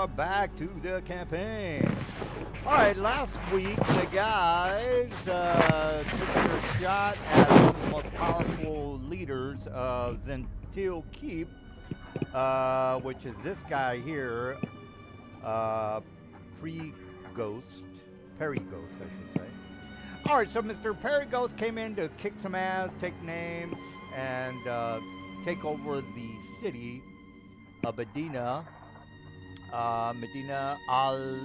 are back to the campaign. All right, last week the guys took their shot at one of the most powerful leaders of Zentil Keep, which is this guy here, Pre-Ghost, Perry Ghost, I should say. All right, so Mr. Perry Ghost came in to kick some ass, take names, and take over the city of Medina Al-Afayal.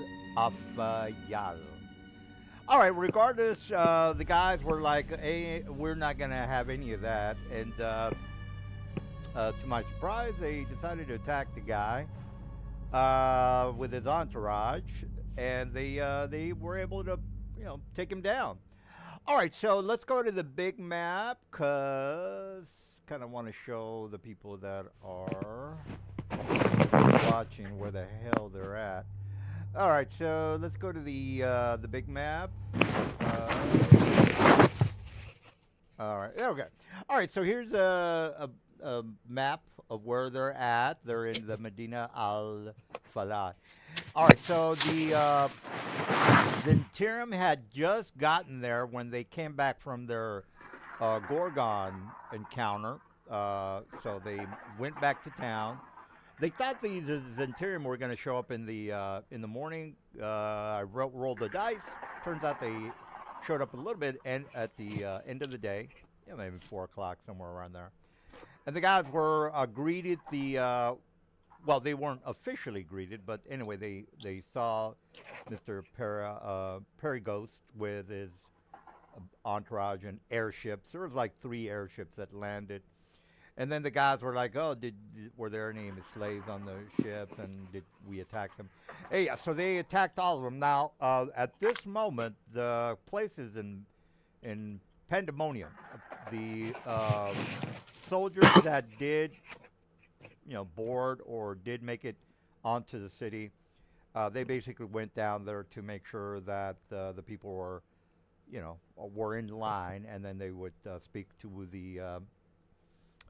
All right, regardless, the guys were like, hey, we're not going to have any of that. And to my surprise, they decided to attack the guy with his entourage, and they were able to, take him down. All right, so let's go to the big map, because kind of want to show the people that are watching where the hell they're at. All right, so let's go to the big map. All right, okay. All right, so here's a map of where they're at. They're in the Medina Al Falah. All right, so the Zentirum had just gotten there when they came back from their Gorgon encounter. So they went back to town. They thought the Zentirum were going to show up in the morning. I rolled the dice. Turns out they showed up a little bit at the end of the day, maybe 4 o'clock, somewhere around there. And the guys were greeted. Well, they weren't officially greeted, but anyway, they saw Mr. Perry Ghost with his entourage and airships. There was like 3 airships that landed. And then the guys were like, "Oh, were there any slaves on the ships, and did we attack them?" Hey, so they attacked all of them. Now, at this moment, the place is in pandemonium. The soldiers that did, board or did make it onto the city, they basically went down there to make sure that the people were, were in line, and then they would speak to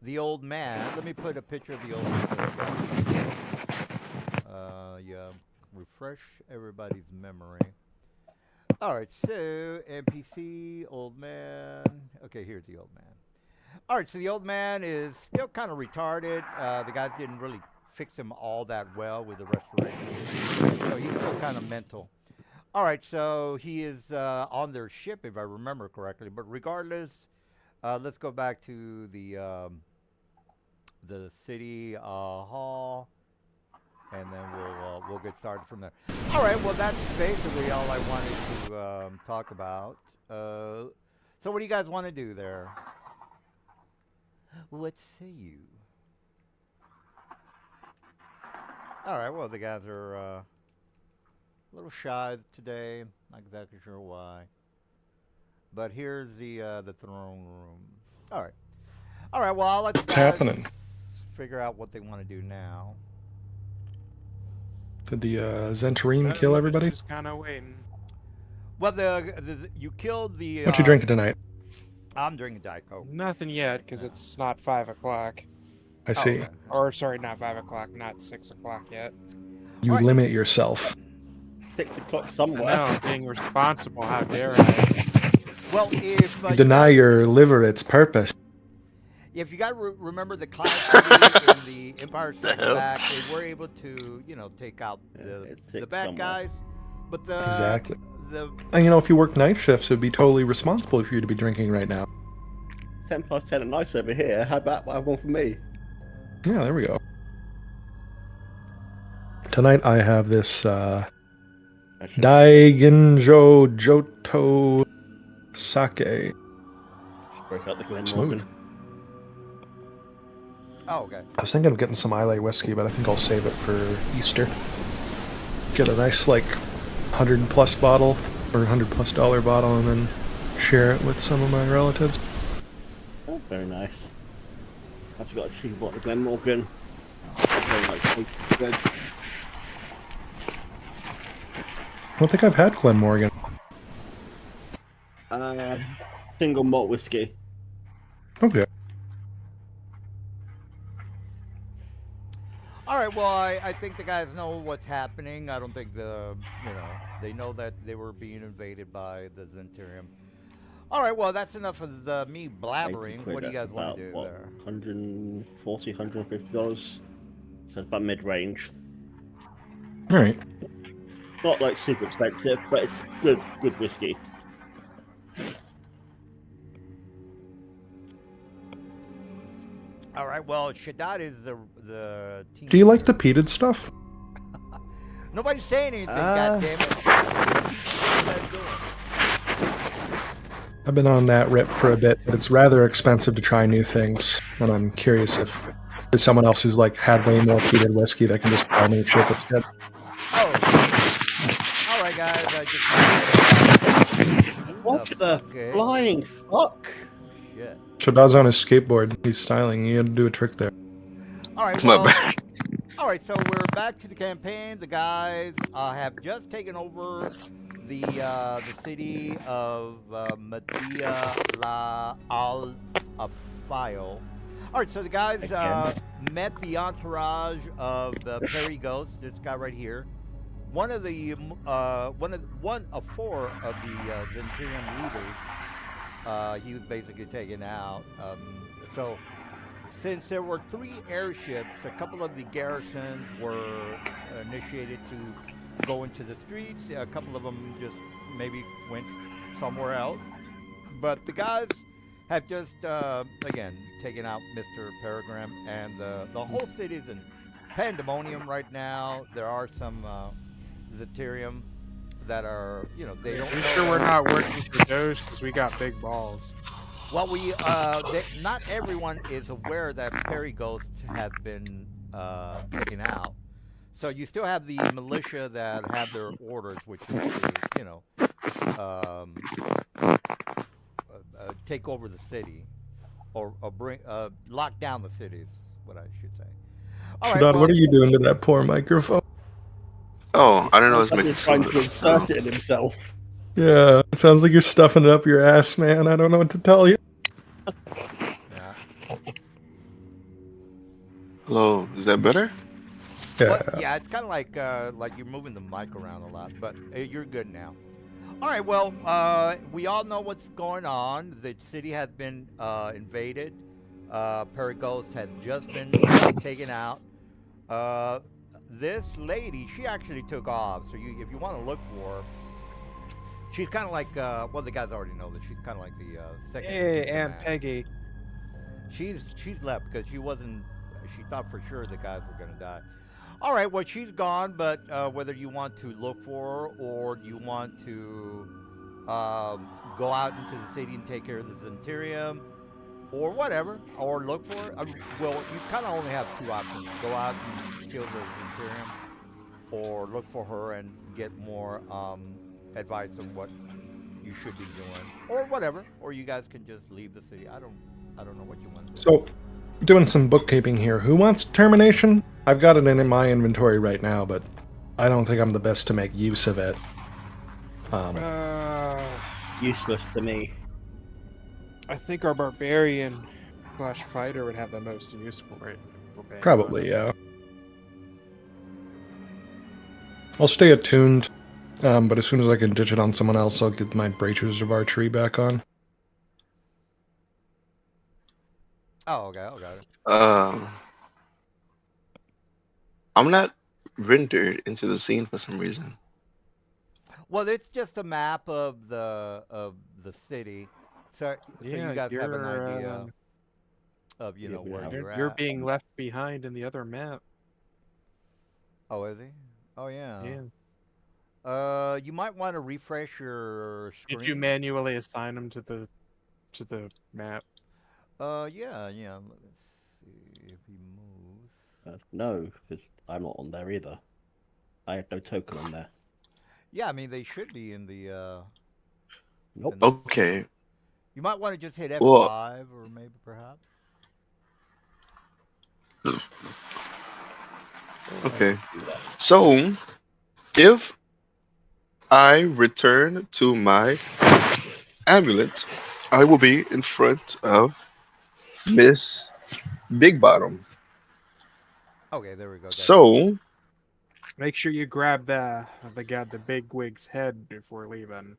the old man. Let me put a picture of the old man. Yeah, refresh everybody's memory. All right, so NPC, old man. Okay, here's the old man. All right, so the old man is still kind of retarded. The guys didn't really fix him all that well with the restoration, so he's still kind of mental. All right, so he is on their ship, if I remember correctly. But regardless, let's go back to the city hall, and then we'll get started from there. All right, well, that's basically all I wanted to talk about. So what do you guys want to do there? What say you? All right, well, the guys are a little shy today. Not exactly sure why. But here's the throne room. All right. All right, well, I'll let you What's guys happening? figure out what they want to do now. Did the Zentarim kill everybody? Just kind of waiting. Well, you killed the... What you drinking tonight? I'm drinking Diet Coke. Nothing yet, because it's not 5 o'clock. I see. Okay. Or, sorry, not 5 o'clock, not 6 o'clock yet. You Alright. limit yourself. 6 o'clock I somewhere. know, I'm being responsible, how dare I? Well, if... You deny guys, your liver its purpose. if you got to remember the Cloud City in the Empire Strikes Back, they were able to, take out the bad guys. But Exactly. The And if you work night shifts, it would be totally responsible for you to be drinking right now. 10 past 10 at night over here. How about one for me? Yeah, there we go. Tonight I have this Daiginjo Joto Sake. Break out the Glen Smooth. Morgan. Oh, okay. I was thinking of getting some Islay whiskey, but I think I'll save it for Easter. Get a nice, 100+ bottle, or $100+ bottle, and then share it with some of my relatives. Oh, very nice. I've actually got a cheap bottle of Glen Morgan. Very nice. Good. I don't think I've had Glenmorgan. Single malt whiskey. Okay. All right, right. Well, I think the guys know what's happening. I don't think they know that they were being invaded by the Zenturium. All right. Well, that's enough of me 80 blabbering. quid, What do you that's guys want about, to do what, there? 140, $150? So it's about mid-range. All right. Not like super expensive, but it's good whiskey. All right. Well, Shaddad is the team. Do you like the leader. peated stuff? Nobody's saying anything. God damn it! What are you guys doing? I've been on that rip for a bit, but it's rather expensive to try new things. And I'm curious if there's someone else who's like had way more peated whiskey that can just try new shit that's good. Oh. All right, guys. I just. Who What the fuck, eh? flying fuck? Shit. Shaddad's on his skateboard. He's styling. You had to do a trick there. All right. My Well. bad. All right, so we're back to the campaign. The guys have just taken over the city of Medina La Al Afile. All right, so the guys met the entourage of the Perry Ghost. This guy right here, one of four of the Zenturian leaders. He was basically taken out. So. Since there were 3 airships, a couple of the garrisons were initiated to go into the streets. A couple of them just maybe went somewhere else. But the guys have just, again, taken out Mr. Peregrine, and the whole city is in pandemonium right now. There are some Zeterium that are, they don't Are you know sure we're that- not working for Doge? Because we got big balls. Well, not everyone is aware that Perry ghosts have been taken out. So you still have the militia that have their orders, which is to, take over the city, or lock down the cities. What I should say. All right. Shaddad, Well, what are you doing to that poor microphone? Oh, I don't know. It's He's making trying to some. insert it in himself. Yeah, it sounds like you're stuffing it up your ass, man. I don't know what to tell you. yeah. Hello, is that better? Yeah. Well, yeah, it's kind of like you're moving the mic around a lot, but you're good now. All right, well, we all know what's going on. The city has been invaded. Perigost has just been taken out. This lady, she actually took off. So if you want to look for her, she's kind of like, well, the guys already know that she's kind of like the second. Hey, in Aunt command. Peggy. She's left because she thought for sure the guys were going to die. All right, well, she's gone, but whether you want to look for her or you want to go out into the city and take care of the Zenturium or whatever, or look for her, well, you kind of only have 2 options. Go out and kill the Zenturium or look for her and get more advice on what you should be doing or whatever, or you guys can just leave the city. I don't know what you want to do. So, doing some bookkeeping here. Who wants termination? I've got it in my inventory right now, but I don't think I'm the best to make use of it. Useless to me. I think our barbarian / fighter would have the most use for it. Probably, yeah. I'll stay attuned, but as soon as I can ditch it on someone else, I'll get my Brachers of Archery back on. Oh, okay, I got it. I'm not rendered into the scene for some reason. Well, it's just a map of the city, so Yeah, you guys have an you're, idea of where you're You're at. being left behind in the other map. Oh, is he? Oh, yeah. Yeah. You might want to refresh your screen. Did you manually assign them to the map? Yeah. Let's see if he moves. No, because I'm not on there either. I have no token on there. Yeah, I mean they should be in the. Nope. in the- Okay. You might want to just hit F5 Well- or maybe perhaps. Okay. So, if I return to my amulet, I will be in front of Miss Big Bottom. Okay, there we go. So Make sure you grab the big wig's head before leaving.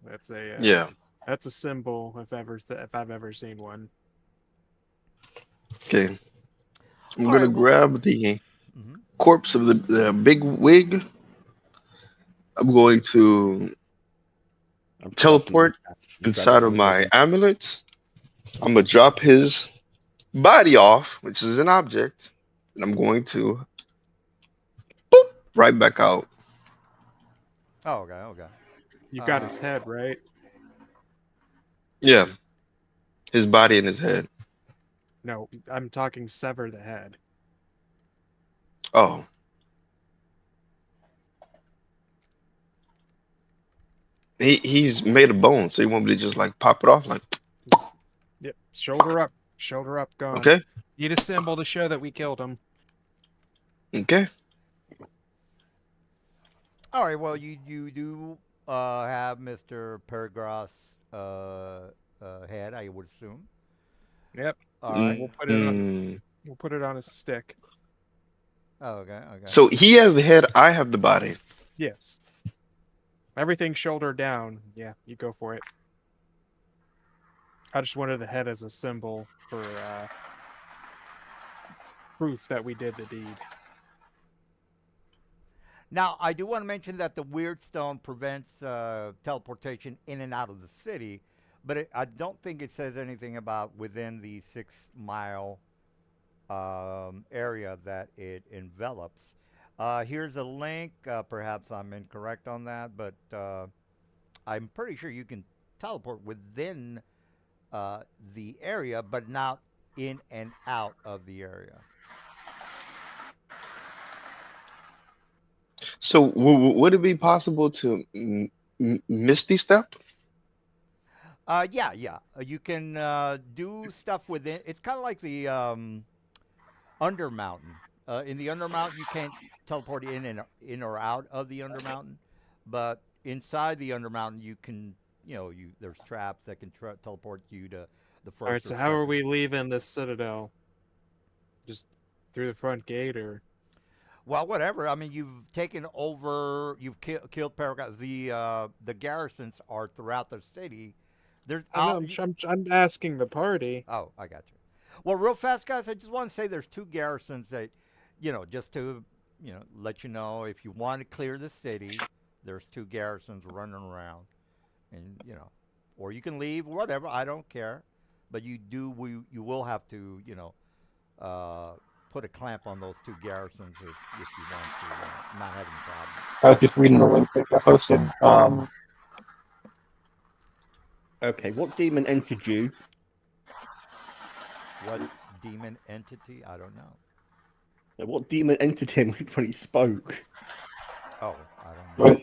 That's yeah, that's a symbol if I've ever seen one. okay. I'm All gonna right. Well. grab the Mhm. corpse of the big wig. I'm going to I'm trusting you. teleport You grab it inside of for me. my amulet. I'm gonna drop his body off, which is an object, and I'm going to boop right back out. Oh, okay. Okay. You got Uh, his head, right? Yeah, his body and his head. No, I'm talking sever the head. Oh, he's made of bone, so you want me to just like pop it off, like Just, yep, shoulder up, gone. okay, Need a symbol to show that we killed him. okay. all right. Well, you do have Mr. Peregras head, I would assume. Yep, All right. Mm. we'll put it on a stick. Oh, okay. Okay. So he has the head, I have the body. Yes. Everything shoulder down. Yeah, you go for it. I just wanted the head as a symbol for proof that we did the deed. Now, I do want to mention that the weird stone prevents teleportation in and out of the city, but I don't think it says anything about within the 6 mile area that it envelops. Here's a link. Perhaps I'm incorrect on that, but I'm pretty sure you can teleport within the area, but not in and out of the area. So would it be possible to misty step? Yeah, yeah. You can do stuff within. It's kind of like the Undermountain. In the Undermountain, you can't teleport in or out of the Undermountain, but inside the Undermountain, you can. There's traps that can teleport you to the first. All right, or so how are second. we leaving this citadel? Just through the front gate, or Well, whatever. I mean, you've taken over. You've killed Paragon. The garrisons are throughout the city. There's I'm asking the party. Oh, I got you. Well, real fast, guys, I just want to say there's two garrisons that, just to, let you know if you want to clear the city, there's two garrisons running around, and or you can leave, whatever. I don't care, but you will have to, put a clamp on those two garrisons if you want to not have any problems. I was just reading the link that got posted. Okay, what demon entered you? What demon entity? I don't know. What demon entered him when he spoke? Oh, I don't know. But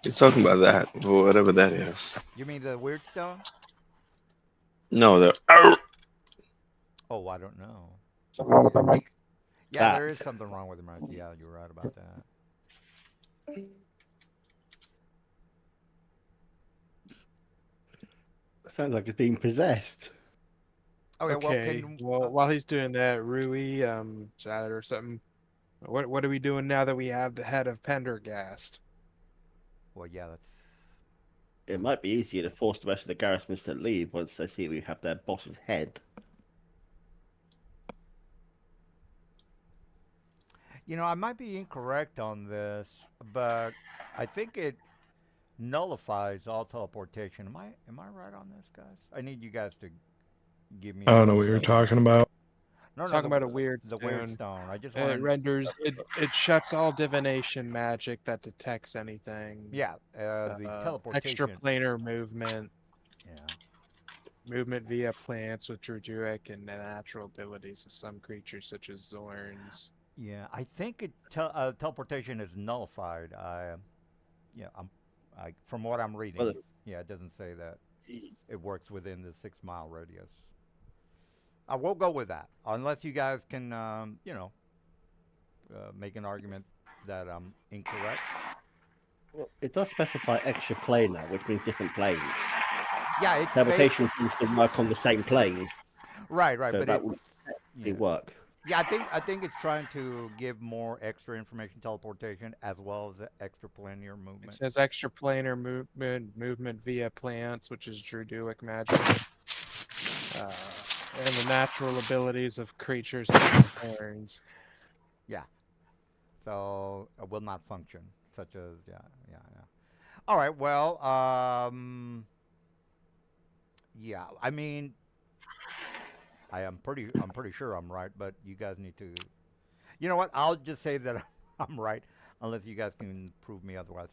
He's talking about that, or whatever that is. You mean the weird stone? No, the Oh, I don't know. something wrong with my mic. Yeah, That. there is something wrong with the mic. Yeah, you're right about that. Sounds like it's being possessed. Okay, well, Okay. Well, while he's doing that, Rui, chat or something. What are we doing now that we have the head of Pendergast? well, yeah, that's It might be easier to force the rest of the garrisons to leave once they see we have their boss's head. I might be incorrect on this, but I think it nullifies all teleportation. Am I right on this, guys? I need you guys to give me. I don't know what you're talking about. No, Talking about a weird the weird stone. stone. I just It want. renders it shuts all divination magic that detects anything. Yeah, the teleportation. Extraplanar movement, Yeah. movement via plants with druidic and natural abilities of some creatures such as Zorns. Yeah, I think teleportation is nullified. From what I'm reading, Well, yeah, it doesn't say that it works within the 6 mile radius. I will go with that, unless you guys can, make an argument that I'm incorrect. Well, it does specify extraplanar, which means different planes. Yeah, it's Teleportation seems to work on the same plane. right, So but that would Yeah. they work. Yeah, I think it's trying to give more extra information teleportation as well as the extraplanar It movement. says extraplanar movement via plants, which is Druidic magic, and the natural abilities of creatures such as horns. Yeah. So it will not function, such as yeah. All right. Well, yeah. I mean, I'm pretty sure I'm right, but you guys need to. You know what? I'll just say that I'm right, unless you guys can prove me otherwise.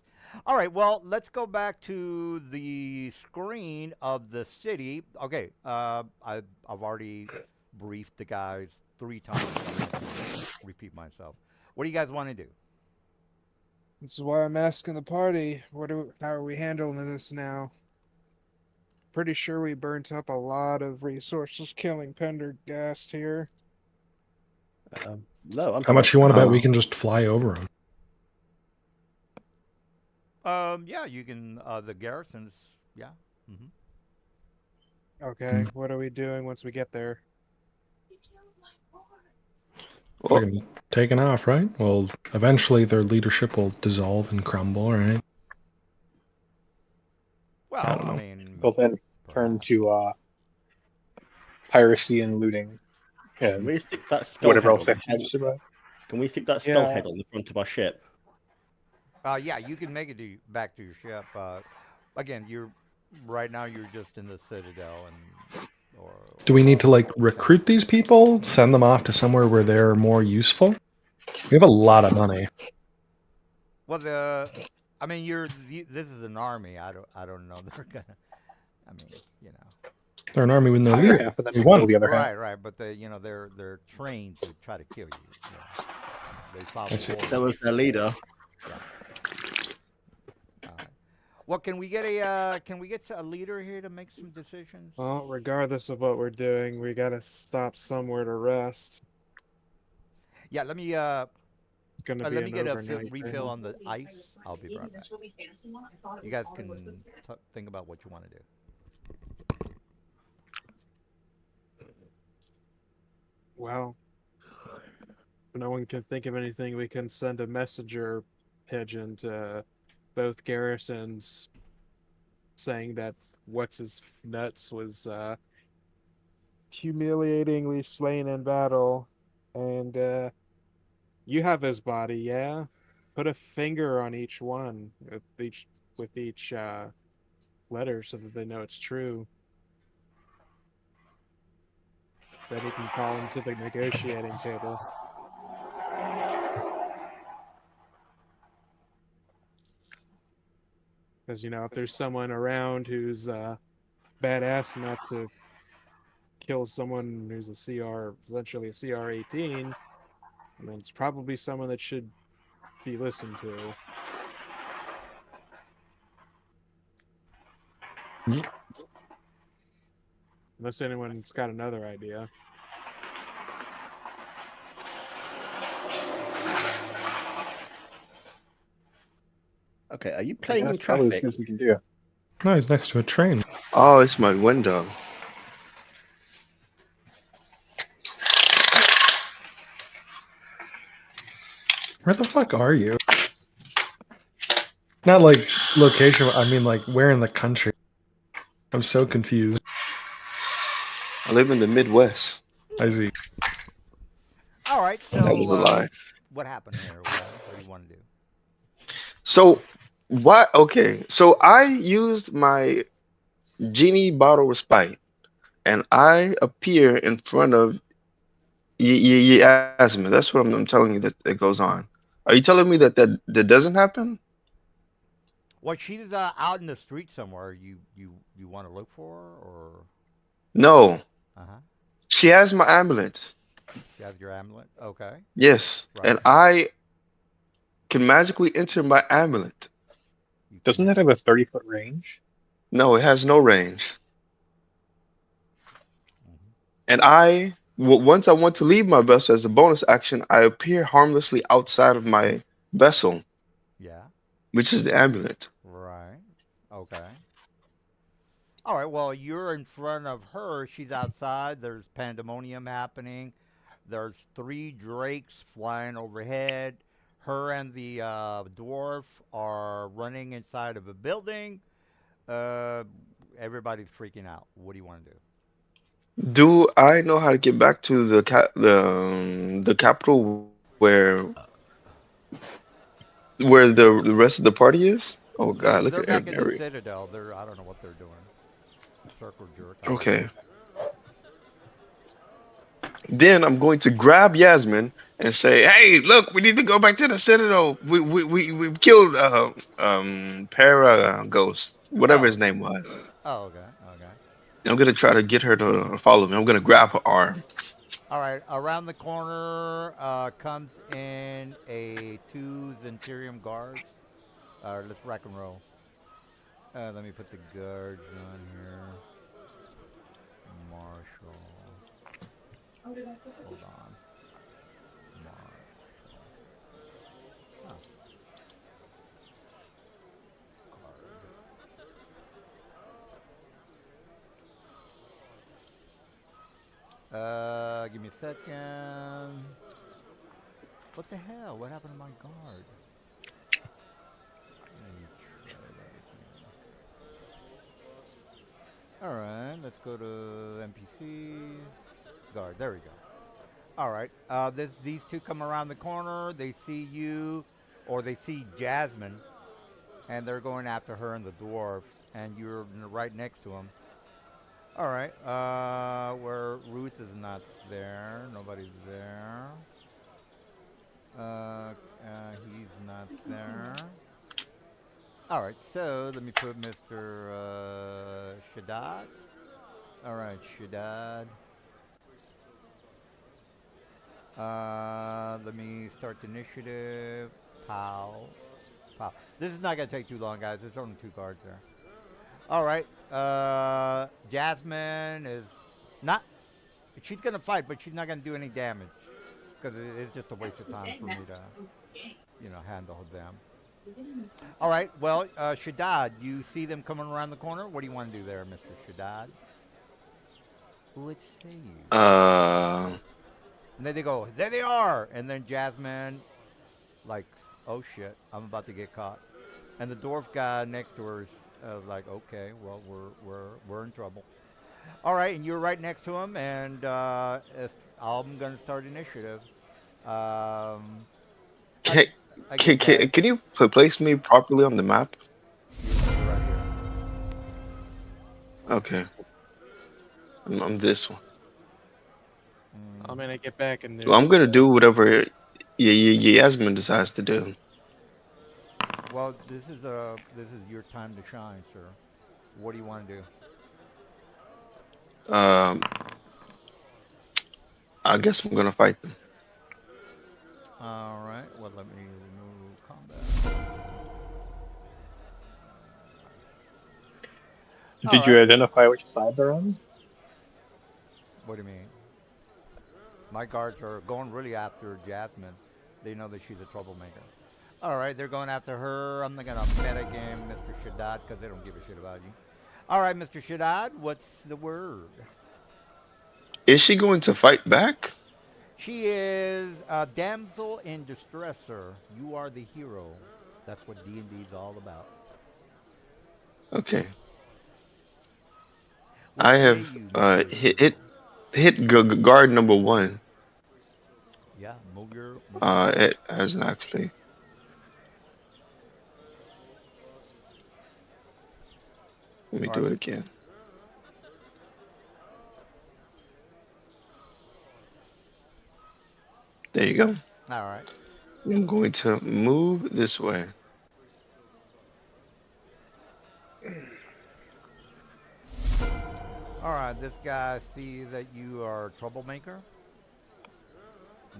All right. Well, let's go back to the screen of the city. Okay. I've already briefed the guys 3 times. I'm not gonna repeat myself. What do you guys want to do? This is why I'm asking the party. How are we handling this now? Pretty sure we burnt up a lot of resources killing Pendergast here. No, I'm How much you want to bet we Oh. can just fly over them? Yeah, you can. The garrisons. Yeah. Hmm. Okay, what are we doing once we get there? Well, Fucking taking off, right? Well, eventually their leadership will dissolve and crumble, right? I Well, don't I know. mean, They'll then turn perhaps. to piracy and looting Can and we stick that skull whatever head else on they the have to front? survive. Can we stick that skull Yeah, head on the front of our ship? Yeah, you can make it back to your ship. Again, you're right now. You're just in the citadel, and Do we need to like so. recruit these people, send them off to somewhere where they're more useful? We have a lot of money. Well, I mean, this is an army. I don't know. They're gonna. I mean, you know. They're an army with no Hire leader. half of them We to kill won. the other half. Right. But they're trained to try to kill you. They I follow see. That orders. was their leader. Yeah. All right. Well, can we get a leader here to make some decisions? well, regardless of what we're doing, we gotta stop somewhere to rest. Yeah. It's gonna be Let me an get a overnight refill thing. on the ice. I'll be right back. You guys can think about what you want to do. Well, if no one can think of anything, we can send a messenger pigeon to both garrisons saying that what's his nuts was humiliatingly slain in battle, and you have his body, yeah. Put a finger on each one with each letter so that they know it's true. Then you can call him to the negotiating table. Because if there's someone around who's badass enough to kill someone who's a CR, essentially a CR-18, then it's probably someone that should be listened to. Yeah. Unless anyone's got another idea. Okay, are you I think playing in that's probably as traffic? good as we can do. No, he's next to a train. oh, it's my window. Where the fuck are you? Not like location. I mean, like where in the country? I'm so confused. I live in the Midwest. I see. All right. That So, was a lie. what happened here, guys? What do you want to do? So what? Okay, so I used my genie bottle respite, and I appear in front of Yasmin. That's what I'm telling you that it goes on. Are you telling me that doesn't happen? Well, she's out in the street somewhere. You want to look for her, or No, uh-huh. she has my amulet. She has your amulet. Okay. Yes, Right. and I can magically enter my amulet. You Doesn't can. that have a 30-foot range? No, it has no range. Mhm. And once I want to leave my vessel as a bonus action, I appear harmlessly outside of my vessel, Yeah. which is the amulet. Right. Okay. All right. Well, you're in front of her. She's outside. There's pandemonium happening. There's three drakes flying overhead. Her and the dwarf are running inside of a building. Uh, Everybody's freaking out. What do you want to do? Do I know how to get back to the capital where the rest of the party is? Oh God, look They're at back in the Mary. citadel. I don't know what they're doing. Circle jerk. I don't know. Okay. Then I'm going to grab Yasmin and say, "Hey, look, we need to go back to the Citadel. We killed Para Ghost, whatever Oh. his name was. Oh. Okay. Okay. I'm gonna try to get her to follow me. I'm gonna grab her arm. All right. Around the corner comes in a two Zenturium guards. Let's rock and roll. Let me put the guards on here. Marshall. Hold on. Marshall. Oh, guard. Give me a second. What the hell? What happened to my guard? Let me try that again. All right, let's go to NPCs. Guard. There we go. All right. These two come around the corner. They see you, or they see Jasmine, and they're going after her and the dwarf, and you're right next to them. All right. Where Ruth is not there. Nobody's there. He's not there. All right. So let me put Mr. Shaddad. All right, Shaddad. Let me start the initiative. Pow. Pow. This is not going to take too long, guys. There's only two cards there. All right. Jasmine is not. She's going to fight, but she's not going to do any damage. Because it's just a waste of time for me to, handle them. All right. Well, Shaddad, you see them coming around the corner. What do you want to do there, Mr. Shaddad? What say you? And then they go, there they are. And then Jasmine, like, oh shit, I'm about to get caught. And the dwarf guy next to her is like, okay, well, we're in trouble. All right, and you're right next to him, and I'm gonna start initiative. Um, Can, again, guys, can you place me properly on the map? you're right here. Okay, I'm this one. I'm gonna get back in Well, I'm this. gonna do whatever Yasmin decides to do. Well, this is your time to shine, sir. What do you want to do? Um, I guess I'm gonna fight them. All right. Well, let me remove combat. All Did you right. identify which side they're on? What do you mean? My guards are going really after Jasmine. They know that she's a troublemaker. All right, they're going after her. I'm not gonna meta game Mr. Shaddad because they don't give a shit about you. All right, Mr. Shaddad, what's the word? Is she going to fight back? She is a damsel in distress, sir. You are the hero. That's what D&D is all about. Okay. What I say have you, Mr. hit guard number one. Yeah, move your. It hasn't actually. Let me All do right. it again. There you go. All right. I'm going to move this way. All right. This guy sees that you are a troublemaker.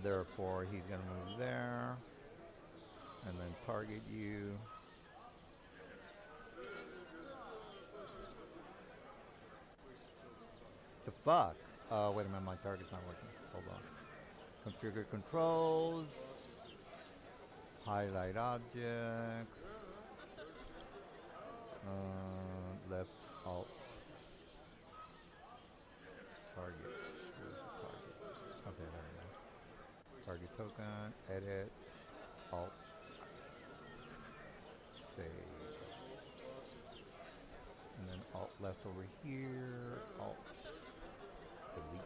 Therefore, he's gonna move there and then target you. The fuck? Wait a minute, my target's not working. Hold on. Configure controls. Highlight objects. Left alt. Target. Where's the target? Okay, there we go. token, edit, alt, save. And then alt left over here, alt, delete.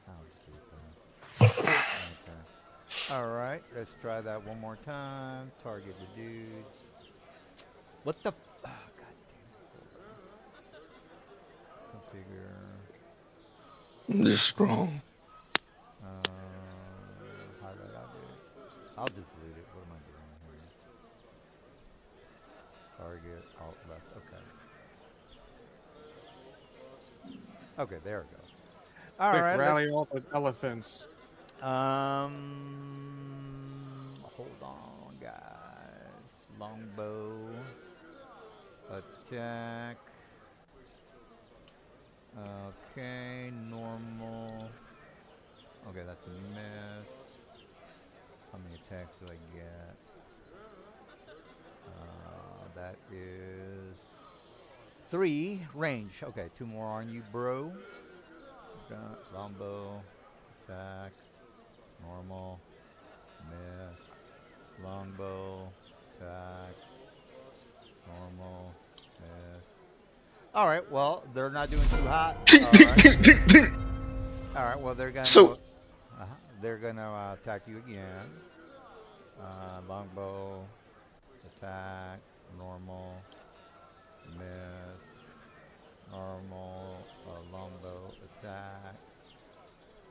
I'll just leave that. Okay. Alright, let's try that one more time. Target the dude. What the? Oh, God damn it. Configure. I'm just scroll. Highlight object. I'll just delete it. What am I doing here? Target, alt left. Okay. Okay, there it goes. All Quick, right. rally all the elephants. Hold on, guys. Longbow. Attack. Okay, normal. Okay, that's a miss. How many attacks do I get? That is 3 range. Okay, 2 more on you, bro. Got longbow, attack, normal, miss, longbow, attack, normal, miss. All right, well, they're not doing too hot. All right, well, they're gonna So- they're gonna attack you again. Longbow, attack, normal, miss, normal, longbow, attack.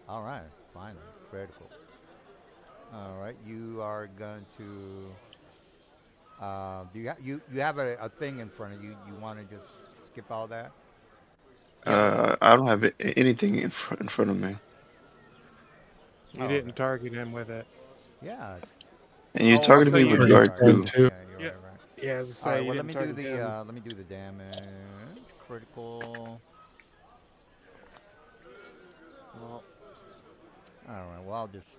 All right, finally, critical. All right, you are going to. Do you have a thing in front of you? You want to just skip all that? I don't have anything in front of me. You Oh, didn't okay. target him with it. Yeah. And you Oh, targeted also me with you- guard Target 2. two. Yeah, you're Yeah. right. Yeah, as I say, All right, you well, didn't target him. let me do the damage. Critical. Well, All right. Well, I'll just do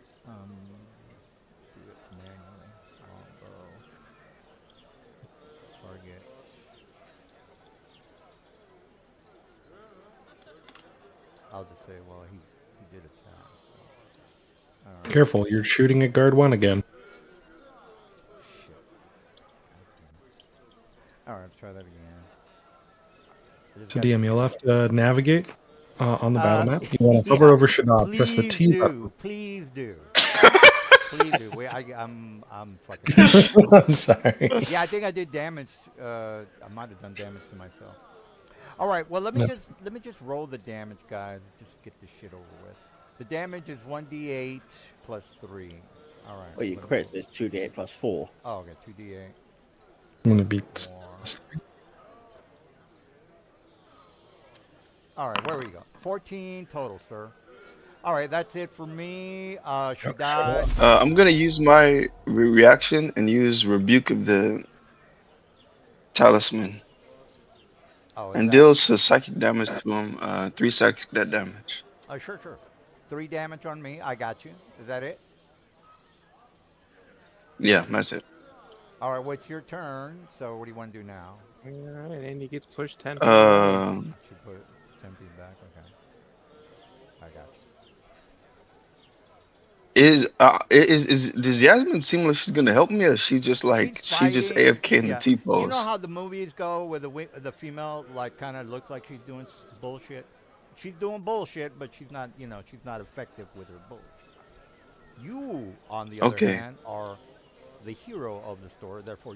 it manually. Longbow. Target. I'll just say, well, he did attack. So. All right. Careful, you're shooting at guard 1 again. Shit. All right, let's try that again. I just So gotta DM, do- you'll have to navigate on the battle map. You want to yeah, hover over Shadab, press the Please T do. Please do. Please do. Wait, I'm fucking. button. I'm sorry. Yeah, I think I did damage. I might have done damage to myself. All right. Well, let me No. just roll the damage, guys. Just get this shit over with. The damage is 1d8 plus 3. All right. Well, you let me crit. roll. It's 2d8 plus 4. Oh, okay. 2d8 I'm gonna beat. more. All right. Where we go? 14 total, sir. All right. That's it for me. She Yep, died. I'm gonna use my reaction and use Rebuke of the Talisman Oh, is and that? deals psychic damage to him. 3 psychic that damage. Oh, sure. 3 damage on me. I got you. Is that it? Yeah, that's it. All right. What's your turn? So, what do you want to do now? all right, and he gets pushed 10 feet away. Should put 10 feet back. Okay. I got you. Does Yasmin seem like she's gonna help me, or she just like She's she just fighting. AFK in the Yeah. T You know pose? how the movies go where the female like kind of looks like she's doing bullshit. She's doing bullshit, but she's not. She's not effective with her bullshit. You, on the other Okay. hand, are the hero of the story. Therefore,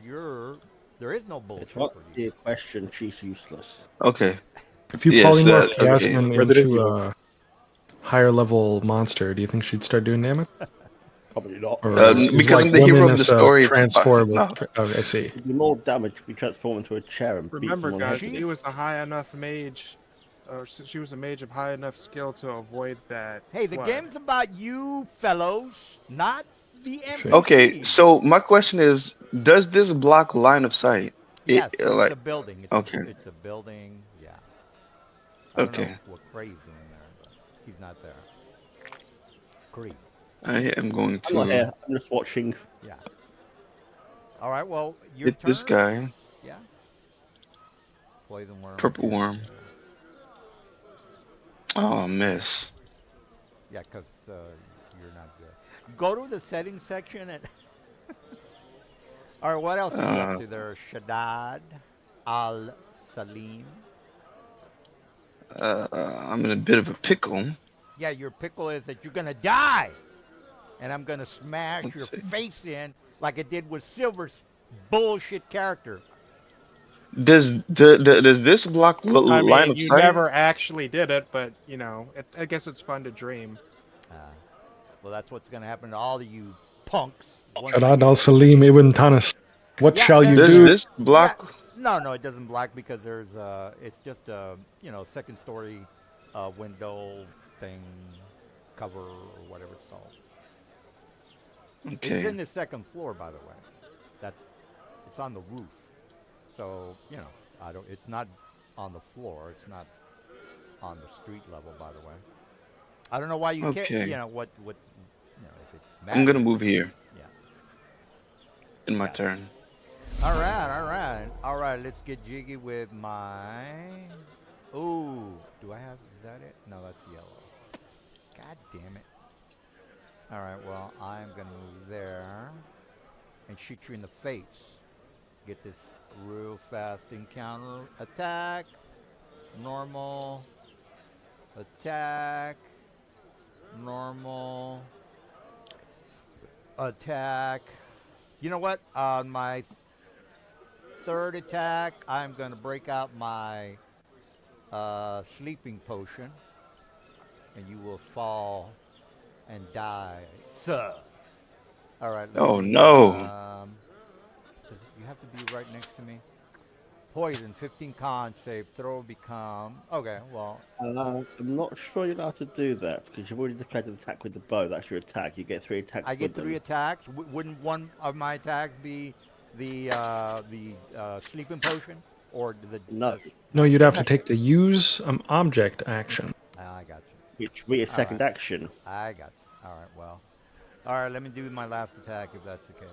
there is no bullshit It's not for the you. question. She's useless. Okay. If you Yes, polymorph okay. Yasmin Where did it into go? a higher level monster, do you think she'd start doing damage? Probably not. Or Because is like I'm the hero women of the as a story. transformable? No. Oh, I see. It'd be more damage if we transform into a chair and beat Remember, someone guys, head with she it. was a high enough mage, or she was a mage of high enough skill to avoid that. Hey, the flood. game's about you fellows, not the See. NPCs. Okay, so my question is, does this block line of sight? Yes, it's like a building. okay. It's a building. Yeah. I don't know Okay. what Cray's doing there, but he's not there. Cree. I am going I'm not to here. I'm just watching. Yeah. All right. Well, your hit this turn. guy. Yeah. Poison worm. Purple Yeah. worm. Oh, miss. Yeah, because you're not good. Go to the settings section and. All right, what else are you up Uh, to there, Shaddad Al Salim? I'm in a bit of a pickle. Yeah, your pickle is that you're gonna die, and I'm gonna smash your Let's see. face in like it did with Silver's bullshit character. Does this block I line mean, of you sight? never actually did it, but I guess it's fun to dream. Uh, well, that's what's gonna happen to all of you punks once Sharad you. al Salim ibn Tanis. What Yeah, shall you Does do? this yeah. block? No, it doesn't block because it's just a second story, window thing, cover or whatever it's called. It's Okay. in the second floor, by the way. It's on the roof. So, I don't. It's not on the floor. It's not on the street level, by the way. I don't know why you can't. Okay. If it I'm gonna matters. move here Yeah. in my Yeah. turn. All right. Let's get jiggy with my. Ooh, do I have? Is that it? No, that's yellow. God damn it. All right. Well, I'm gonna move there and shoot you in the face. Get this real fast encounter attack. Normal. Attack. Normal. Attack. You know what? On my third attack, I'm going to break out my sleeping potion. And you will fall and die. Sir. All right. Oh no. You have to be right next to me. Poison, 15 con save, throw become. Okay, well. I'm not sure you're allowed to do that because you've already declared an attack with the bow. That's your attack. You get 3 attacks. I get with 3 them. attacks. Wouldn't one of my attacks be the sleeping potion? Or the. No. No, you'd have to take the use object action. I got you. Which be a All second right. action. I got you. All right, well. All right, let me do my last attack if that's the case.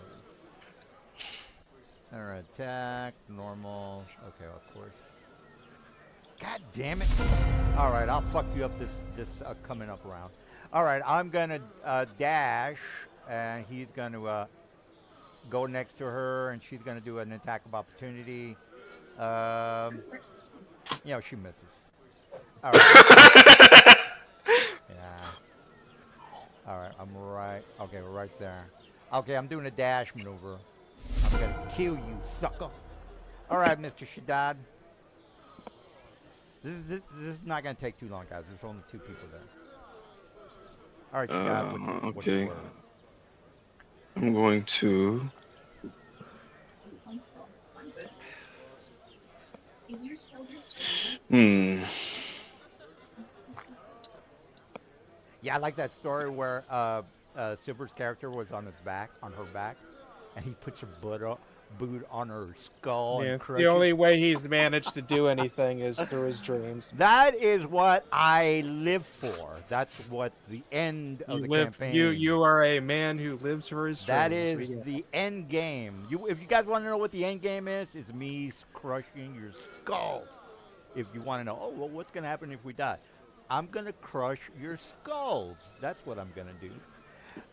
All right, attack, normal. Okay, of course. God damn it. All right, I'll fuck you up this coming up round. All right, I'm going to dash, and he's going to go next to her, and she's going to do an attack of opportunity. She misses. All right. Yeah. All right, I'm right. Okay, we're right there. Okay, I'm doing a dash maneuver. I'm gonna kill you, sucker. All right, Mr. Shaddad. This is not gonna take too long, guys. There's only 2 people there. All right, Shaddad. What's the Okay. word? I'm going to. Hmm. Yeah, I like that story where Silver's character was on her back, and he puts a boot on her skull Yeah, and the crushes. only way he's managed to do anything is through his dreams. That is what I live for. That's what the end of the campaign. You are a man who lives for his dreams. That is the end game. If you guys want to know what the end game is, it's me crushing your skulls. If you want to know, what's going to happen if we die? I'm going to crush your skulls. That's what I'm going to do.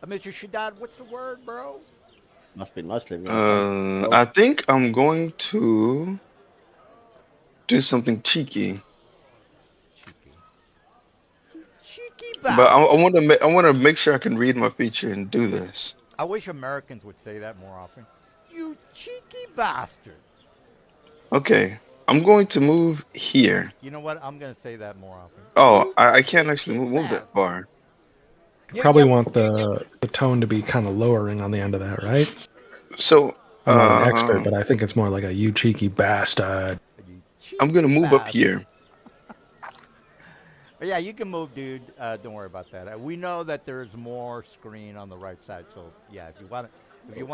Mr. Shaddad, what's the word, bro? Must be nicely. I think I'm going to do something cheeky. Cheeky But bastard. I want to make sure I can read my feature and do this. I wish Americans would say that more often. You cheeky bastard. Okay. I'm going to move here. You know what? I'm going to say that more often. Oh, I can't actually move that far. Probably want the tone to be kind of lowering on the end of that, right? So, I'm not an expert, but I think it's more like a "you cheeky bastard." I'm going to move up here. But yeah, you can move, dude. Don't worry about that. We know that there's more screen on the right side, so yeah, if you want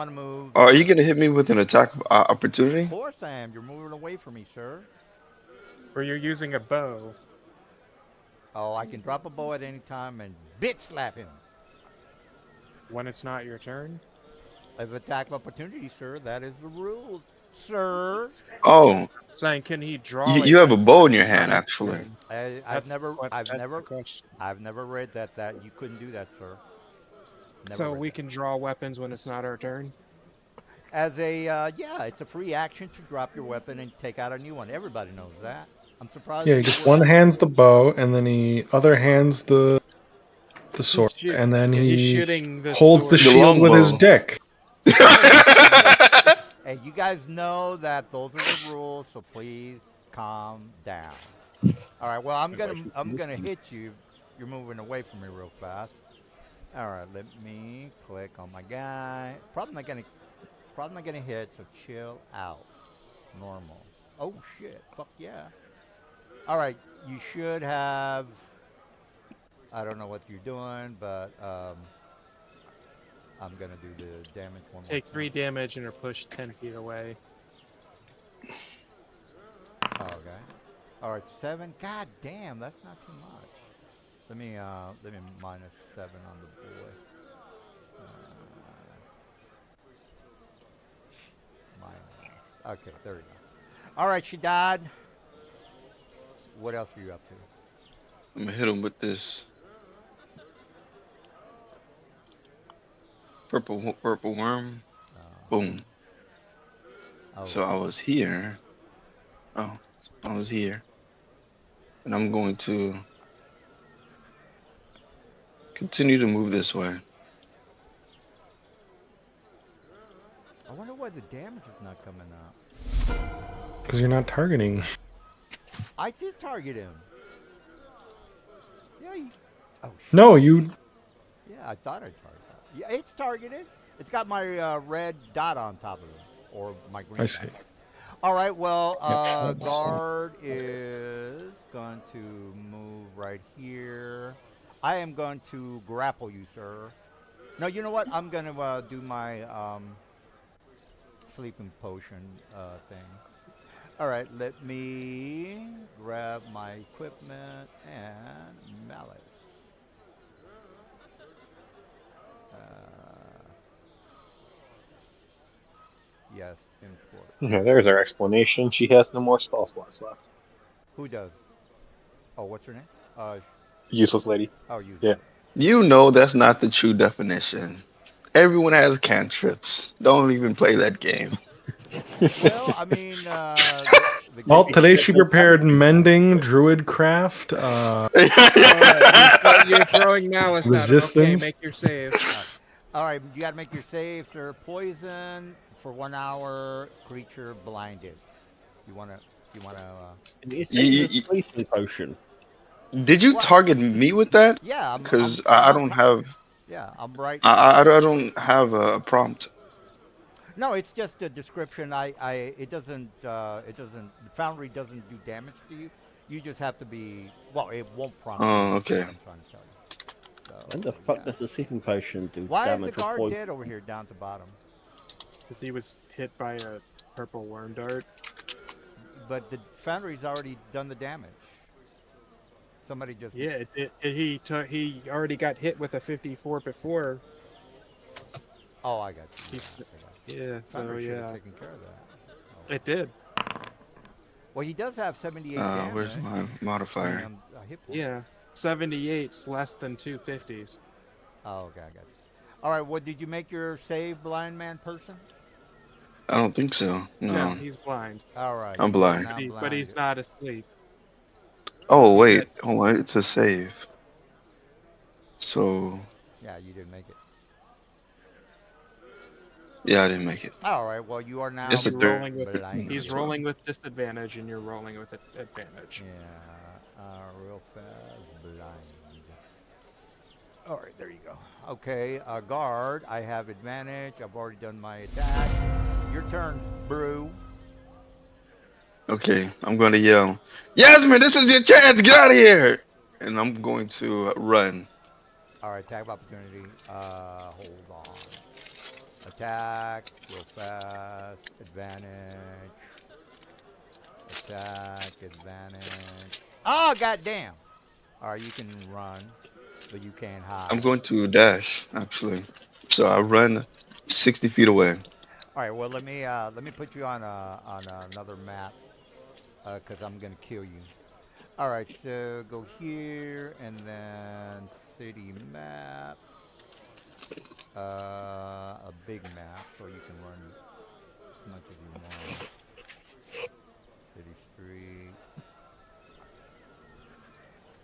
to move. Are you going to hit me with an attack of opportunity? Of course I am. You're moving away from me, sir. Or you're using a bow. Oh, I can drop a bow at any time and bitch slap him. When it's not your turn? Of attack of opportunity, sir. That is the rules. Sir, Oh, Saying, can he draw you a you have a weapon bow when in your it's not hand, his actually. turn? I've never, I've That's the never, question. I've never read that you couldn't do that, sir. Never So read we that. can draw weapons when it's not our turn. As a, yeah, it's a free action to drop your weapon and take out a new one. Everybody knows that. I'm surprised Yeah, he you just were. one hands the bow, and then he other hands the sword, and then He's he shooting the holds the sword. The shield with his longbow. dick. Hey, you guys know that those are the rules, so please calm down. All right. Well, I'm gonna hit you. You're moving away from me real fast. All right. Let me click on my guy. Probably not gonna hit. So chill out. Normal. Oh shit. Fuck yeah. All right. You should have. I don't know what you're doing, but I'm gonna do the damage one more Take 3 time. damage and are pushed 10 feet away. Oh, okay. All right, 7. God damn, that's not too much. Let me -7 on the boy. Minus. Okay, there we go. All right, she died. What else are you up to? I'm gonna hit him with this purple worm. Boom. Oh, So I was here. Oh, I was here, and I'm going to continue to move this way. I wonder why the damage is not coming up. Because you're not targeting. I did target him. Yeah. Oh shit. No, you. Yeah, I thought I targeted. Yeah, it's targeted. It's got my red dot on top of it, or my green. I see. All right. Well, Yep. guard is going to move right here. I am going to grapple you, sir. No, you know what? I'm going to do my sleeping potion thing. All right. Let me grab my equipment and malice. Yes, import. Okay, there's our explanation. She has no more spell slots left. Who does? Oh, what's her name? Useless lady. Oh, you. Yeah. You know that's not the true definition. Everyone has cantrips. Don't even play that game. Well, I mean, Well, game. today she prepared mending, druid craft, Alright, you're throwing malice at him. Okay, resistance. make your save. All right, you got to make your save, sir. Poison for 1 hour. Creature blinded. You wanna? You wanna? And it's You- a you- sleeping potion. Did you What? target me with that? Yeah, I'm. Because I'm I on don't top. have Yeah, I'm right. I don't have a prompt. No, it's just a description. It doesn't. It doesn't. The foundry doesn't do damage to you. You just have to be. Well, it won't prompt. Oh, you, is okay. what I'm trying to tell you. So. When the fuck yeah. does a sleeping potion do Why is the damage or guard poison? dead over here down at the bottom? Because he was hit by a purple worm dart. But the foundry's already done the damage. Somebody just. Yeah, he already got hit with a 54 before. Oh, I got you. He's- Yeah, I got you. Yeah, so Foundry should have yeah, taken care of that. Oh. it did. Well, he does have 78 damage. Where's my modifier? Hit point. Yeah, 78's less than 250s. Oh, okay, I got you. All right, what did you make your save, blind man person? I don't think so. No, No, he's blind, All right. I'm you are blind. now but he's not asleep. Oh wait, hold on. It's a save. So Yeah, you didn't make it. yeah, I didn't make it. All right, well, you are now It's a He's third. rolling with blind. he's rolling with disadvantage, and you're rolling with advantage. Yeah, real fast, blind. All right, there you go. Okay, guard, I have advantage. I've already done my attack. Your turn, brew. Okay, I'm going to yell, Yasmin, this is your chance. Get out of here! And I'm going to run. All right, attack of opportunity. Hold on. Attack, real fast, advantage. Attack, advantage. Oh, goddamn! All right, you can run, but you can't hide. I'm going to dash actually. So I run 60 feet away. All right. Well, let me put you on another map because I'm gonna kill you. All right. So go here and then city map. A big map so you can run as much as you want. City street.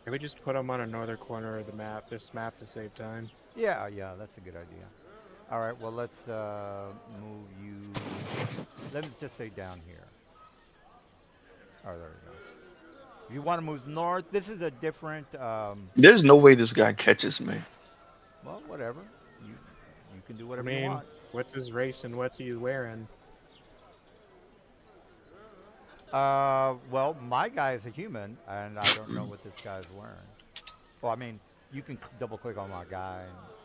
Can we just put them on a northern corner of the map, this map, to save time? Yeah, yeah, that's a good idea. All right, well, let's move you. Let me just say down here. Oh, there we go. If you want to move north, this is a different. There's no way this guy catches me. Well, whatever. You you can do I whatever you mean, want. what's his race and what's he wearing? Well, my guy is a human, and I don't know what this guy's wearing. Well, I mean, you can double click on my guy,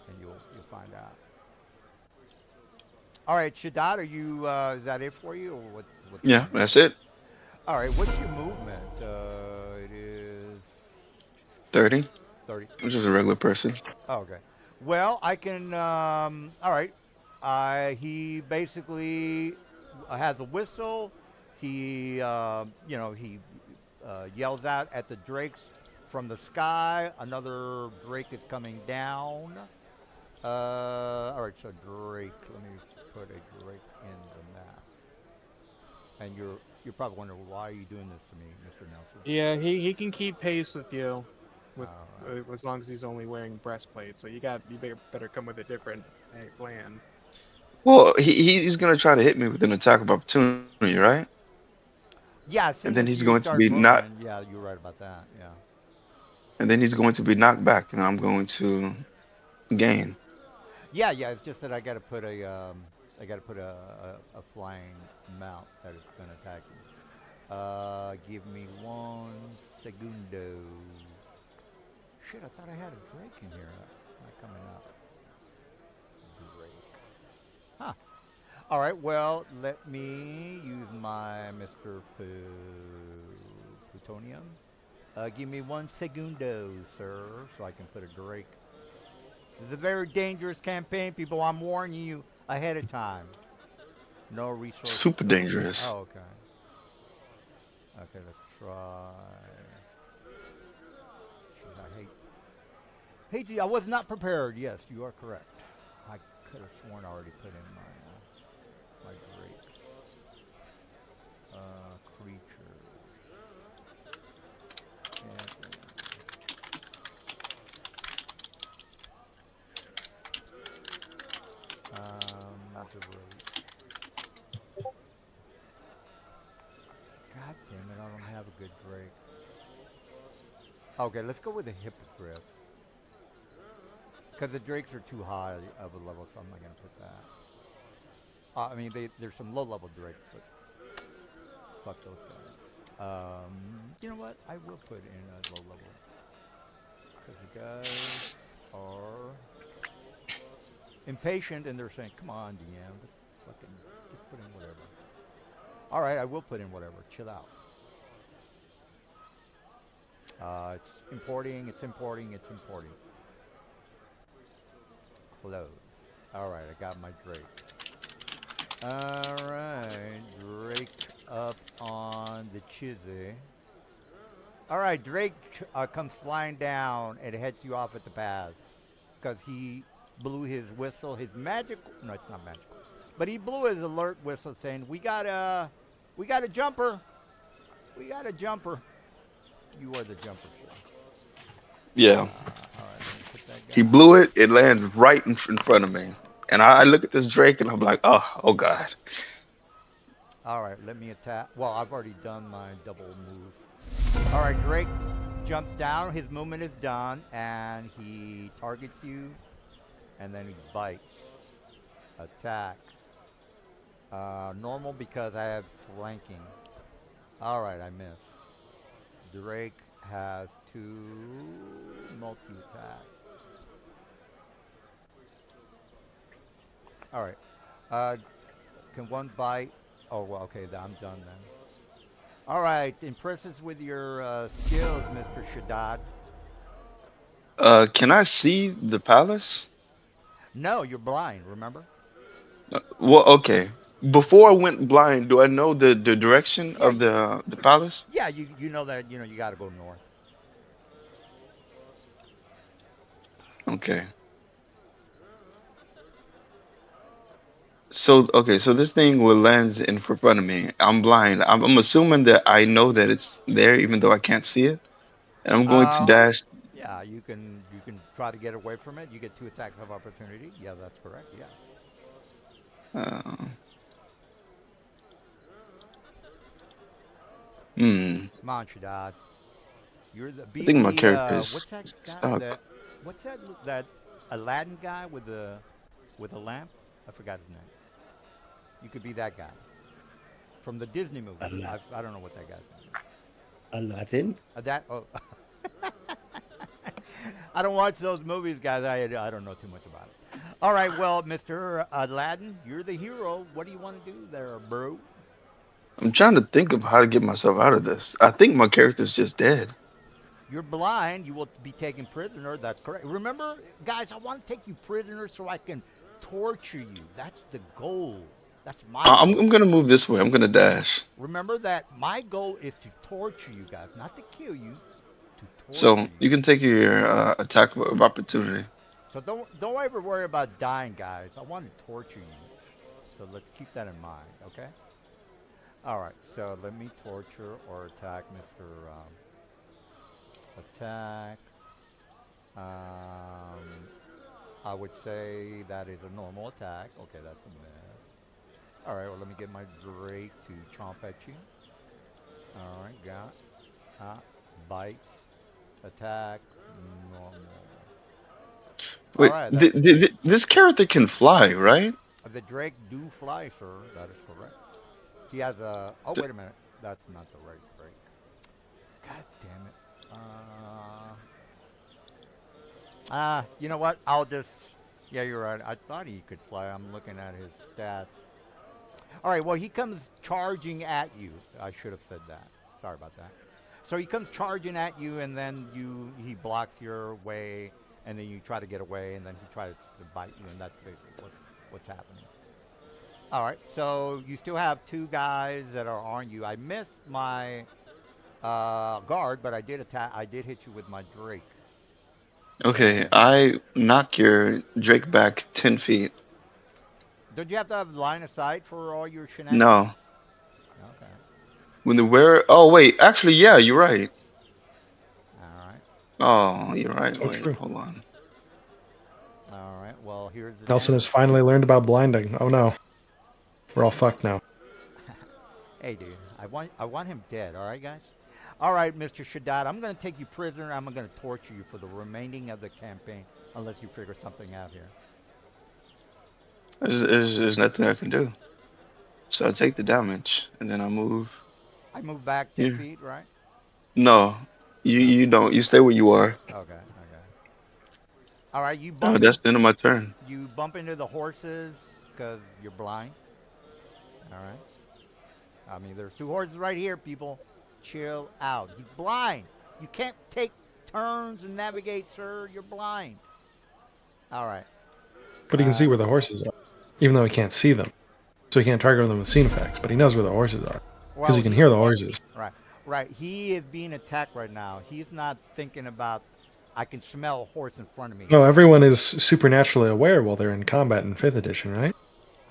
and you'll find out. All right, Shaddad, are you? Is that it for you, or what's going Yeah, on? that's it. All right, what's your movement? It is 30. 30. I'm just a regular person. Oh, okay. Well, I can. All right. He basically has a whistle. He, he yells out at the drakes from the sky. Another drake is coming down. All right, so Drake. Let me put a Drake in the map. And you're probably wondering why are you doing this to me, Mr. Nelson? Yeah, he can keep pace with you, with All right. as long as he's only wearing breastplate. So you better come with a different plan. Well, he's gonna try to hit me with an attack of opportunity, right? Yeah, as And soon then as he's you going to start be not, moving, yeah, you're right about that. Yeah. and then he's going to be knocked back, and I'm going to gain. Yeah, yeah. It's just that I got to put a flying mount that is going to attack you. Give me 1 segundo. Shit, I thought I had a Drake in here. It's not coming up. Drake. Huh. All right. Well, let me use my Mr. Plutonium. Give me 1 segundo, sir, so I can put a Drake. This is a very dangerous campaign, people. I'm warning you ahead of time. No resource. Super dangerous. Oh, okay. Okay, let's try. Jeez, I was not prepared. Yes, you are correct. I could have sworn I already put in my grapes. Creatures. And, Drake. God damn it, I don't have a good Drake. Okay, let's go with a Hippogriff. Because the Drakes are too high of a level, so I'm not going to put that. I mean, there's some low-level Drakes, but fuck those guys. You know what? I will put in a low-level. Because the guys are impatient, and they're saying, come on, DM, just put in whatever. All right, I will put in whatever. Chill out. It's importing. Close. All right, I got my Drake. All right, Drake up on the Chizzy. All right, Drake comes flying down and heads you off at the pass because he blew his whistle, his magical. No, it's not magical, but he blew his alert whistle saying, "We got a jumper. We got a jumper." You are the jumper, sir. Yeah. All right, let me put that He guy. blew it. It lands right in front of me. And I look at this Drake and I'm like, oh God. All right, let me attack. Well, I've already done my double move. All right, Drake jumps down. His movement is done, and he targets you, and then he bites. Attack. Normal because I have flanking. All right, I missed. Drake has 2 multi-attacks. All right. Can one bite? Oh, well, okay, I'm done then. All right, impress us with your skills, Mr. Shaddad. Can I see the palace? No, you're blind, remember? Well, okay. before I went blind, do I know the direction Yeah, of the palace? yeah. You know that you got to go north. Okay. So okay, so this thing will lands in front of me. I'm blind. I'm assuming that I know that it's there, even though I can't see it. And I'm going to Uh, dash. yeah. You can try to get away from it. You get 2 attacks of opportunity. Yeah, that's correct. Yeah. Uh, hmm. Come on, Shadad. You're the I be think my the character is what's that guy? stuck. What's that Aladdin guy with a lamp? I forgot his name. You could be that guy from the Disney movie. Ala- I don't know what that guy's name is. Aladdin. That oh, I don't watch those movies, guys. I don't know too much about it. All right, well, Mr. Aladdin, you're the hero. What do you want to do there, bro? I'm trying to think of how to get myself out of this. I think my character's just dead. You're blind. You will be taken prisoner. That's correct. Remember, guys, I want to take you prisoner so I can torture you. That's the goal. That's my I'm goal. I'm gonna move this way. I'm gonna dash. Remember that my goal is to torture you guys, not to kill you, to torture So you. you can take your attack of opportunity. So don't ever worry about dying, guys. I want to torture you. So let's keep that in mind, okay? All right. So let me torture or attack Mr. Attack. Um, I would say that is a normal attack. Okay, that's a miss. All right. Well, let me get my Drake to chomp at you. All right. Got. Bite. Attack. Normal. All Wait, right. That's this character can fly, right? the Drake do fly, sir. That is correct. He has a. Oh, Th- wait a minute. That's not the right Drake. God damn it. You know what? I'll just. Yeah, you're right. I thought he could fly. I'm looking at his stats. All right. Well, he comes charging at you. I should have said that. Sorry about that. So he comes charging at you, and then he blocks your way, and then you try to get away, and then he tries to bite you, and that's basically what's happening. All right. So you still have 2 guys that are on you. I missed my guard, but I did attack. I did hit you with my Drake. Okay, I knock your Drake back 10 feet. Don't you have to have line of sight for all your shenanigans? No, Okay. when the wearer. Oh wait, actually, yeah, you're right. All right. Oh, you're right. So Wait, true. hold on. All right. Well, here's the Nelson thing. has finally learned about blinding. Oh no. We're all fucked now. Hey, dude. I want him dead. All right, guys. All right, Mr. Shaddad. I'm going to take you prisoner. I'm going to torture you for the remaining of the campaign, unless you figure something out here. There's nothing I can do. So I take the damage and then I move I move back 10 here. feet, right? No, you No. you don't. You stay where you are. Okay. Okay. All right. You bump That's the end of my turn. you bump into the horses because you're blind. All right. I mean, there's 2 horses right here, people. Chill out. He's blind. You can't take turns and navigate, sir. You're blind. All right. But he can see where the horses are, even though he can't see them. So he can't target them with scene effects, but he knows where the horses are. Because he can hear the horses. Right. Right. He is being attacked right now. He's not thinking about, I can smell a horse in front of me. No, everyone is supernaturally aware while they're in combat in 5th edition, right?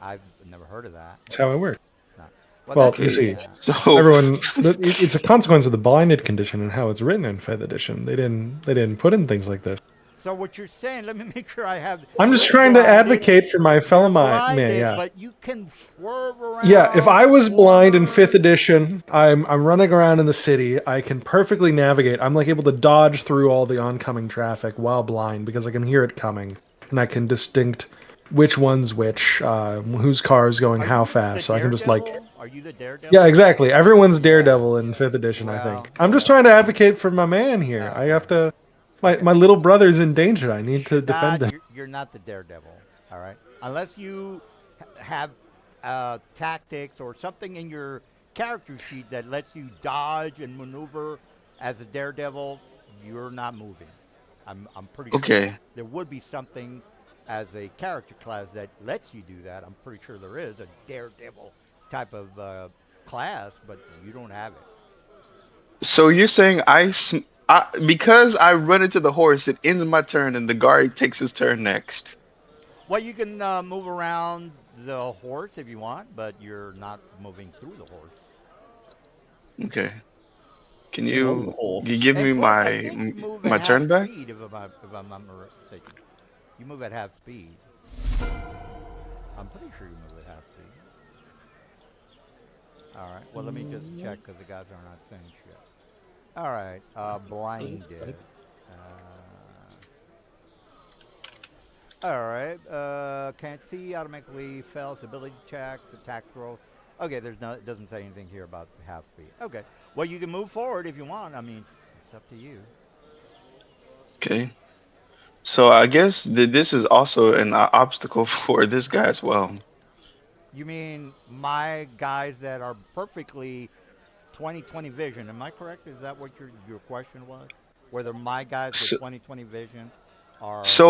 I've never heard of that. That's how it works. No. Well, that's- you see, yeah. So everyone, it's a consequence of the blinded condition and how it's written in 5th edition. They didn't put in things like this. So what you're saying, let me make sure I have. I'm just you're trying to blinded, advocate for my fellow man, blinded, yeah. but you can swerve around. Yeah, if I was blind in swerve. 5th edition, I'm running around in the city. I can perfectly navigate. I'm like able to dodge through all the oncoming traffic while blind because I can hear it coming and I can distinct which one's which, whose car is going Are how you the fast. So I can just like, Daredevil? Are you the Daredevil? yeah, exactly. Everyone's Daredevil in 5th edition, I Well, think. I'm just trying to advocate for my man here. I have to. My little brother's in danger. I need to defend him. You're not the Daredevil, all right? Unless you have tactics or something in your character sheet that lets you dodge and maneuver as a Daredevil, you're not moving. I'm pretty sure okay. there would be something as a character class that lets you do that. I'm pretty sure there is a daredevil type of class, but you don't have it. So you're saying because I run into the horse, it ends my turn, and the guard takes his turn next. Well, you can move around the horse if you want, but you're not moving through the horse. Okay. Can You love the you horse. give And me plus, I think you move at my half turn back? speed, if I'm not mistaken. You move at half speed. I'm pretty sure you move at half speed. All right. Well, let me just check because the guys are not finished yet. All right. Blinded. All right. Can't see. Automatically fails ability checks, attacks rolls. Okay. It doesn't say anything here about half speed. Okay. Well, you can move forward if you want. I mean, it's up to you. Okay. So I guess that this is also an obstacle for this guy as well. You mean my guys that are perfectly 20/20 vision? Am I correct? Is that what your question was? Whether my guys with So 20/20 vision are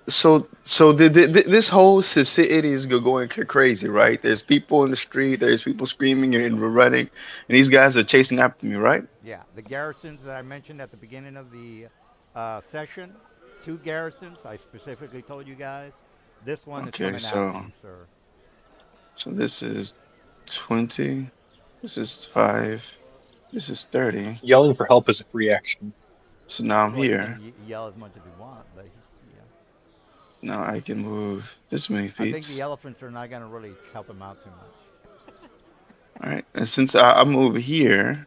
so this whole society is going crazy, right? There's people in the street, there's people screaming and running, and these guys are chasing after me, right? yeah, the garrisons that I mentioned at the beginning of the session, 2 garrisons. I specifically told you guys. This one is Okay, coming after you, sir. so this is 20, this is 5, this is 30. Yelling for help is a free action. So now I'm Well, you here. can yell as much as you want, but yeah, Now I can move this many I think the feet. elephants are not going to really help him out too much. All right, and since I'm over here,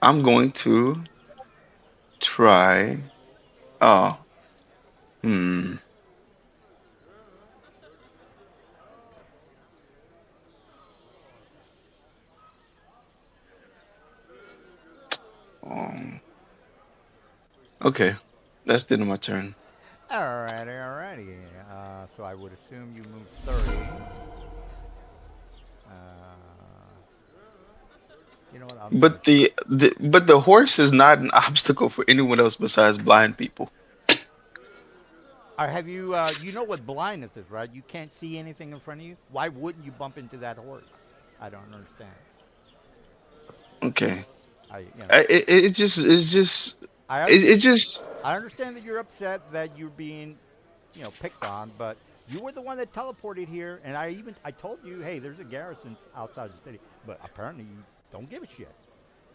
I'm going to try. Oh, hmm. Um, okay, that's the end of my turn. Alrighty, alrighty. So I would assume you move 30. Uh, you know what? I'm gonna. But the horse is not an obstacle for anyone else besides blind people. Have you? You know what blindness is, right? You can't see anything in front of you. Why wouldn't you bump into that horse? I don't understand. Okay, I, you know, it just it's just I it understand. just I understand that you're upset that you're being, picked on, but you were the one that teleported here, and I told you, hey, there's a garrison outside the city, but apparently you don't give a shit.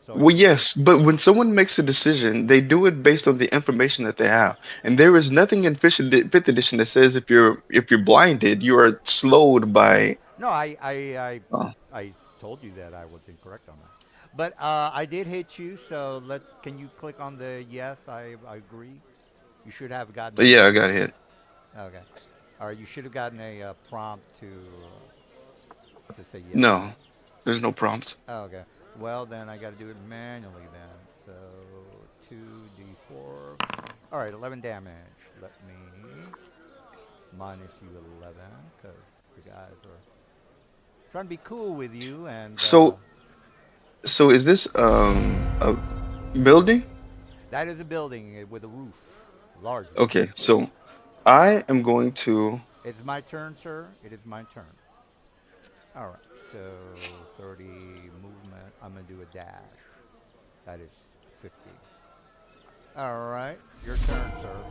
So well, you yes, but when someone makes a decision, they do it based on the information that they have, and there is nothing in fifth edition that says if you're blinded, you are slowed by. No, Oh, I told you that I was incorrect on that. But I did hit you, so can you click on the yes, I agree? You should have gotten but yeah, I got hit. okay. All right, you should have gotten a prompt to say yes or No, no. there's no prompt. Oh, okay. Well, then I got to do it manually then. So 2d4. All right, 11 damage. Let me minus you 11 because the guys are trying to be cool with you, and So is this a building? that is a building with a roof, large roof. Okay, so I am going to. It's my turn, sir. It is my turn. All right. So 30 movement. I'm gonna do a dash. That is 50. All right. Your turn, sir.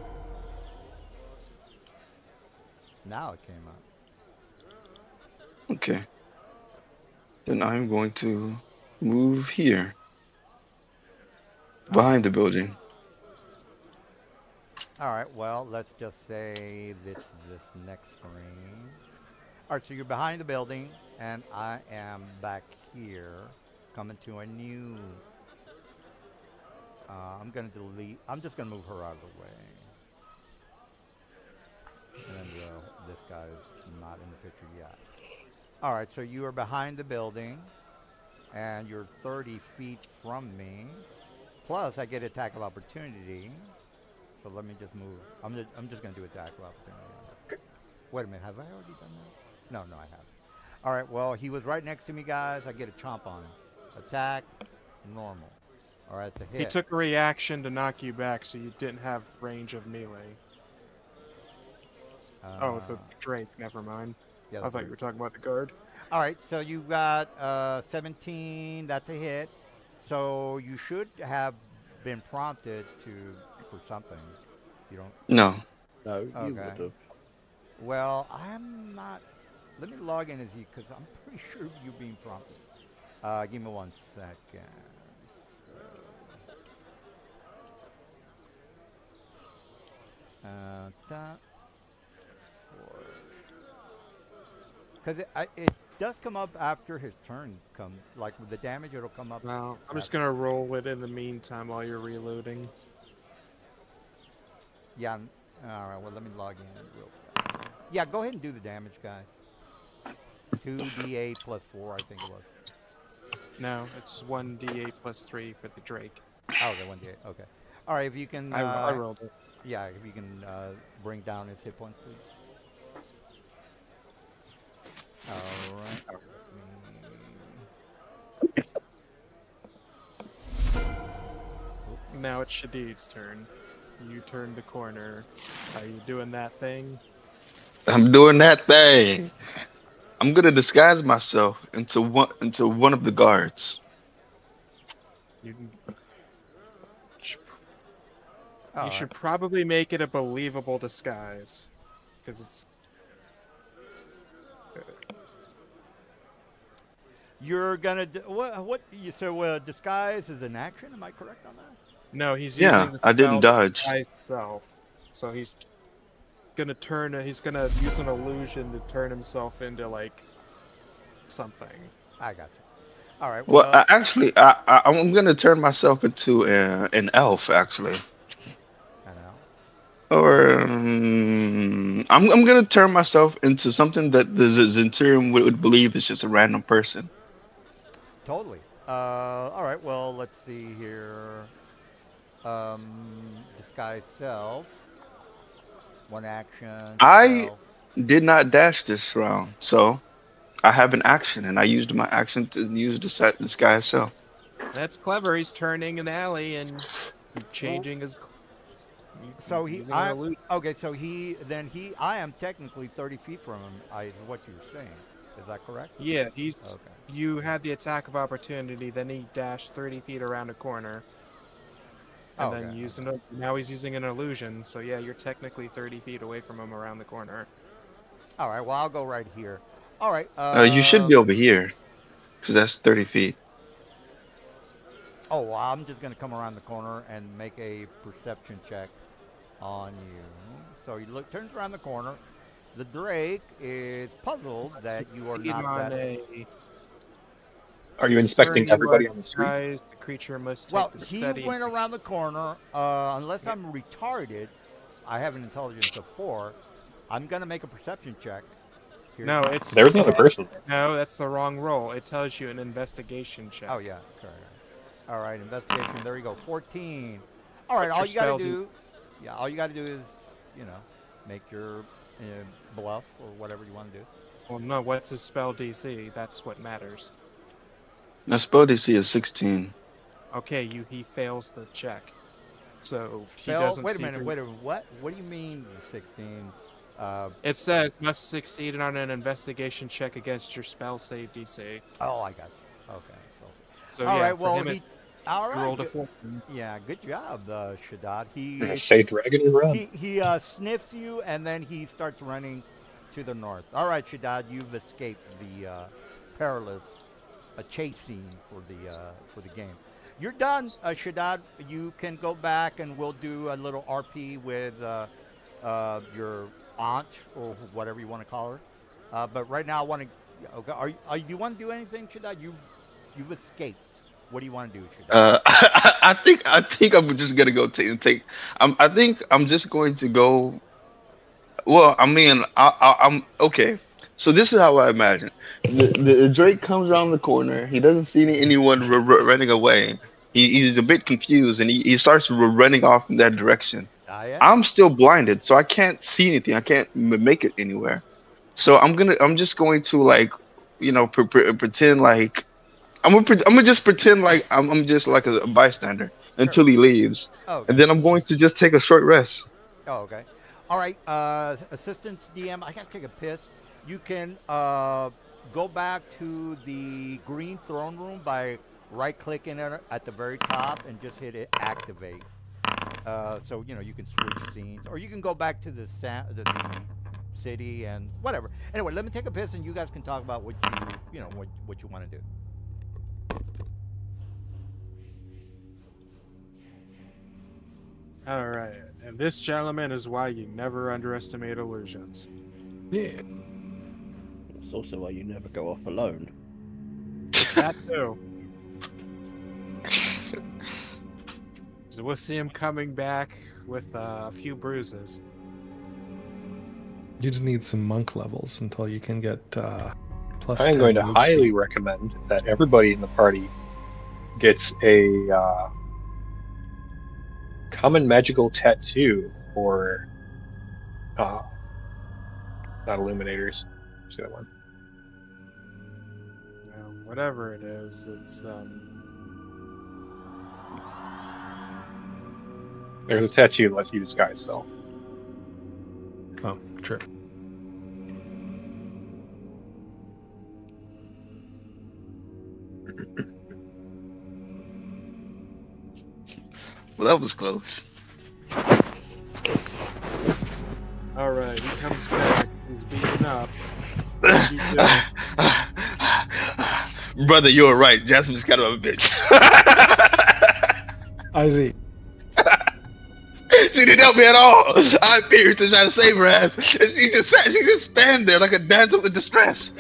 Now it came up. Okay, then I'm going to move here All right. behind the building. All right. Well, let's just say this next screen. All right. So you're behind the building, and I am back here, coming to a new. I'm gonna delete. I'm just gonna move her out of the way. And then this guy's not in the picture yet. All right. So you are behind the building, and you're 30 feet from me. Plus, I get attack of opportunity. So let me just move. I'm just going to do attack of opportunity. Wait a minute. Have I already done that? No, I haven't. All right. Well, he was right next to me, guys. I get a chomp on him. Attack, normal. All right. It's a He hit. took a reaction to knock you back, so you didn't have range of melee. Oh, the Drake. Never mind. yeah, I thought you were talking about the guard. All right, so you got 17. That's a hit. So you should have been prompted for something. You don't. No. No, you Okay. would have. Well, I'm not. Let me log in as you because I'm pretty sure you're being prompted. Give me 1 second. That because it does come up after his turn comes. Like with the damage, it'll come up. Well, I'm just after. gonna roll it in the meantime while you're reloading. Yeah. All right. Well, let me log in real fast. Yeah. Go ahead and do the damage, guys. 2d8 plus 4, I think it was. No, it's 1d8 plus 3 for the Drake. Oh, okay, 1d8. Okay. All right. If you can. I rolled it. Yeah. If you can bring down his hit points, please. All right. Now it's Shadid's turn. You turned the corner. Are you doing that thing? I'm doing that thing. I'm gonna disguise myself into one of the guards. You, All you right. should probably make it a believable disguise. Because it's. You're gonna what? So disguise is an action. Am I correct on that? No, he's Yeah, using the I didn't spell to dodge. disguise self. So he's gonna turn. He's gonna use an illusion to turn himself into like something. I got you. All right. Well, Well, I'm gonna turn myself into an elf, actually, I know. or I'm gonna turn myself into something that the Zenturian would believe is just a random person. Totally. All right. Well, let's see here. Disguise self. One action. I Self. did not dash this round, so I have an action, and I used my action to use disguise self. That's clever. He's turning an alley and changing his. So using an illusion. okay. So I am technically 30 feet from him. Is what you're saying. Is that correct? Yeah, he's. Okay. You had the attack of opportunity. Then he dashed 30 feet around a corner. And then Okay. now he's using an illusion. So yeah, you're technically 30 feet away from him around the corner. All right. Well, I'll go right here. All right. You should be over here, because that's 30 feet. Oh, well, I'm just gonna come around the corner and make a perception check on you. So he turns around the corner. The Drake is puzzled that you are Succeed not on that. Are you inspecting Concerning everybody what on the street? disguise, the creature must take Well, the he steady. went around the corner. Unless I'm retarded, I have an intelligence of 4. I'm gonna make a perception check. Here's No, my- it's There's another person. no. That's the wrong roll. It tells you an investigation check. Oh yeah, correct. All right, investigation. There you go. 14. All right, What's all your you gotta spell do, yeah, all you gotta do is, make your bluff or whatever you want to do. Well, no. What's his spell DC? That's what matters. My spell DC is 16. Okay, he fails the check. So he Spell. doesn't. Wait a see minute. through- Wait a minute. What? What do you mean 16? It says must succeed on an investigation check against your spell save DC. Oh, I got you. Okay. So All yeah, right. for Well, him, all he right. rolled a 14. Yeah. Good job, Shaddad. Say dragon and run. He sniffs you and then he starts running to the north. All right, Shaddad, you've escaped the perilous chase scene for the game. You're done, Shaddad. You can go back and we'll do a little RP with your aunt or whatever you want to call her. But right now, I want to. Okay, do you want to do anything, Shaddad? You've escaped. What do you want to do, Shaddad? I think I'm just gonna go take. I think I'm just going to go. Well, I mean, I'm okay. So this is how I imagine. The Drake comes around the corner. He doesn't see anyone running away. He's a bit confused, and he starts running off in that direction. Yeah. I'm still blinded, so I can't see anything. I can't make it anywhere. So I'm just going to like, pretend like I'm gonna just pretend like I'm just like a bystander until he leaves, Oh, okay. and then I'm going to just take a short rest. Oh, okay. All right, assistance DM. I gotta take a piss. You can go back to the green throne room by right-clicking it at the very top and just hit it activate. So you can switch scenes, or you can go back to the city and whatever. Anyway, let me take a piss, and you guys can talk about what what you want to do. All right, and this, gentlemen, is why you never underestimate illusions. Yeah. It's also why you never go off alone. That too. So we'll see him coming back with a few bruises. You just need some monk levels until you can get plus. I'm 10 going to move highly speed. recommend that everybody in the party gets a common magical tattoo for not illuminators. What's the other one? Whatever it is, it's There's a tattoo that lets you disguise self. Oh, true. Well, that was close. all right. He comes back. He's beaten up. What'd you do? Brother, you're right. Jasmine's kind of a bitch. Izzy, She didn't help me at all. I appeared to try to save her ass, and she just stand there like a damsel in distress.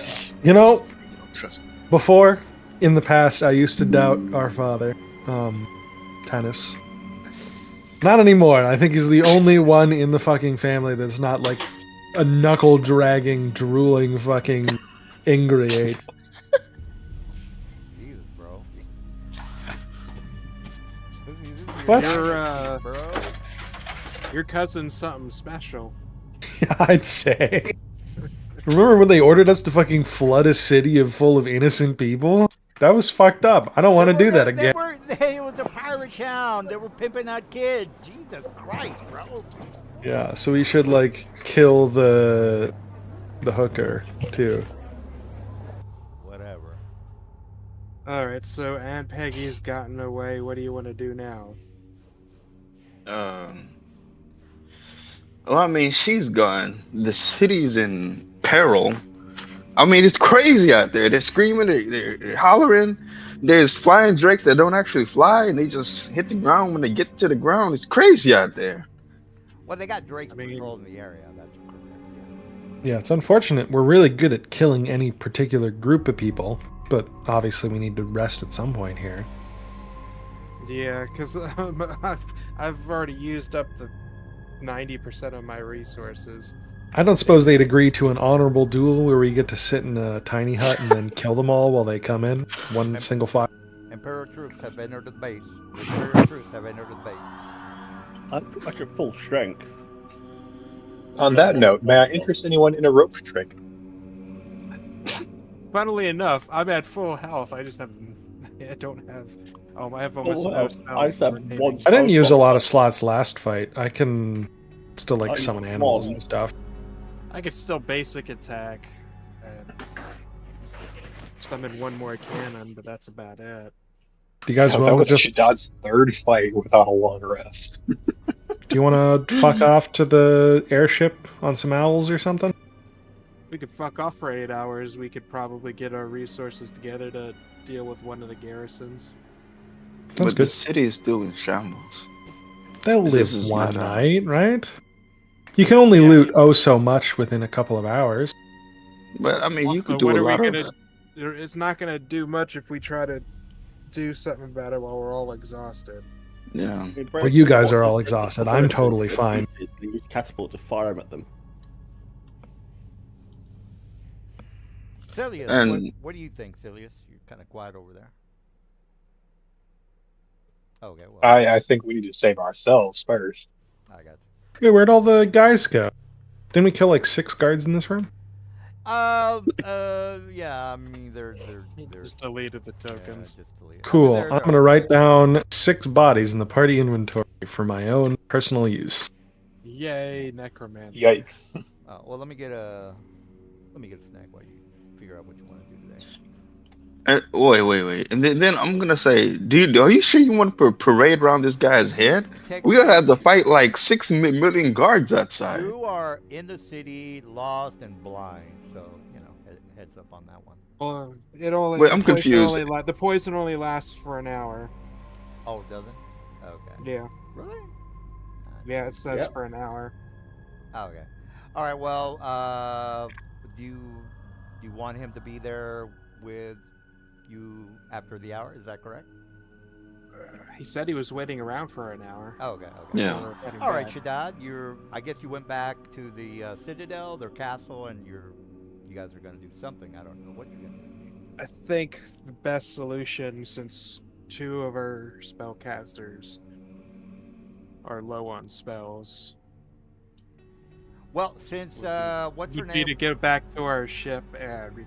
you know, Trust me. before in the past, I used to doubt our father, Tennis. Not anymore. I think he's the only one in the fucking family that's not like a knuckle dragging, drooling fucking ingrate. Jesus, bro. What? Bro? Your cousin's something special. I'd say. Remember when they ordered us to fucking flood a city full of innocent people? That was fucked up. I don't want to do that again. It was a pirate town. They were pimping out kids. Jesus Christ, bro. Yeah, so we should like kill the hooker too. Whatever. All right. So Aunt Peggy's gotten away. What do you want to do now? Well, I mean, she's gone. The city's in peril. I mean, it's crazy out there. They're screaming, they're hollering. There's flying drakes that don't actually fly, and they just hit the ground when they get to the ground. It's crazy out there. Well, they got Drake's I mean- patrolling the area. That's correct. Yeah, it's unfortunate. We're really good at killing any particular group of people, but obviously we need to rest at some point here. Yeah, because I've already used up the 90% of my resources. I don't suppose they'd agree to an honorable duel where we get to sit in a tiny hut and then kill them all while they come in, one single file. Imperial troops have entered the base. The Imperial troops have entered the base. I'm pretty much at full strength. On that note, may I interest anyone in a rope trick? Funnily enough, I'm at full health. I just have, I don't have. I have almost no well, spells. I just have remaining. one I didn't use a lot of slots last fight. I can still like I summon used animals one. and stuff. I could still basic attack and summon one more cannon, but that's about it. Do you guys That want was to just? Shaddad's third fight without a long rest. Do you want to fuck off to the airship on some owls or something? We could fuck off for 8 hours. We could probably get our resources together to deal with one of the garrisons. That's But the good. city is still in shambles. They'll live This is one not night, right? You can only Yeah. loot oh so much within a couple of hours. But I mean, you Also, could do what a are we lot of gonna? that. It's not gonna do much if we try to do something about it while we're all exhausted. Yeah. Well, you guys are all exhausted. I'm totally fine. You use catapult to fire them at them. Cilius, And- what do you think, Cilius? You're kind of quiet over there. Okay, well, I think we need to save ourselves first. I got. Hey, where'd all the guys go? Didn't we kill like 6 guards in this room? Yeah. I mean, they're Just deleted the yeah, tokens. just delete. Cool. I mean, I'm gonna write down 6 bodies in the party inventory for my own personal use. Yay, necromancer. Yikes. Well, let me get a snack while you figure out what you want to do today. Wait. And then I'm gonna say, dude, are you sure you want to parade around this guy's head? Take We're gonna have to fight like 6 million guards outside. You are in the city, lost and blind, so heads up on that one. Well, it only. Wait, the I'm poison confused. the poison only lasts for an hour. Oh, does it? Okay. Yeah. Really? Yeah, it says Yep. for an hour. Okay. All right. Well, do you want him to be there with you after the hour? Is that correct? He said he was waiting around for an hour. Oh, okay. Yeah. So we're heading All right, back. Shaddad. I guess you went back to the Citadel, their castle, and you guys are going to do something. I don't know what you're going to do. I think the best solution, since 2 of our spellcasters are low on spells, Well, since what's her would be name? to get back to our ship and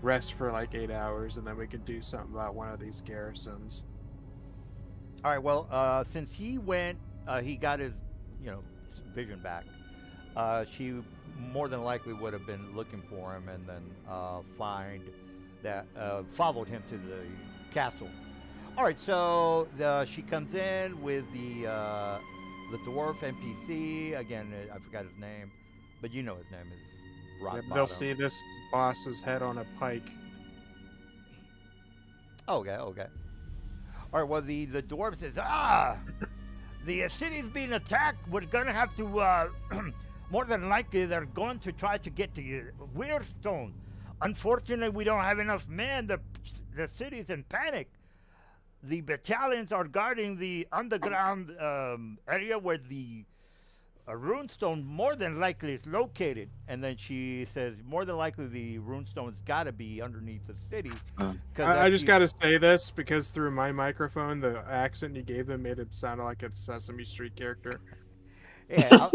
rest for like 8 hours, and then we could do something about one of these garrisons. All right. Well, since he went, he got his, vision back. She more than likely would have been looking for him, and then followed him to the castle. All right. So she comes in with the dwarf NPC again. I forgot his name, but you know his name is Rock Yeah, Bottom. they'll see this boss's head on a pike. Okay. All right. Well, the dwarf says, the city's being attacked. We're gonna have to. More than likely, they're going to try to get to Weirstone. Unfortunately, we don't have enough men. The city's in panic. The battalions are guarding the underground area where the runestone more than likely is located. And then she says, more than likely, the runestone's got to be underneath the city. I just got to say this because through my microphone, the accent you gave them made it sound like a Sesame Street character. Yeah,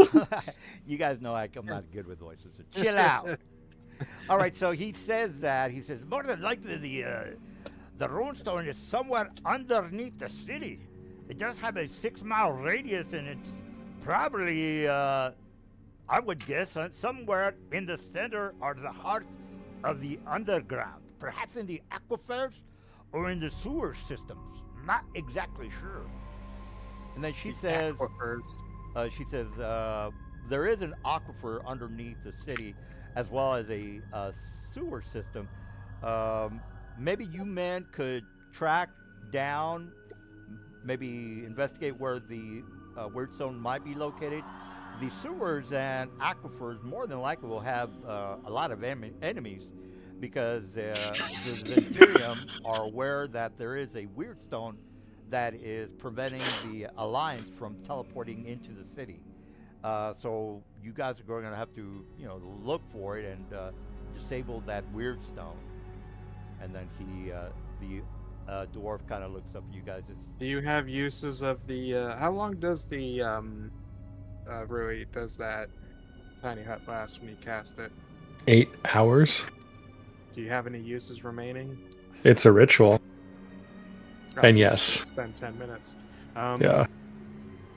you guys know I'm not good with voices, so chill out. All right, so he says that. He says, more than likely, the runestone is somewhere underneath the city. It does have a 6-mile radius, and it's probably, I would guess, somewhere in the center or the heart of the underground. Perhaps in the aquifers or in the sewer systems. Not exactly sure. And then she says, there is an aquifer underneath the city, as well as a sewer system. Maybe you men could track down, maybe investigate where the Weirdstone might be located. The sewers and aquifers more than likely will have a lot of enemies, because the Zenturium are aware that there is a Weirdstone that is preventing the Alliance from teleporting into the city. So you guys are going to have to, look for it and disable that Weirdstone. And then the dwarf kind of looks up at you guys. Do you have uses of the? How long does the Rui does that tiny hut last when you cast it? 8 hours. Do you have any uses remaining? It's a ritual. And so yes. Spend 10 minutes. Yeah.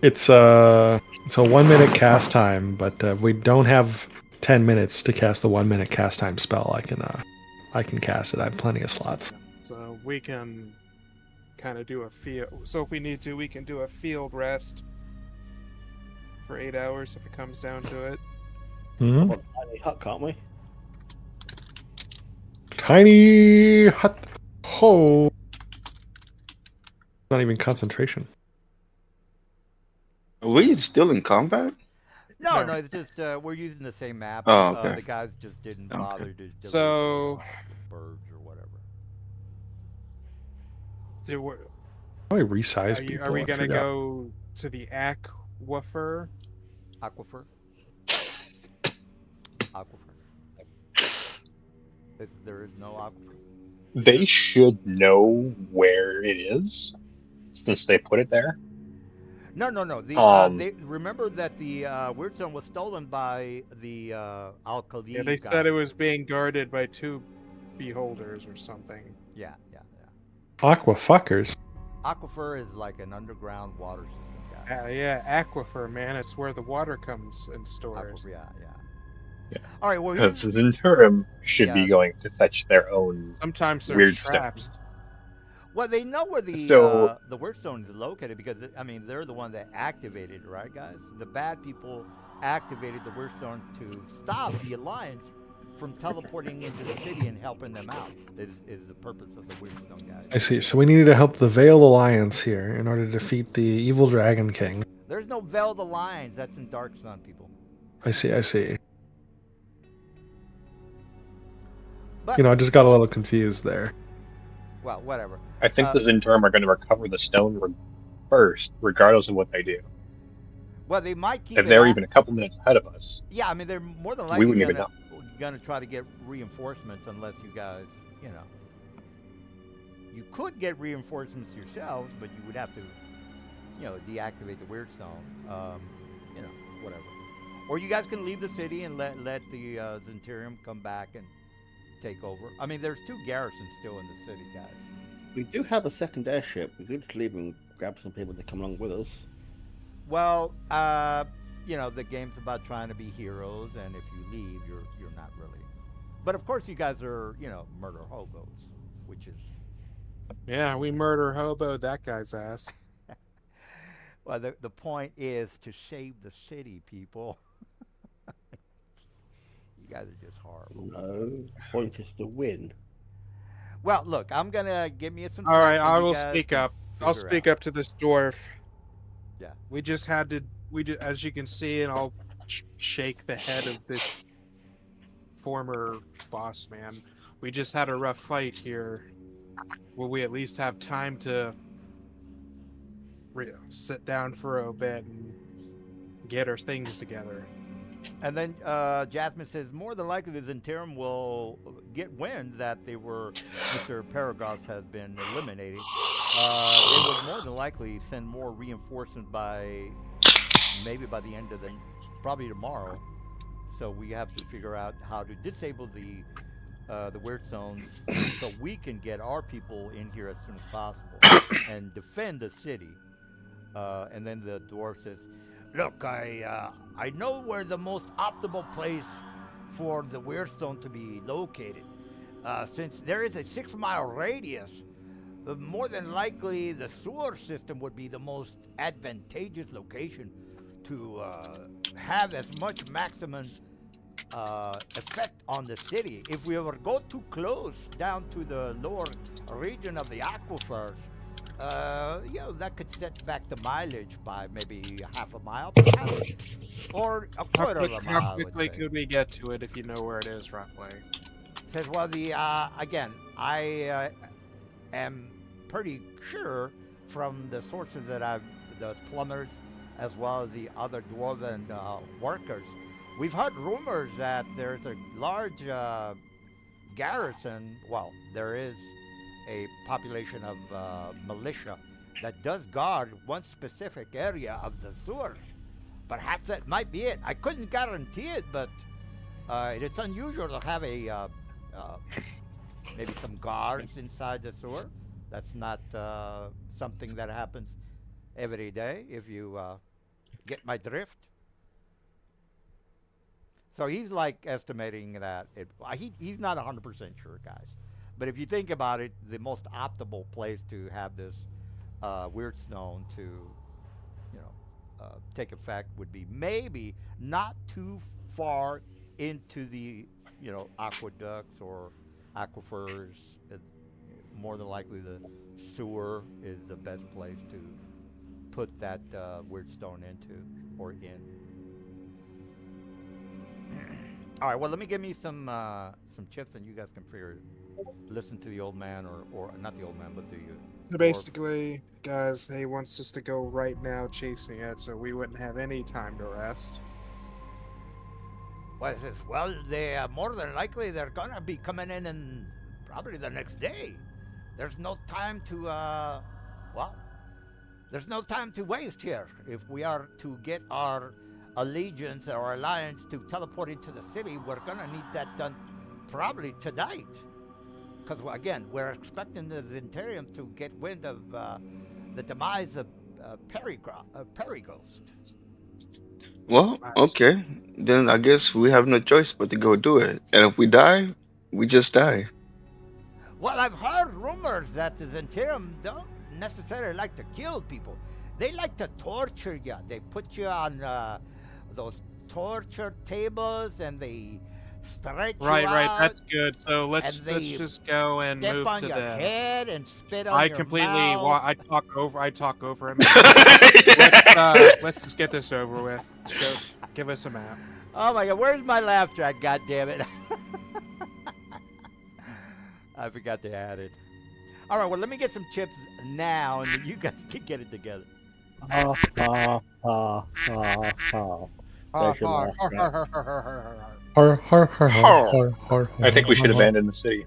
It's a 1-minute cast time, but we don't have 10 minutes to cast the 1-minute cast time spell. I can cast it. I have plenty of slots. So we can kind of do a field. So if we need to, we can do a field rest for 8 hours if it comes down to it. Hmm? Well, tiny hut, can't we? Tiny hut. Ho. Not even concentration. Are we still in combat? No, No. it's just we're using the same map. Oh, okay. The guys just didn't Okay. bother to delete So- birds or whatever. So we're- How do I resize are, people? are we I gonna forgot. go to the aquifer? Aquifer. There is no aquifer. They should know where it is, since they put it there. No. They remember that the Weirdstone was stolen by the Al-Qadim. Yeah, they guy. said it was being guarded by 2 beholders or something. Yeah. Aqua fuckers. Aquifer is like an underground water system, guys. Yeah, aquifer, man. It's where the water comes and Aqua- stores. yeah, yeah. Yeah. All right. Well, Because here's the Zenturum should yeah. be going to fetch their own Sometimes there's weird stone. traps. Well, they know where So the Weirdstone is located because I mean they're the one that activated it, right, guys? The bad people activated the Weirdstone to stop the Alliance from teleporting into the city and helping them out. Is the purpose of the Weirdstone, I guys? see. So we need to help the Veiled Alliance here in order to defeat the evil Dragon King. There's no Veiled Alliance. That's in Dark Sun, people. I see. I see. But You know, I just got a little confused there. well, whatever. I think Uh, the Zenturum are going to recover the stone first, regardless of what they do. Well, they might keep If it. they're even a couple minutes ahead of us, Yeah, I mean they're more than we likely wouldn't even gonna try to get reinforcements unless you guys, you know. You could get reinforcements yourselves, but you would have to, you know, deactivate the Weirdstone. You know, whatever. Or you guys can leave the city and let the Zenturium come back and take over. I mean, there's 2 garrisons still in the city, guys. We do have a second airship. We could just leave and grab some people to come along with us. Well, you know, the game's about trying to be heroes, and if you leave, you're not really. But of course, you guys are, you know, murder hobos, which is. Yeah, we murder hobo that guy's ass. Well, the point is to save the city, people. You guys are just horrible. No, point is to win. Well, look, I'm gonna give me some. All right, snacks and I you will guys speak can up. I'll figure speak out. up to this dwarf. Yeah. We just had to. As you can see, and I'll shake the head of this former boss man. We just had a rough fight here. Will we at least have time to sit down for a bit and get our things together? And then Jasmine says more than likely the Zentarum will get wind that Mr. Paragos has been eliminated. They would more than likely send more reinforcements maybe by the end of probably tomorrow. So we have to figure out how to disable the Weirdstones so we can get our people in here as soon as possible and defend the city. And then the dwarf says, "Look, I know where the most optimal place for the Weirdstone to be located. Since there is a 6-mile radius, more than likely the sewer system would be the most advantageous location to have as much maximum effect on the city. If we ever go too close down to the lower region of the aquifers, you know, that could set back the mileage by maybe half a mile, perhaps, or a quarter of a mile. How I would quickly say." could we get to it if you know where it is roughly? Says, well, again, I am pretty sure from the sources that the plumbers as well as the other dwarven workers, we've heard rumors that there's a large garrison. Well, there is a population of militia that does guard one specific area of the sewer. Perhaps that might be it. I couldn't guarantee it, but it's unusual to have maybe some guards inside the sewer. That's not something that happens every day, if you get my drift. So he's like estimating that he's not 100% sure, guys. But if you think about it, the most optimal place to have this Weirdstone to, you know, take effect would be maybe not too far into the, you know, aqueducts or aquifers. More than likely, the sewer is the best place to put that Weirdstone into or in. All right. Well, let me give me some chips, and you guys can listen to the old man, or not the old man, but the. Basically, guys, he wants us to go right now chasing it, so we wouldn't have any time to rest. Well, it says, well, they more than likely they're gonna be coming in and probably the next day. There's no time to there's no time to waste here. If we are to get our allegiance or alliance to teleport into the city, we're gonna need that done probably tonight. Because again, we're expecting the Zentarium to get wind of the demise of Perighost. Well, Nice. okay. Then I guess we have no choice but to go do it. And if we die, we just die. Well, I've heard rumors that the Zentirum don't necessarily like to kill people. They like to torture you. They put you on those torture tables and they stretch Right, you right. out. That's good. So let's And they just go and step move on to your the. head and spit on I your completely. mouth. I talk over him. Let's just get this over with. So give us a map. Oh my God, where's my laugh track? God damn it! I forgot to add it. All right, well, let me get some chips now, and then you guys can get it together. Ha ha ha ha ha. There's your laugh track. Har, har, har, har, har, har, I think we should har, har. abandon the city.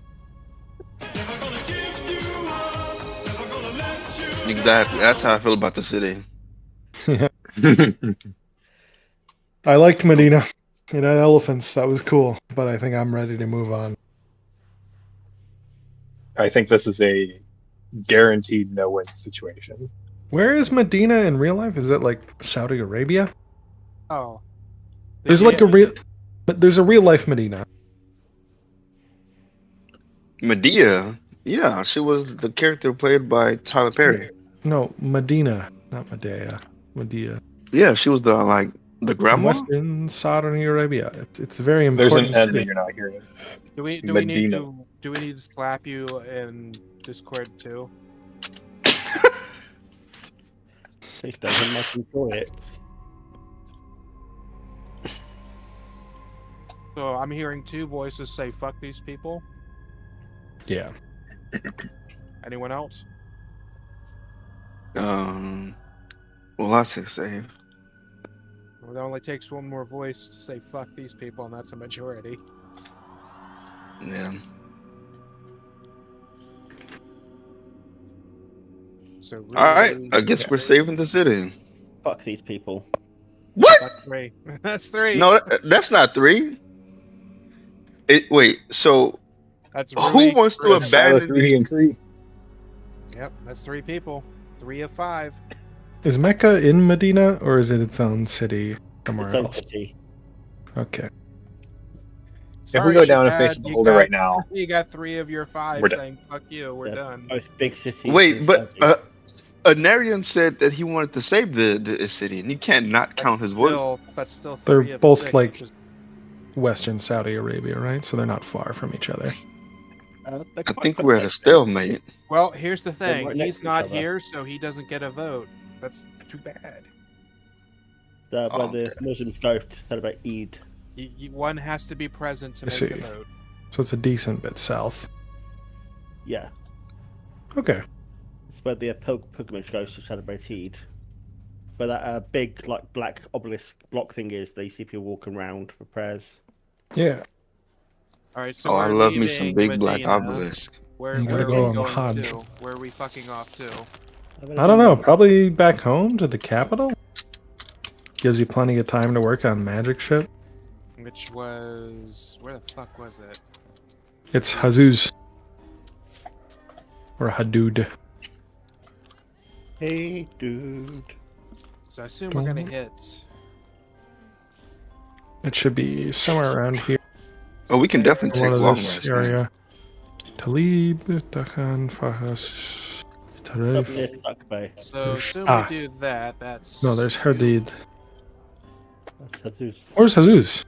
Exactly. That's how I feel about the city. I liked Medina. It had elephants. That was cool. But I think I'm ready to move on. I think this is a guaranteed no-win situation. Where is Medina in real life? Is it like Saudi Arabia? Oh. There's like a real, but there's a real life Medina. Medea. Yeah, she was the character played by Tyler Perry. No, Medina, not Medea. Medea. Yeah, she was the In grandma. Western Saudi Arabia. It's a very There's an important end that city. you're not hearing. Do we need Medina. to slap you in Discord too? It doesn't much enjoy it. So I'm hearing two voices say "fuck these people." Yeah. Anyone else? Well, that's his save. Well, it only takes one more voice to say "fuck these people," and that's a majority. Yeah. So really, All right. I guess we're saving the city. Fuck these people. What? That's three. That's three. No, that's not 3. Wait. So That's who Rui, wants to Chris. Silas, abandon Rudy, these? and Creed. Yep, that's 3 people. 3 of 5. Is Mecca in Medina or is it its own city somewhere Its own else? city. Okay. If we go down and face Shad, the you boulder got- right now, You got 3 of your 5 We're done. saying "fuck you." We're They're done. Both big cities. Wait, in but Saudi. Anarian said that he wanted to save the city, and you can't not count his vote. That's still 3 They're of both 6, like- which is- Western Saudi Arabia, right? So they're not far from each other. They're I quite think we're at a close. stalemate. Well, here's the They're thing. right next He's to each not other. here, so he doesn't get a vote. That's too bad. Where Oh, the Muslims go to celebrate Eid. One has to be present to I make see. the vote. So it's a decent bit south. Yeah, Okay. it's where the pilgrimage goes to celebrate Eid. Where that big like black obelisk block thing is, that you see people walking around for prayers. Yeah. All right, so Oh, I we're love me some leaving big black Medina. obelisk. Where You gotta are go we on the going Hajj. to? Where are we fucking off to? I don't know. Probably back home to the capital? Gives you plenty of time to work on magic shit. Which was where the fuck was it? It's Hazuz. Or Hadud. Hey, dude. So I assume we're gonna hit. It should be somewhere around here. Oh, we can definitely One take of long this rest. then. area. Talib, Dakan, Fahas, Up Tarif. near Stuck Bay. So assume Ah. we do that. That's No, there's Hadid. That's Jesus. Where's Hazuz?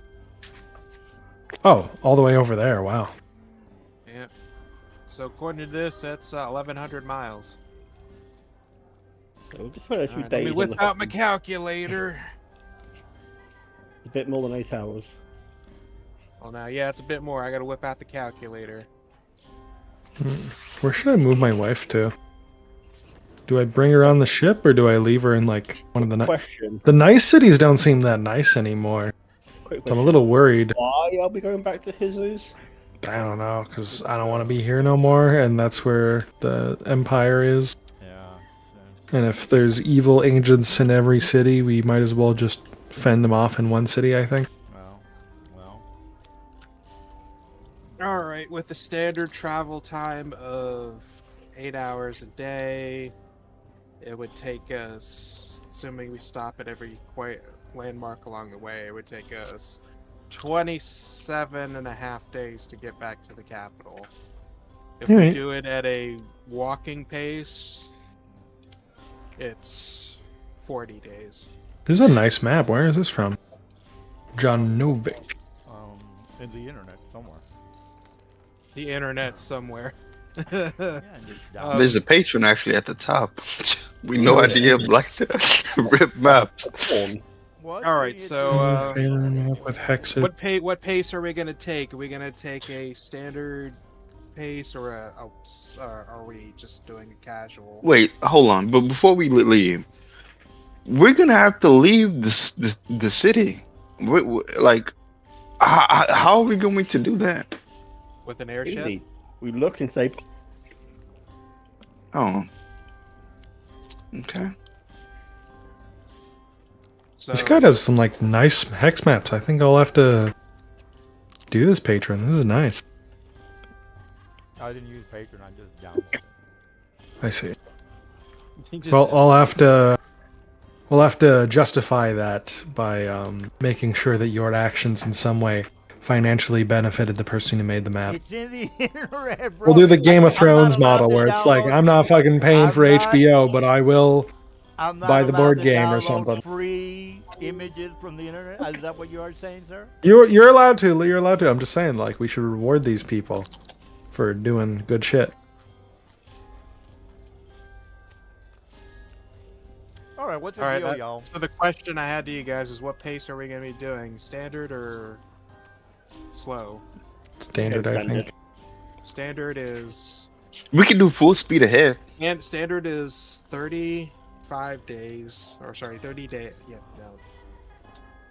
Oh, all the way over there. Wow. Yeah. So according to this, that's 1,100 miles. So we'll just spend a few Alright, let days me on whip the out my calculator. a bit more than 8 hours. Well, now, yeah, it's a bit more. I gotta whip out the calculator. Where should I move my wife to? Do I bring her on the ship or do I leave her in like one of the Question. The nice cities don't seem that nice anymore. Quick So I'm question. a little worried. Why are we going back to Jesus? I don't know, because I don't want to be here no more, and that's where the Empire is. Yeah. And if there's evil agents in every city, we might as well just fend them off in one city, I think. Well. All right, with the standard travel time of 8 hours a day, It would take us, assuming we stop at every landmark along the way, it would take us 27 and a half days to get back to the capital. If we Alright. do it at a walking pace, it's 40 days. This is a nice map. Where is this from? John Novik. In the internet somewhere. The internet somewhere. Yeah, and just down. There's a patron actually at the top. We no idea like the rip maps. What? All right, It's- so With hexes. what pace are we gonna take? Are we gonna take a standard pace or are we just doing a casual? Wait, hold on. But before we leave, we're gonna have to leave the city. Like, how are we going to do that? With an airship? Easy. We look and say, Oh, okay. So, This guy does some like nice hex maps. I think I'll have to do this, patron. This is nice. I didn't use Patreon. I just downloaded it. I see. he just- Well, we'll have to justify that by making sure that your actions in some way financially benefited the person who made the map. It's in the internet, bro. We'll do the Game of I'm not Thrones allowed model to where it's like download- I'm not fucking paying I'm for not- HBO, but I will. I'm not buy the allowed board to game or download something. Free images from the internet. Is that what you are saying, sir? You're allowed to. You're allowed to. I'm just saying, like, we should reward these people for doing good shit. All right, what's the All right, deal, y'all? so the question I had to you guys is, what pace are we gonna be doing? Standard or slow? Standard, I think. Standard is We can do full speed ahead. and standard is 35 days, or sorry, 30 days. Yeah, no.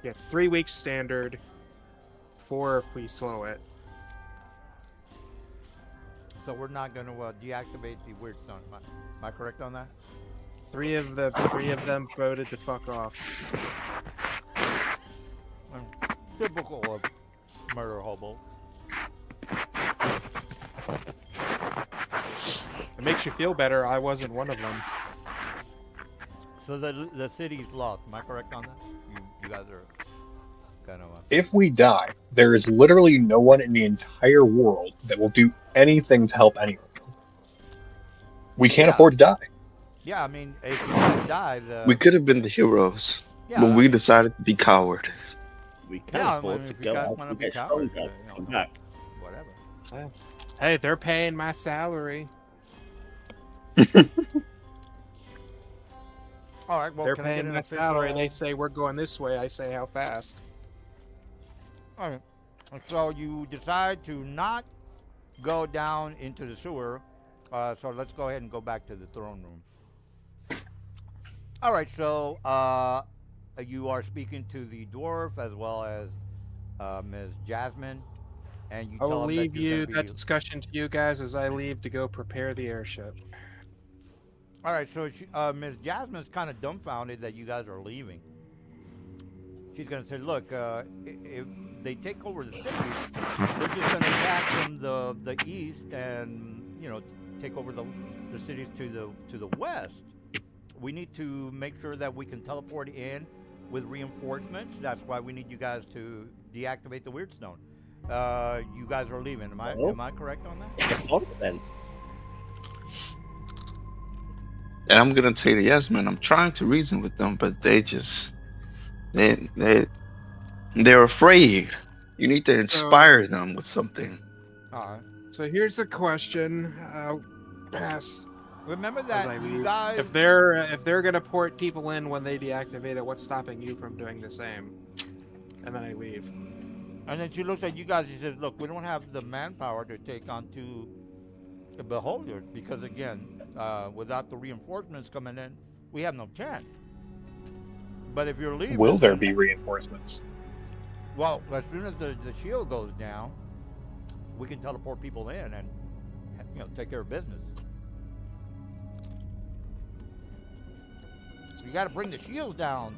Yeah, it's 3 weeks standard. 4 if we slow it. So we're not going to deactivate the weird stone. Am I correct on that? 3 of them voted to fuck off. Typical of murder hobo. It makes you feel better. I wasn't one of them. So the city's lost. Am I correct on that? You guys are kind of. If we die, there is literally no one in the entire world that will do anything to help anyone. We can't Yeah. afford to die. Yeah, I mean, if you guys die, We could have been the heroes, yeah, but we decided to be coward. we can Yeah, I afford mean, to if you go guys out wanna and be get cowards, stronger. you know, Come back. whatever. Hey, they're paying my salary. All right, well, They're can I get paying an my salary. They official- say we're going this way. I say how fast. All right. So you decide to not go down into the sewer. So let's go ahead and go back to the throne room. All right. So you are speaking to the dwarf as well as Ms. Jasmine, and you I tell will them that leave you're you gonna that be- discussion to you guys as I leave to go prepare the airship. All right. So Ms. Jasmine's kind of dumbfounded that you guys are leaving. She's gonna say, "Look, if they take over the city, they're just gonna attack from the east and take over the cities to the west. We need to make sure that we can teleport in with reinforcements. That's why we need you guys to deactivate the weird stone. You guys are leaving. Am I correct on that? Get on it then. And I'm gonna say to Yasmin, I'm trying to reason with them, but they're afraid. You need to inspire them with something. All right. So here's the question. Pass. Remember As that I you leave. guys. If they're gonna port people in when they deactivate it, what's stopping you from doing the same? And then I leave. And then she looks at you guys and says, "Look, we don't have the manpower to take on two beholders because, again, without the reinforcements coming in, we have no chance. But if you're leaving, Will there be reinforcements? well, as soon as the shield goes down, we can teleport people in and take care of business. You got to bring the shields down,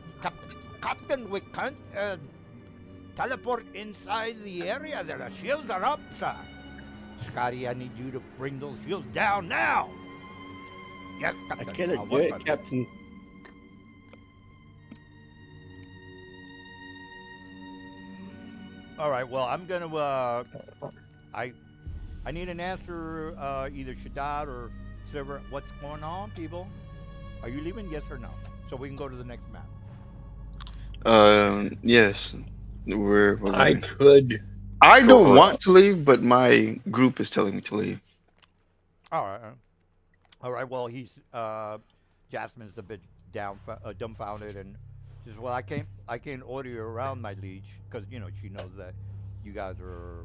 Captain. We can't teleport inside the area. The shields are up, sir. Scotty, I need you to bring those shields down now. Yes, I Captain. cannot do want it, my boat. Captain. All right. Well, I'm gonna. I I need an answer. Either Shaddad or Silver. What's going on, people? Are you leaving? Yes or no? So we can go to the next map. Yes, we're I leaving. could I go don't want around. to leave, but my group is telling me to leave. All right. All right. Well, he's Jasmine's a bit dumbfounded, and says, "Well, I can't order you around, my liege, because she knows that you guys are,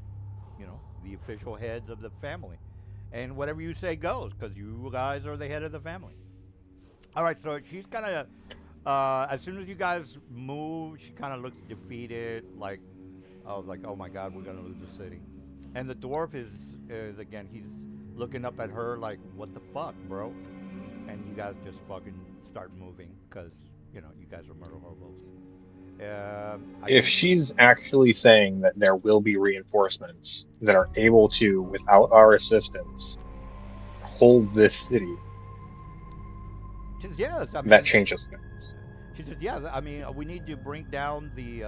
the official heads of the family, and whatever you say goes, because you guys are the head of the family." All right. So she's kind of, as soon as you guys move, she kind of looks defeated, like, I was like, "Oh my God, we're gonna lose the city," and the dwarf is again, he's looking up at her like, "What the fuck, bro?" And you guys just fucking start moving because you guys are murder hobos. I If think. she's actually saying that there will be reinforcements that are able to, without our assistance, hold this city, She says yes. I that mean, changes things. she says yeah. I mean, we need to bring down the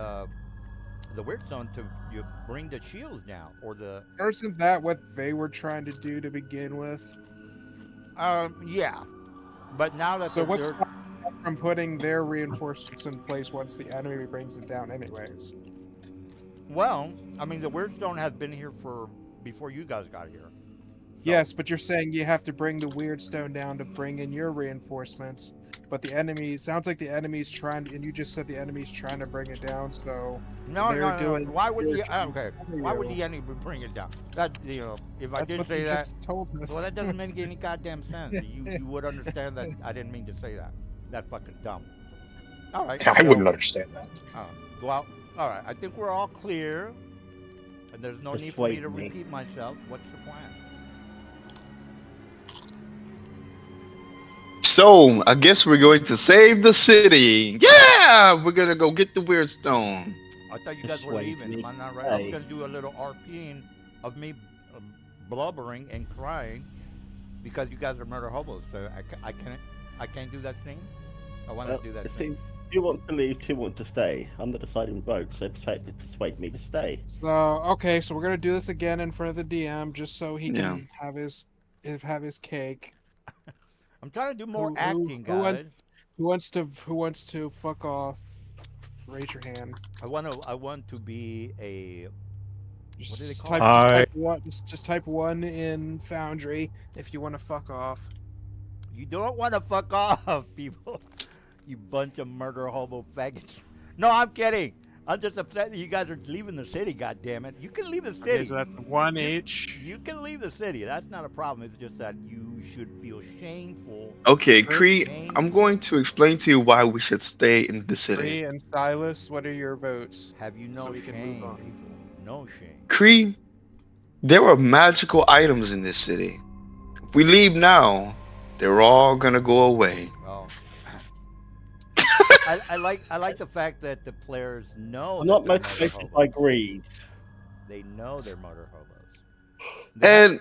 Weirdstone to bring the shields down or the Isn't that what they were trying to do to begin with? yeah. But now that So what's they're stopping them from putting their reinforcements in place once the enemy brings it down, anyways? well, I mean, the Weirdstone has been here for before you guys got here. So, Yes, but you're saying you have to bring the weird stone down to bring in your reinforcements. But the enemy sounds like the enemy's trying to, and you just said the enemy's trying to bring it down, so no, they're no, no. doing Why would the spiritual okay? cover Why would you. the enemy bring it down? That if I That's did what say you that, just told us. well, that doesn't make any goddamn sense. You would understand that I didn't mean to say that. That's fucking dumb. All right. I So, wouldn't understand that. well, all right. I think we're all clear, and there's no need for me Persuade to me. repeat myself. What's the plan? So I guess we're going to save the city. Yeah, we're gonna go get the weird stone. I thought you guys were Persuade leaving. me Am I not right? to I was stay. gonna do a little RPing of me blubbering and crying because you guys are murder hobos. So I can't do that thing. I want Well, to do that it thing. seems two want to leave, two want to stay. I'm the deciding vote, so persuade me to stay. So okay, so we're gonna do this again in front of the DM, just so he Yeah. can have his cake. I'm trying to do more Who acting, who, who, guys. who wants to fuck off? Raise your hand. I want to be a what do they Just call it? type one. Just type one in Foundry if you want to fuck off. You don't want to fuck off, people. You bunch of murder hobo faggots. No, I'm kidding. I'm just upset that you guys are leaving the city. God damn it! You can leave the city. Okay, so that's one You- each. You can leave the city. That's not a problem. It's just that you should feel shameful. Okay, Very Cree, I'm shameful. going to explain to you why we should stay in the city. Bree and Silas, what are your votes? Have you no So we can move shame, on. people? No shame. Cree, there are magical items in this city. If we leave now, they're all gonna go away. Oh. I like the fact that the players know I'm that not they're murder motivated by hobos. greed. They know they're murder hobos. They have, And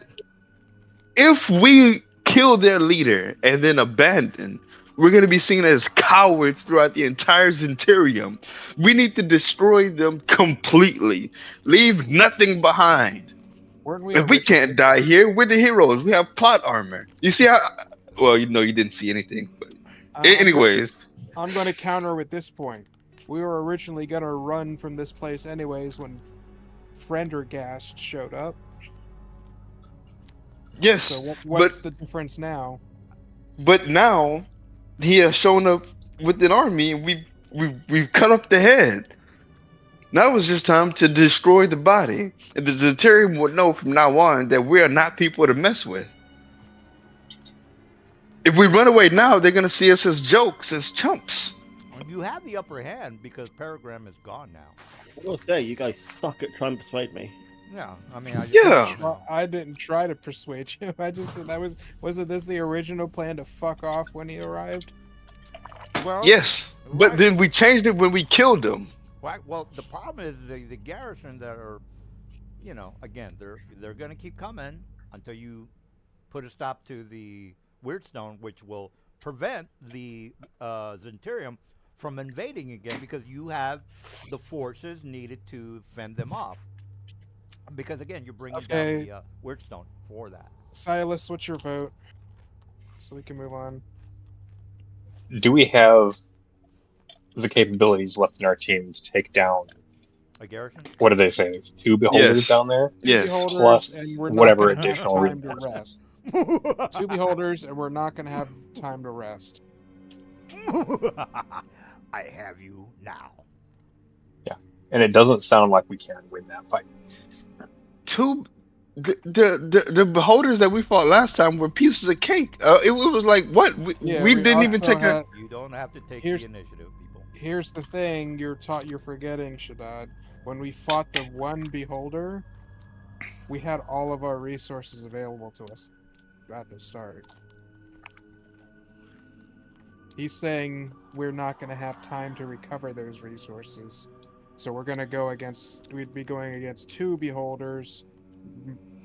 if we kill their leader and then abandon, we're gonna be seen as cowards throughout the entire Zenterium. We need to destroy them completely. Leave nothing behind. Weren't we If we originally? can't die here, we're the heroes. We have plot armor. You see how? Well, you didn't see anything. But anyways, I'm going to counter with this point. We were originally going to run from this place anyways when Frendergast showed up. yes. So what's the difference now? But now he has shown up with an army, and we've cut up the head. Now it's just time to destroy the body. And the Zenterium would know from now on that we are not people to mess with. If we run away now, they're gonna see us as jokes, as chumps. you have the upper hand because Paragram is gone now. I will say, you guys suck at trying to persuade me. Yeah, I mean, I just, Yeah. I didn't try to persuade you. I just said wasn't this the original plan to fuck off when he arrived? Well, Yes, but right. then we changed it when we killed him. Right. Well, the problem is the garrison that are, again, they're gonna keep coming until you put a stop to the Weirdstone, which will prevent the Zentarium from invading again because you have the forces needed to fend them off. Because again, you're bringing down Okay. the Weirdstone for that. Silas, what's your vote? So we can move on. Do we have the capabilities left in our team to take down? A garrison? What do they say? There's 2 beholders Yes. down there, Two Yes. beholders, Plus and we're whatever not gonna have additional time to rest. 2 beholders, and we're not gonna have time to rest. I have you now. and it doesn't sound like we can win that fight. The beholders that we fought last time were pieces of cake. It was like what we didn't even also take a. had- You don't have to take Here's- the initiative, people. Here's the thing you're forgetting, Shaddad. When we fought the one beholder, we had all of our resources available to us at the start. He's saying we're not going to have time to recover those resources. So we'd be going against 2 beholders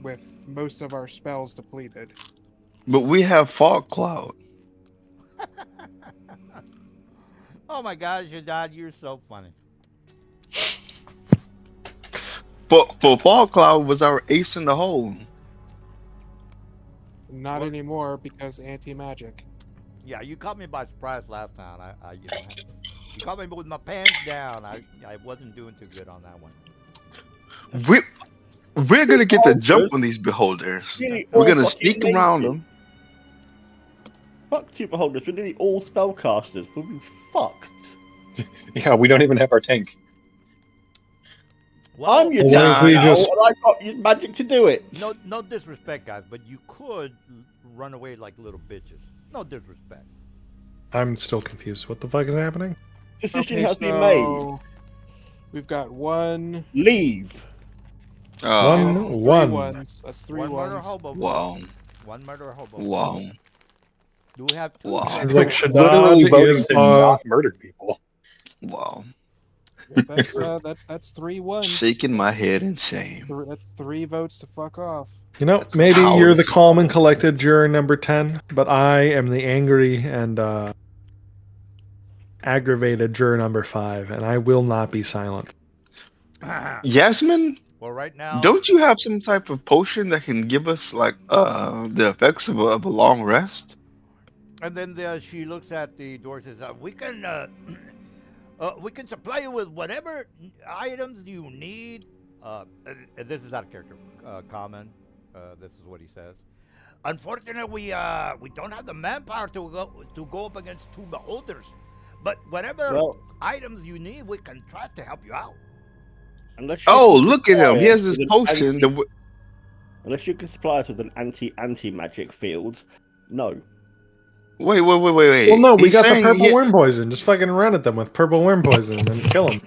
with most of our spells depleted. But we have fog cloud. Oh my gosh, your dad, you're so funny. But fog cloud was our ace in the hole. Not What? anymore because anti-magic. Yeah, you caught me by surprise last time. You caught me with my pants down. I wasn't doing too good on that one. We're gonna get the jump on these beholders. Nearly We're all gonna fucking sneak around mages. them. Fuck 2 beholders. We're nearly all spellcasters. We'll be fucked. Yeah, we don't even have our tank. Well, I'm your What tank if we now, just- and I got use magic to do it. no disrespect, guys, but you could run away like little bitches. No disrespect. I'm still confused. What the fuck is happening? Decision Okay, has been made. so we've got 1, Leave. One. 3 One. ones. That's 3 One murder ones. hobo. Wow. One murder hobo. Wow. Do we have 2? Wow. Seems like Literally Shaddad voting is to not murder people. Wow. That's 3 ones. Shaking my head in shame. That's 3 votes to fuck off. You know, That's maybe how you're the it's- calm and collected juror number 10, but I am the angry and aggravated juror number 5, and I will not be silent. Yasmin, Well, right now. don't you have some type of potion that can give us like the effects of a long rest? And then she looks at the door and says, we can supply you with whatever items you need. And this is out of character. Common. This is what he says. Unfortunately, we don't have the manpower to go up against 2 beholders. But whatever Well, items you need, we can try to help you out. unless you Oh, can look at him! He supply has us this with an potion. anti- Unless you can supply us with an anti-magic field, no. Wait. Well, no, we He's got the saying purple he- worm poison. Just fucking run at them with purple worm poison and kill them.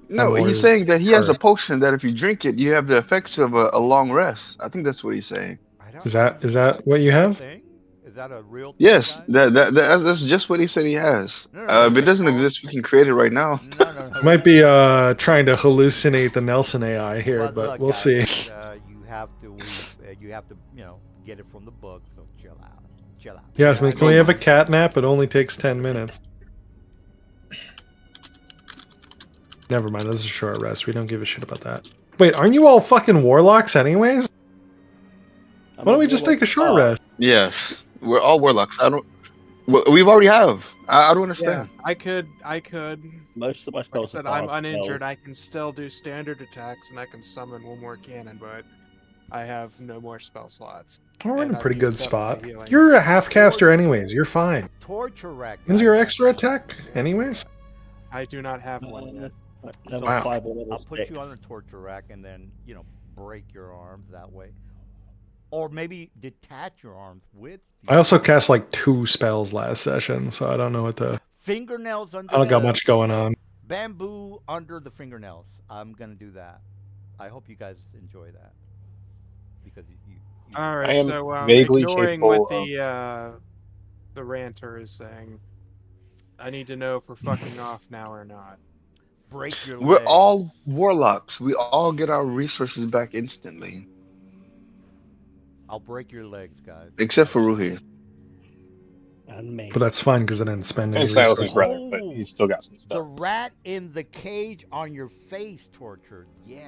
No, Or- he's saying that he has a or- potion that if you drink it, you have the effects of a long rest. I think that's what he's saying. I don't Is that what you have? thing? Is that a real thing, Yes, guys? that's just what he said he has. No, no, If it doesn't exist, we can create it right now. No. Might be trying to hallucinate the Nelson AI here, Well, but look, we'll guys, see. You have to, get it from the book. So chill out. Chill out. Yasmin, Yeah, I can we know- have a cat nap? It only takes 10 minutes. Never mind, this is a short rest. We don't give a shit about that. Wait, aren't you all fucking warlocks anyways? Why don't we just take a short rest? Yes, we're all warlocks. I don't. We've already have. I don't understand. I could. Most of my Like I spells said, are I'm fast uninjured. spells. I can still do standard attacks, and I can summon 1 more cannon, but I have no more spell slots. We're in And a I've pretty good used up my spot. healing. You're a half caster anyways. You're fine. Torture rack. When's guys. your extra attack anyways? I do not have one yet. Level Wow. 5 or level I'll put 6. you on the torture rack and then, break your arms that way. Or maybe detach your arms with the I also cast like 2 spells last session, so I don't know what the... fingernails under I don't got the much going on. bamboo under the fingernails. I'm going to do that. I hope you guys enjoy that. Because you All I right, am so vaguely ignoring capable what the ranter is saying, I need to know if we're fucking off now or not. break your We're legs. all warlocks. We all get our resources back instantly. I'll break your legs, guys. except for Ruhi. And me. But that's fine because I didn't spend any And Silas' resources. brother, but Oh, he's still got some the stuff. rat in the cage on your face tortured. Yeah.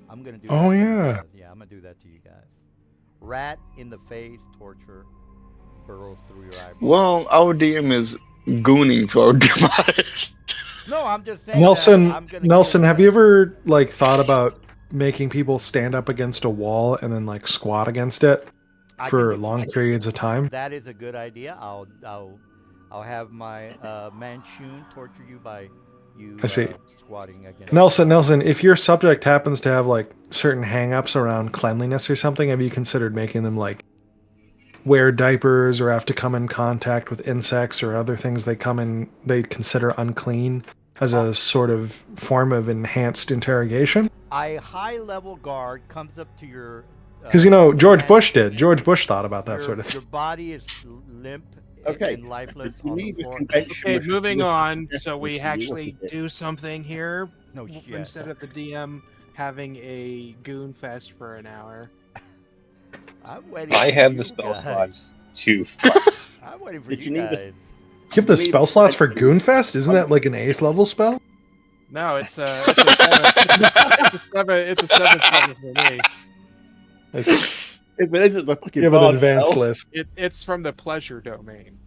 I'm going to do Oh, that. to you yeah. guys. Yeah, I'm going to do that to you guys. Rat in the face torture burrows through your eyeball. Well, our DM is gooning to our demise. No, I'm just saying that Nelson, I'm going to Nelson, have you ever like thought about making people stand up against a wall and then like squat against it for long periods of time? That is a good idea. I'll have my Manchun torture you by you I see. squatting against. Nelson, if your subject happens to have like certain hang-ups around cleanliness or something, have you considered making them like wear diapers or have to come in contact with insects or other things they consider unclean as a sort of form of enhanced interrogation? A high-level guard comes up to your. Because George hand. Bush did. George Bush thought about that sort of thing. Your body is limp Okay. and lifeless You on the need a floor. convention Okay, with moving the on. suggestions So we you actually look at it. do something here No shit. instead of the DM having a goon fest for an hour. I'm waiting. I for have you the spell guys. slots to fight. I'm waiting for Did you you need a- guys. You have the Maybe- spell slots for Goonfest? Isn't that like an 8th level spell? No, it's a 7. It's a 7th level for me. If it isn't the fucking You have an bard advanced spell, list. It's from the pleasure domain.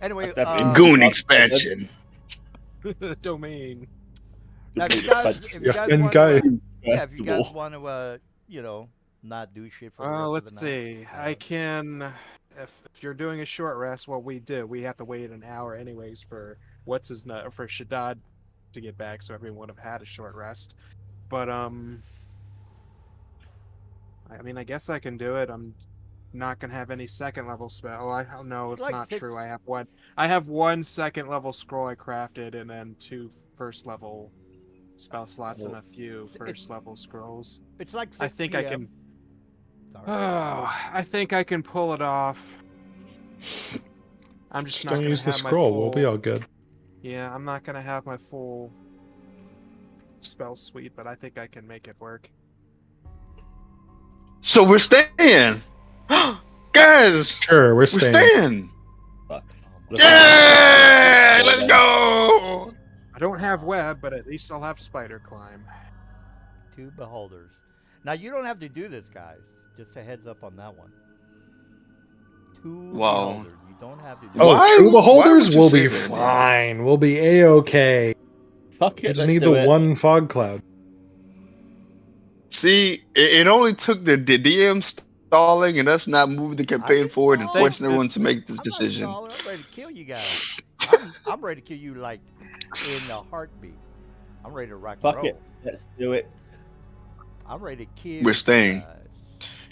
Anyway, That's definitely Goon expansion. Domain. now if you guys, And want guy. to, yeah, if you guys Festival. want to, not do shit for the rest Let's of the night. see. I can. If you're doing a short rest, what we do, we have to wait an hour anyways for for Shaddad to get back, so everyone would have had a short rest. But I mean, I guess I can do it. I'm not gonna have any second level spell. No, it's like not six- true. I have one. I have one second level scroll I crafted, and then 2 first level spell slots and a few first level scrolls. It's like 6 I think I PM. can. Sorry. Oh, I think I can pull it off. I'm just Just not don't gonna use the have my scroll. full- We'll be all good. Yeah, I'm not gonna have my full spell suite, but I think I can make it work. So we're staying. Guys, Sure, we're we're staying. staying. fuck. Yeah, let's go. I don't have web, but at least I'll have spider climb. 2 beholders. Now you don't have to do this, guys. Just a heads up on that one. 2 Wow. beholders. You don't have to do. Oh, Why- 2 why beholders would you will say be that? fine. We'll be a-okay. Fuck We it, just let's need do the it. one fog cloud. See, it only took the DM stalling and us not moving the campaign didn't forward and stall. forcing everyone to make this I'm not decision. stalling. I'm ready to kill you guys. I'm ready to kill you like in a heartbeat. I'm ready to rock and Fuck roll. it, let's do it. I'm ready to kill. We're you staying. guys.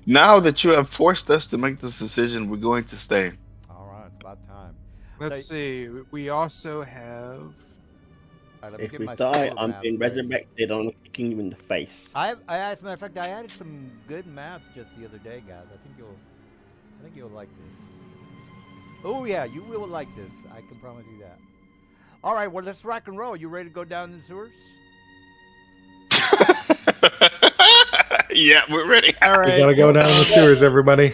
Now that you have forced us to make this decision, we're going to stay. All right, it's about time. Let's see. We also have. All right, let me If get we my die, sword I'm maps being ready. resurrected. I'm kicking you in the face. As a matter of fact, I added some good maps just the other day, guys. I think you'll like this. Oh yeah, you will like this. I can promise you that. All right, well let's rock and roll. You ready to go down in the sewers? Yeah, we're ready. All We right. gotta go down in the sewers, everybody.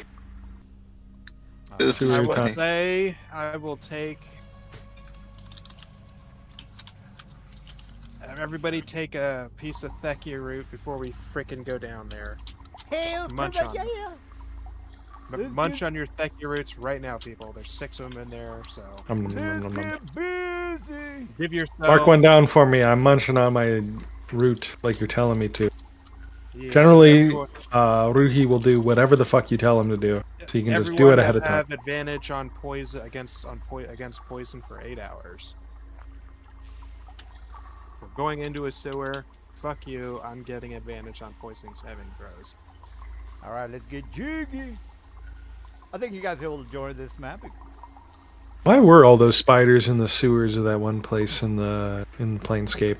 This is Sewer I will time. say I will take. Everybody take a piece of Theckia root before we frickin' go down there. Hell Munch to on the it. yeah! M- Munch on your Theckia roots right now, people. There's 6 of them in there, so Busy. give yourself. Mark one down for me. I'm munching on my root like you're telling me to. Yeah, so Generally, everyone- Ruhi will do whatever the fuck you tell him to do. So you can just do everyone it ahead will of time. have advantage on poison against poison for 8 hours. If we're going into a sewer, fuck you. I'm getting advantage on poisoning saving throws. All right, let's get jiggy. I think you guys will enjoy this map. Why were all those spiders in the sewers of that one place in Planescape?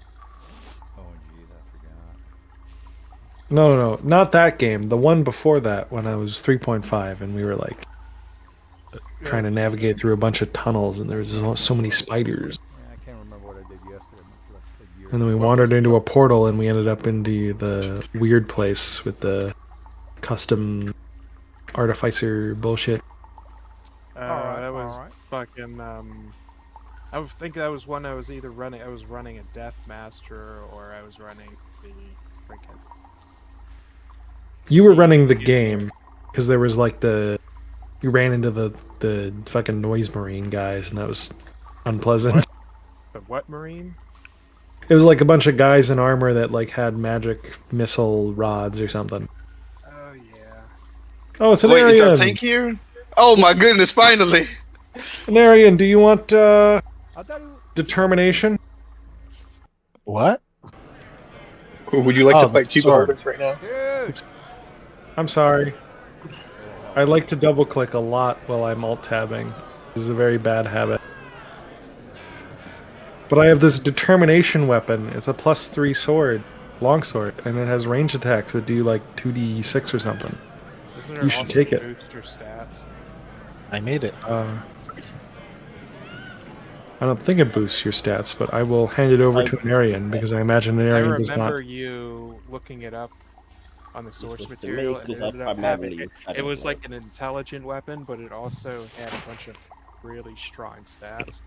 Oh geez, I forgot. No, not that game. The one before that, when I was 3.5, and we were like trying to navigate through a bunch of tunnels, and there was so many spiders. Yeah, I can't remember what I did yesterday. Much less a year And then we wandered into a portal, and we ended up in the weird place with the custom artificer bullshit. Alright, That was alright. fucking. I think that was one I was either running. I was running a Death Master, or I was running the freaking. You were running the game because there was like you ran into the fucking noise marine guys, and that was unpleasant. What? The what marine? It was like a bunch of guys in armor that like had magic missile rods or something. Oh yeah. Oh, it's an Wait, is our Aryan. tank here? Oh my goodness! Finally. An Aryan. Do you want I thought it was... determination? What? Would you like Oh, to fight the two sword. beholders right now? Dude! I'm sorry. I like to double click a lot while I'm alt tabbing. This is a very bad habit. But I have this determination weapon. It's a +3 sword, longsword, and it has range attacks that do like 2d6 or something. Isn't there You should also take it. booster stats? I made it. I don't think it boosts your stats, but I will hand it over to an Aryan because I imagine an 'Cause I Aryan does remember not. you looking it up on the source was to material, me, and it 'cause I ended up primarily having use it Shadow was Blade. like an intelligent weapon, but it also had a bunch of really strong stats.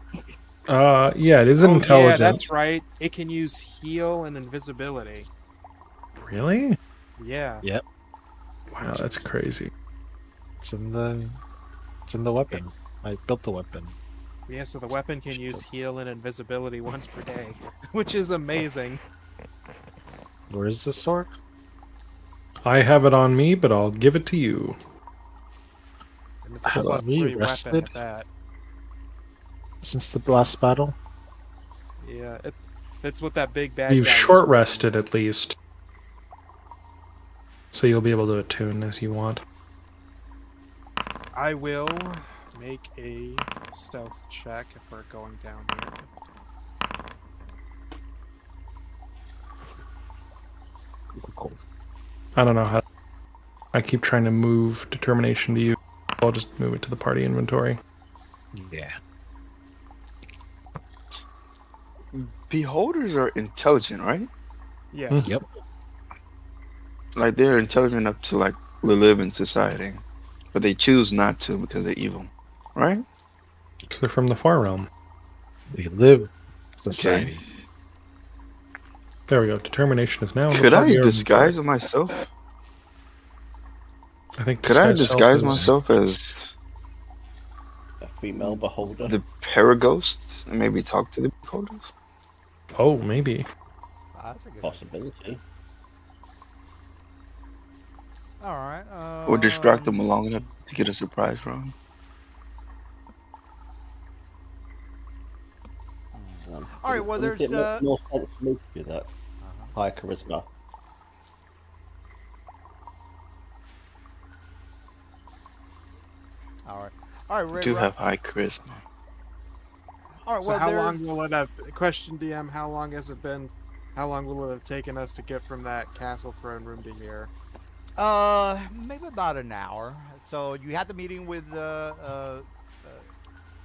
Yeah, it is Oh, intelligent. yeah, that's right. It can use heal and invisibility. Really? Yeah. Yep. Wow, that's crazy. It's in the weapon. I built the weapon. Yeah, so the weapon can use heal and invisibility once per day, which is amazing. Where is the sword? I have it on me, but I'll give it to you. And it's a Have plus we 3 weapon rested? at that. Since the last battle? Yeah, it's what that big bad You've guy was short using. rested at least. So you'll be able to attune as you want. I will make a stealth check if we're going down here. Cool. I don't know how. I keep trying to move determination to you. I'll just move it to the party inventory. Yeah. Beholders are intelligent, right? Yes. Yep. Like they're intelligent enough to like live in society, but they choose not to because they're evil, right? So they're from the far realm. We live society. Okay. There we go. Determination is now in the Could I party disguise inventory. myself? I think Could I self disguise is- myself as A female beholder. the Paraghost and maybe talk to the beholders? Oh, maybe. That's a good Possibility. Alright, Or distract them long enough to get a surprise from? All right, well, Wouldn't there's, it make more sense for me to do that. Uh-huh. High charisma. Alright. Alright, I Ray, do have high charisma. Alright, So well, how there's... long will it have? Question DM: how long has it been? How long will it have taken us to get from that castle throne room to here? Maybe about an hour. So you had the meeting with,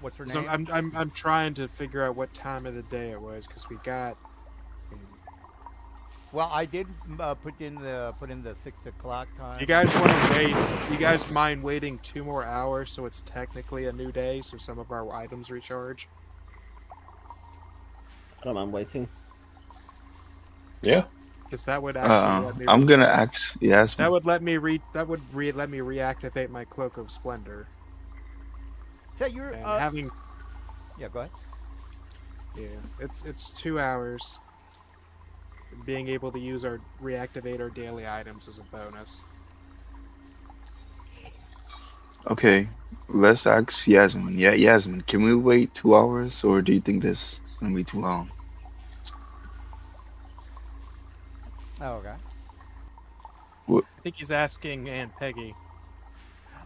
what's her So name? I'm trying to figure out what time of the day it was because we got. Well, I did put in the 6 o'clock time. You guys want to wait? You guys mind waiting 2 more hours so it's technically a new day, so some of our items recharge? I don't mind waiting. Yeah. Because that would actually let me. I'm gonna ask Yasmin. That would let me let me reactivate my cloak of splendor. So you're, And having yeah, go ahead. yeah, it's 2 hours. Being able to use our reactivate our daily items is a bonus. Okay, let's ask Yasmin. Yeah, Yasmin, can we wait 2 hours, or do you think this is gonna be too long? Oh, okay. I think he's asking Aunt Peggy.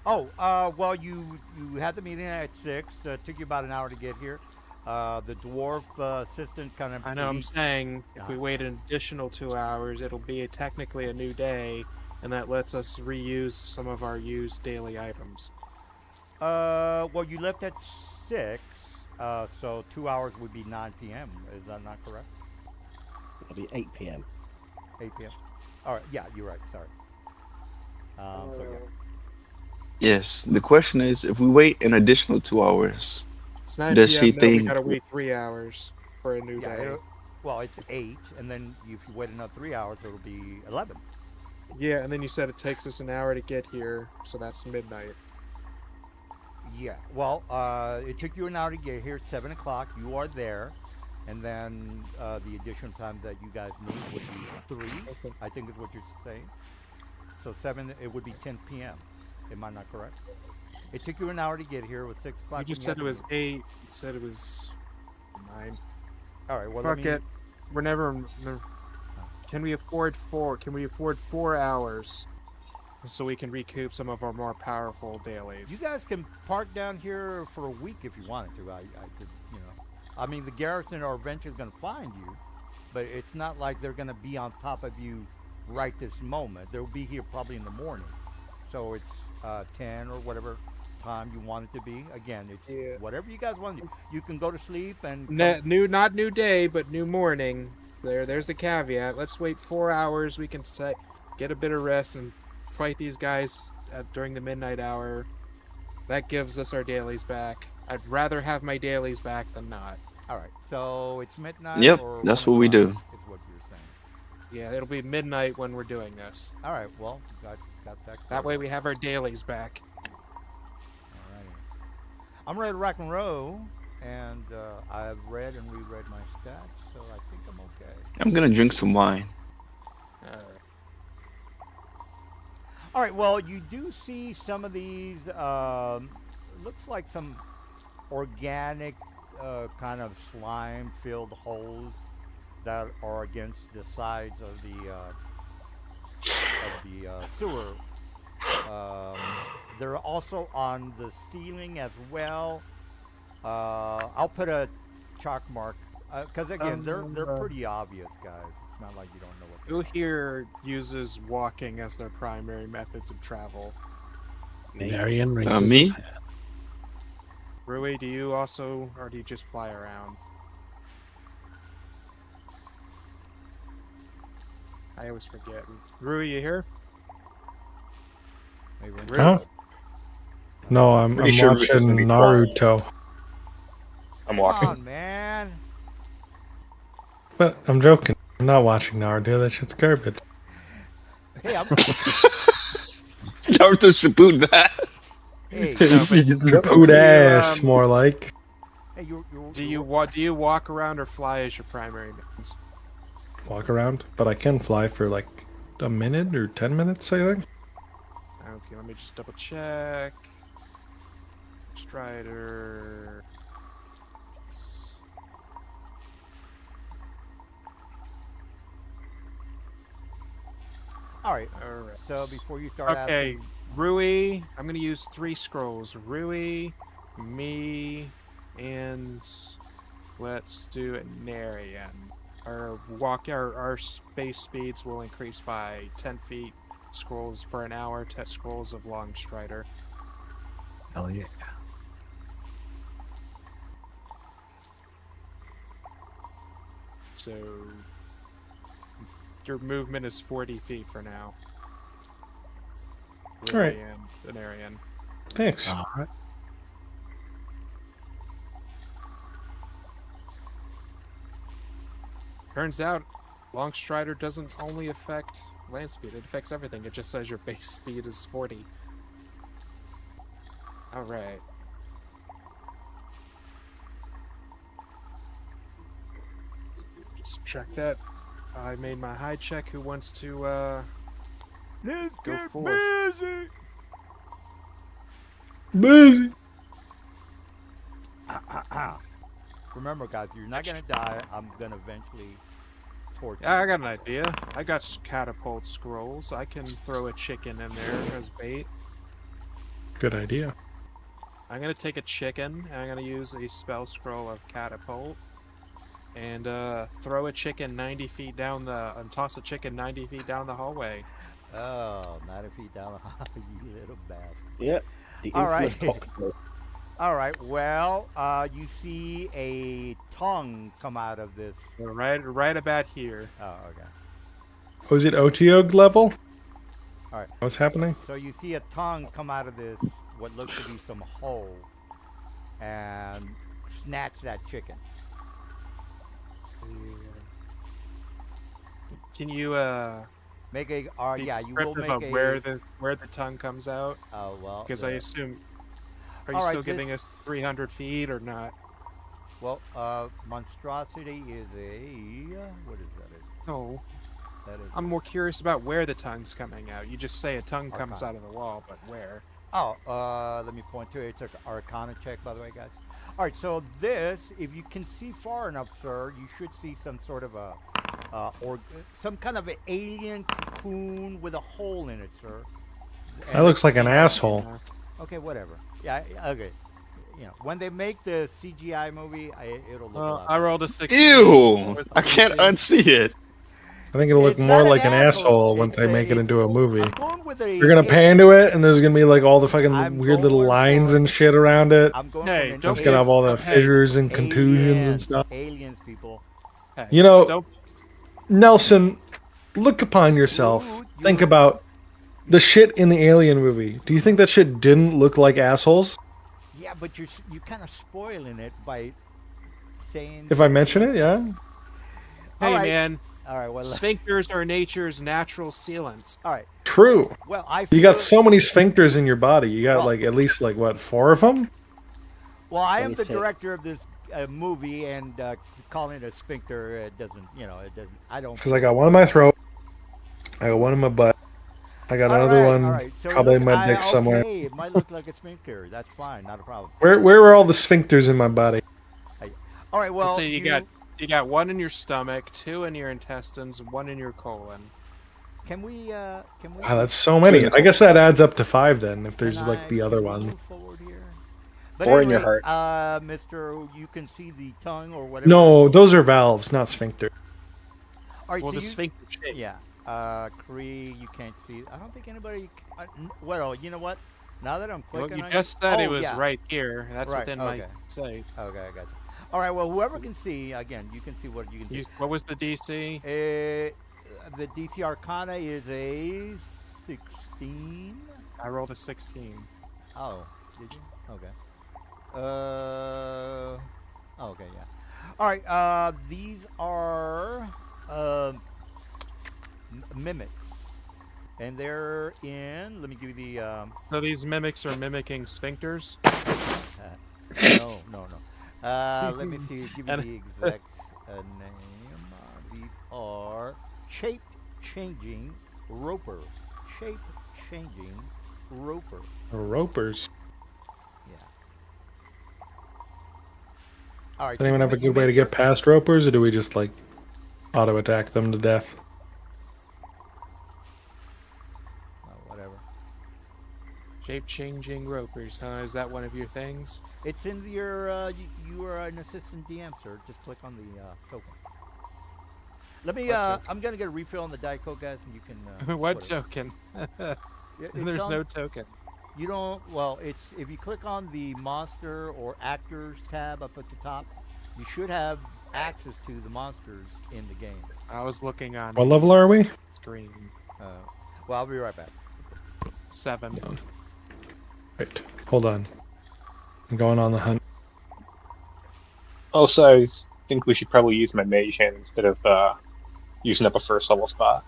Oh, well, you had the meeting at 6. Took you about an hour to get here. The dwarf assistant kind of... I know. I'm saying if Yeah. we wait an additional 2 hours, it'll be technically a new day, and that lets us reuse some of our used daily items. Well, you left at 6, so 2 hours would be 9 p.m. Is that not correct? It'll be 8 p.m. 8 p.m. All right. Yeah, you're right. Sorry. So yeah. Yes. The question is, if we wait an additional 2 hours, It's 9 does she p.m. No, we think? gotta wait 3 hours for a new Yeah. day. Well, it's 8, and then if you wait another 3 hours, it'll be 11. Yeah, and then you said it takes us an hour to get here, so that's midnight. Yeah. Well, it took you an hour to get here. 7 o'clock. You are there, and then the additional time that you guys need would be 3. That's the- I think is what you're saying. So 7. It would be 10 p.m. Am I not correct? It took you an hour to get here. It was 6 o'clock. You just when said it had was to 8. You said it was 9. leave. All right. Well, Fuck it. We're never. Can we afford 4? Can we afford 4 hours so we can recoup some of our more powerful You dailies? guys can park down here for a week if you wanted to. I could, I mean, the garrison or eventually going to find you, but it's not like they're going to be on top of you right this moment. They'll be here probably in the morning. So it's 10 or whatever time you want it to be. Again, it's Yeah. whatever you guys want to do. You can go to sleep and Not new day, but new morning. There's the caveat. Let's wait 4 hours. We can get a bit of rest and fight these guys during the midnight hour. That gives us our dailies back. I'd rather have my dailies back than not. all right. So it's midnight. Yep, or that's 1 what we o'clock do. Is what you're saying. Yeah, it'll be midnight when we're doing this. All right. Well, got that. That way we have our dailies back. Alrighty. I'm ready to rock and roll, and I've read and reread my stats, so I think I'm okay. I'm gonna drink some wine. All right. Well, you do see some of these. Looks like some organic kind of slime-filled holes that are against the sides of the sewer. They're also on the ceiling as well. I'll put a chalk mark because again, they're pretty obvious, guys. It's not like you don't know what. Who here uses walking as their primary methods of travel? Marion raises Me? his hand. Rui, do you also, or do you just fly around? I always forget. Rui, you here? Maybe Huh? No, I'm Pretty sure watching it's gonna be flying. Naruto. I'm Come walking. on, man. But I'm joking. I'm not watching Naruto. That shit's garbage. Hey, I'm. Naruto Shippuden that. Hey, Kaput ass, more like. hey, you. Do you walk around or fly as your primary means? Walk around, but I can fly for like a minute or 10 minutes, I think. Okay, let me just double check. Strider. All right. All right. So before you start Okay, asking, Rui, I'm gonna use 3 scrolls. Rui, me, and let's do a Narian. Our space speeds will increase by 10 feet. Scrolls for an hour. 10 scrolls of Long Strider. Hell yeah. So your movement is 40 feet for now. All right. And an Narian. Thanks. All right. Turns out, Long Strider doesn't only affect land speed, it affects everything. It just says your base speed is 40. Alright. Subtract that. I made my high check. Who wants to, let's Go get forth. busy. Busy. Remember, guys, you're not gonna die. I'm gonna eventually torture. Yeah, I you. got an idea. I got catapult scrolls. I can throw a chicken in there as bait. Good idea. I'm gonna take a chicken and I'm gonna use a spell scroll of catapult and throw a chicken 90 feet down and toss a chicken 90 feet down the hallway. Oh, 90 feet down the hall, you little bastard. Yep. The All infamous right. cocktail. All right. Well, you see a tongue come out of this. Right about here. Oh, okay. Was it OTOG level? All right. What's happening? So you see a tongue come out of this, what looks to be some hole, and snatch that chicken. Can you Make a. be Yeah, you will descriptive make of a. where the tongue comes out? Oh well. Because I assume, are you All right, still giving this- us 300 feet or not? Well, monstrosity is a. What is that? No, That is. I'm more curious about where the tongue's coming out. You just say a tongue comes Arcana. out of the wall, but where? Oh, let me point to it. It's an Arcana check, by the way, guys. All right, so this, if you can see far enough, sir, you should see some sort of a, or some kind of an alien cocoon with a hole in it, sir. That looks like an asshole. Okay, whatever. Yeah, okay. You know, when they make the CGI movie, it'll look. a lot I rolled a 16. Ew! What was the I can't DC? unsee it. I think it'll look It's more not like an asshole when It's they a- make it it's- into a movie. I'm going with a. You're gonna pan to it, and there's gonna be like all the fucking I'm weird little going lines for- and shit around it. I'm going Hey, for an don't It's gonna have all the Hey, fissures and contusions and aliens, stuff. Aliens, people. Hey, You know, don't Nelson, look upon yourself. You- Think about the shit in the Alien movie. Do you think that shit didn't look like assholes? Yeah, but you're kind of spoiling it by saying. If I mention it, yeah. Hey, All right. man, All right. Well. sphincters are nature's natural sealants. All right. True. Well, I. You got feel- so many sphincters in your body. You got Well- like at least like what, 4 of them? Well, I am the 26. director of this movie, and calling it a sphincter, it doesn't. You know, it doesn't. I don't. Because I got one in my throat. I got one in my butt. I got another one All right. So probably in look, my dick somewhere. Okay, it might look like a sphincter. That's fine. Not a problem. Where are all the sphincters in my body? All right. Well, So you got one in your stomach, 2 in your intestines, 1 in your colon. Can we? Can we? Wow, that's so many. I guess that adds up to 5 then, if there's can like I- the other can we ones. move forward here? But Or in your anyway, heart. Mister, you can see the tongue or whatever. No, those are valves, not sphincter. All right. Well, so the you, sphincter shape. Yeah. Cree, you can't see. I don't think anybody. Well, you know what? Now that I'm Well, clicking you on just said it oh, was yeah. right here. That's Right, within my okay. sight. Okay, I got you. All right. Well, whoever can see, again, you can see what you can see. What was the DC? The DC Arcana is a 16. I rolled a 16. Oh, did you? Okay. Okay, yeah. All right. These are mimics, and they're in. Let me give you the. So these mimics are mimicking sphincters? No. Let me see. Give you And- the exact name. These are shape-changing roper. Shape-changing roper. Ropers. Yeah. All right. Does anyone have a good way to get past ropers, or do we just like auto attack them to death? Oh, whatever. Shape-changing ropers, huh? Is that one of your things? It's in your. You are an assistant DM, sir. Just click on the token. Let me. What I'm gonna get a refill on the Diet Coke, guys, and you can. What put it. token? Yeah, it's There's on- no token. You don't. Well, it's if you click on the monster or actors tab up at the top, you should have access to the monsters in the game. I was looking on What level are we? screen. Well, I'll be right back. 7. Wait, hold on. I'm going on the hunt. Also, I think we should probably use my mage hand instead of using up a first level spot.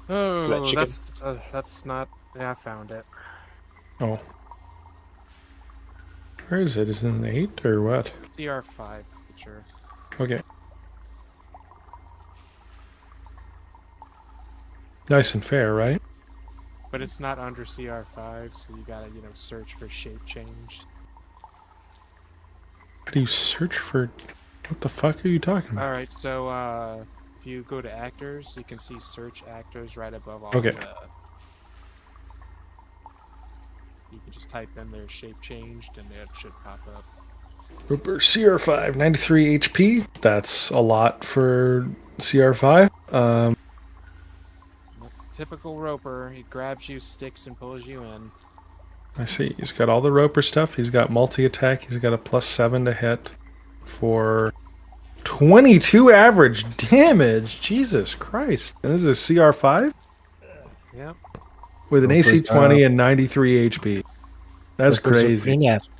Oh, chicken. that's not. Yeah, I found it. Oh. Where is it? Is it an 8 or what? CR5 feature. Okay. Nice and fair, right? But it's not under CR5, so you gotta, search for shape changed. How do you search for... What the fuck are you talking about? Alright, so if you go to actors, you can see search actors right above all Okay. the... You can just type in their shape changed and it should pop up. Rupert CR5, 93 HP. That's a lot for CR5. Typical roper, he grabs you, sticks, and pulls you in. I see. He's got all the Roper stuff. He's got multi-attack. He's got a +7 to hit for 22 average damage. Jesus Christ. And this is a CR5 Yeah. with an AC Roper's, 20 and 93 HP. That's Roper's are crazy. pretty nasty.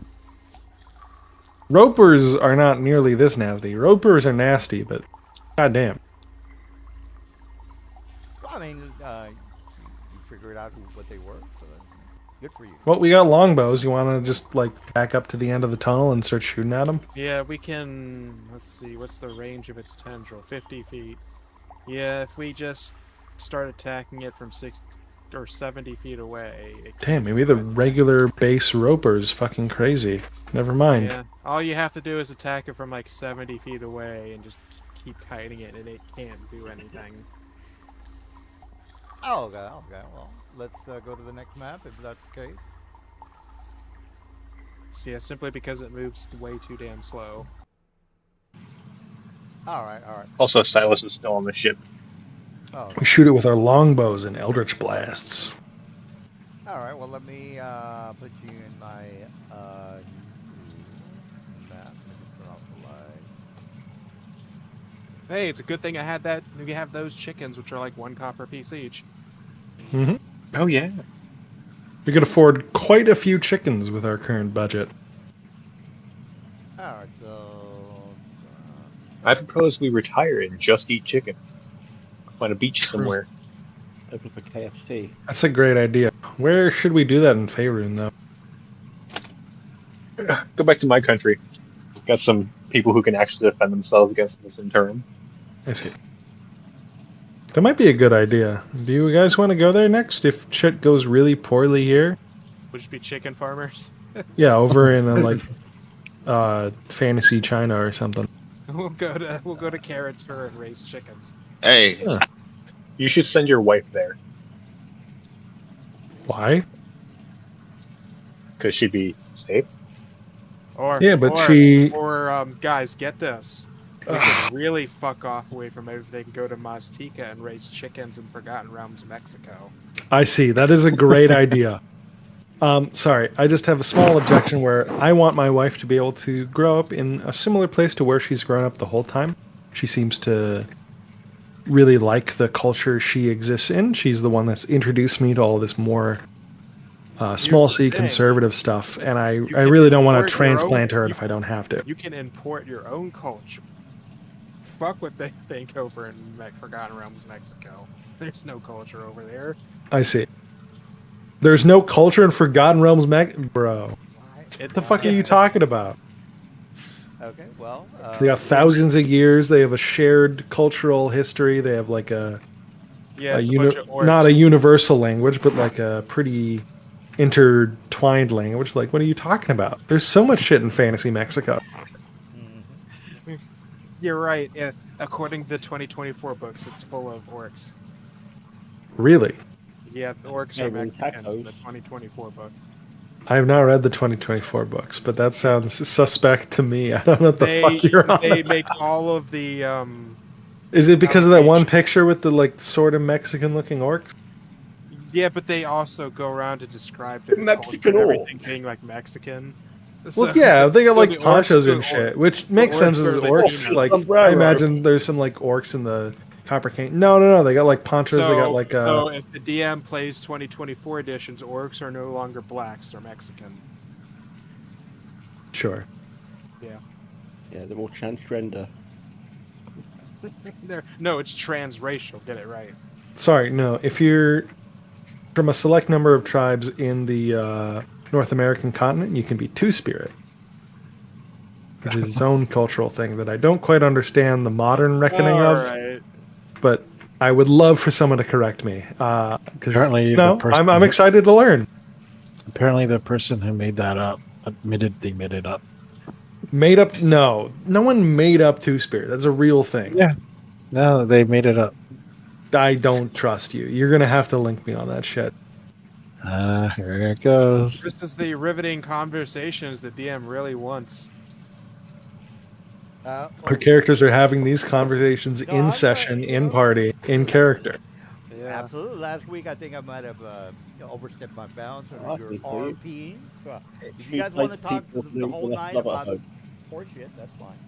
Ropers are not nearly this nasty. Ropers are nasty, but goddamn. Well, I mean, you figured out what they were, so that's good for you. Well, we got longbows. You want to just like back up to the end of the tunnel and start shooting at them? Yeah, we can. Let's see. What's the range of its tendril? 50 feet. Yeah, if we just start attacking it from 60 or 70 feet away. Damn, maybe the regular base roper is fucking crazy. Never mind. Yeah. All you have to do is attack it from like 70 feet away and just keep kiting it, and it can't do anything. Oh, okay. Well, let's go to the next map if that's the case. So yeah, simply because it moves way too damn slow. All right. Also, Silas is still on the ship. Oh, We shoot it with our longbows and eldritch blasts. all right. Well, let me put you in my new map. Let me just turn off the light. Hey, it's a good thing I had that. We have those chickens, which are like 1 copper piece each. Mm-hmm. Oh yeah. We could afford quite a few chickens with our current budget. All right. So. I propose we retire and just eat chicken. Find a beach somewhere. Open for KFC. That's a great idea. Where should we do that in Faerun, though? Go back to my country. Got some people who can actually defend themselves against this interim. I see. That might be a good idea. Do you guys want to go there next if shit goes really poorly here? Would just be chicken farmers. Yeah, over in fantasy China or something. We'll go to Karatur and raise chickens. Hey, You should send your wife there Why? because she'd be safe. Or Yeah, but guys, get this. We could really fuck off away from everything, go to Maztica and raise chickens in Forgotten Realms, Mexico. I see. That is a great idea. Sorry, I just have a small objection where I want my wife to be able to grow up in a similar place to where she's grown up the whole time. She seems to really like the culture she exists in. She's the one that's introduced me to all this more small C thing. conservative stuff, and I can really don't want to import your own- transplant her you- if I don't have to. You can import your own culture. Fuck what they think over in Forgotten Realms, Mexico. There's no culture over there. I see. There's no culture in Forgotten Realms, bro. What the fuck are you talking about? Okay. Well. They got thousands of years. They have a shared cultural history. They have like Yeah, it's a bunch of orcs. not a universal language, but like a pretty intertwined language. Like, what are you talking about? There's so much shit in fantasy Mexico. You're right. Yeah, according to the 2024 books, it's full of orcs. Really? Yeah, the orcs Hey, are when Mexicans in tacos. the 2024 book. I have not read the 2024 books, but that sounds suspect to me. I don't know what the fuck you're on. They make all of the Is it because of that one picture with the like sort of Mexican-looking orcs? yeah, but they also go around to describe their Mexican culture and orc. everything being like Mexican. Well, yeah, they got so like the orcs ponchos are and shit, which makes sense orcs as are orcs. Latino. Like, Sombrero. I imagine there's some like orcs in the Copper King. No, they got like ponchos. They got like so if the DM plays 2024 editions, orcs are no longer blacks; they're Mexican. sure. Yeah, they're more transgender. No, it's transracial. Get it right. Sorry, no. If you're from a select number of tribes in the North American continent, you can be two-spirit, which is its own cultural thing that I don't quite understand the modern reckoning of. Right. But I would love for someone to correct me. Because Apparently the person I'm who- excited to learn. Apparently, the person who made that up admitted they made it up. Made up? No one made up two-spirit. That's a real thing. Yeah. No, they made it up. I don't trust you. You're gonna have to link me on that shit. Here it goes. This is the riveting conversations the DM really wants. Our characters are having these conversations in I- session, in party, in character. Yeah. Absolutely. Last week, I think I might have overstep my bounds or I you're think so. RPing. So if you She guys want to plays talk people the who whole left night love at about home. horseshit, that's fine.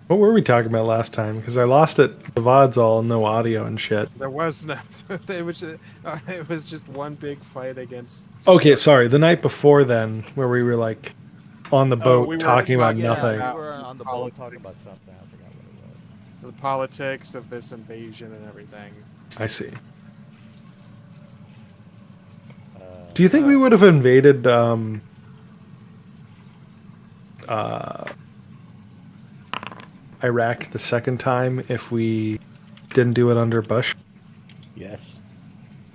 What were we talking about last time? Because I lost it. The VOD's all no audio and shit. There was no. It was just one big fight against. Okay, CR. sorry. The night before then, where we were like on the Oh, boat we were talking about talking Yeah, nothing. we about were on the boat talking about politics. something. I forgot what it was. The politics of this invasion and everything. I see. Uh, Do you think we would have invaded Iraq the second time if we didn't do it under Bush? Yes.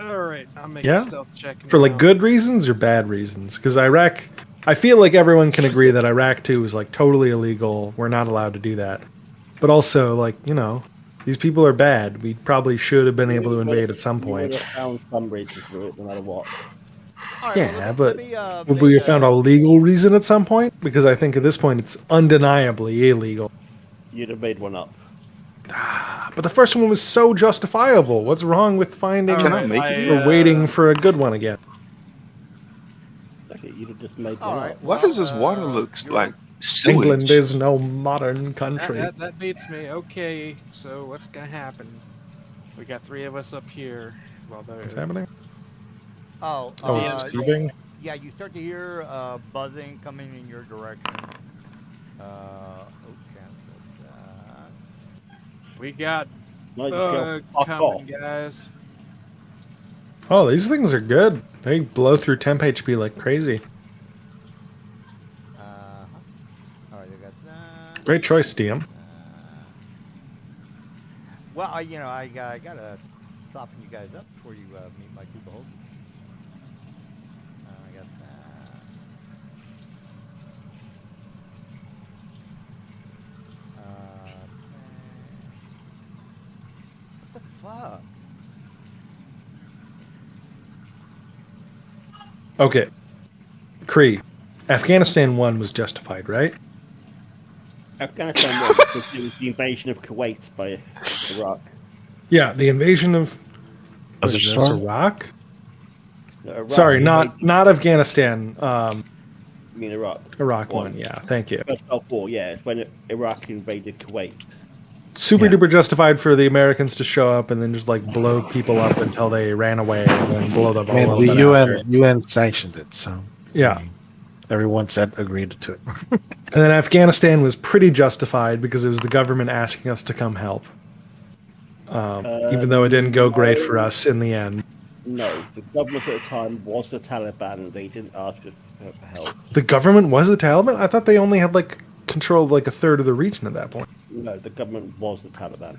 All right, I'm making Yeah? stealth check For like now. good reasons or bad reasons? Because Iraq, I feel like everyone can agree that Iraq 2 is like totally illegal. We're not allowed to do that. But also, like, these people are bad. We probably should have been able to invade at some You would point. have found some reason to do it, no matter what. all right, well, Yeah, let but me would make we have found a legal reason at some point? Because I think at this point it's undeniably illegal. You'd have made one up. But the first one was so justifiable. What's wrong with finding Can I make it? or waiting for a good one again? Okay, you'd have just made All one right. up. Why does this water look you're- like sewage? England is no modern country. That beats me. Okay, so what's gonna happen? We got 3 of us up here. Well, What's happening? Oh, Oh, it's moving. yeah, you start to hear buzzing coming in your direction. Cancel that. we got No, just go bugs fuck coming, off. guys. Oh, these things are good. They blow through temp HP like crazy. All right, I got that. Great choice, DM. Well, I gotta soften you guys up before you meet my two beholders. I got that. What the fuck? Okay. Cree. Afghanistan 1 was justified, right? Afghanistan was because it was the invasion of Kuwait by Iraq. Yeah, the invasion of Was was it this storm? Iraq? No, Iraq Sorry, invaded- not Afghanistan. I mean Iraq. Iraq One. 1. Yeah, thank you. First Gulf War, yeah, it's when Iraq invaded Kuwait. Super Yeah. duper justified for the Americans to show up and then just like blow people up until they ran away and then blow them I all mean, up. the UN sanctioned it, so Yeah. I mean, everyone said agreed to it. And then Afghanistan was pretty justified because it was the government asking us to come help. Even though it didn't go great for us in the end. No, the government at the time was the Taliban. They didn't ask us for help. The government was the Taliban? I thought they only had like control of like a third of the region at that point. No, the government was the Taliban.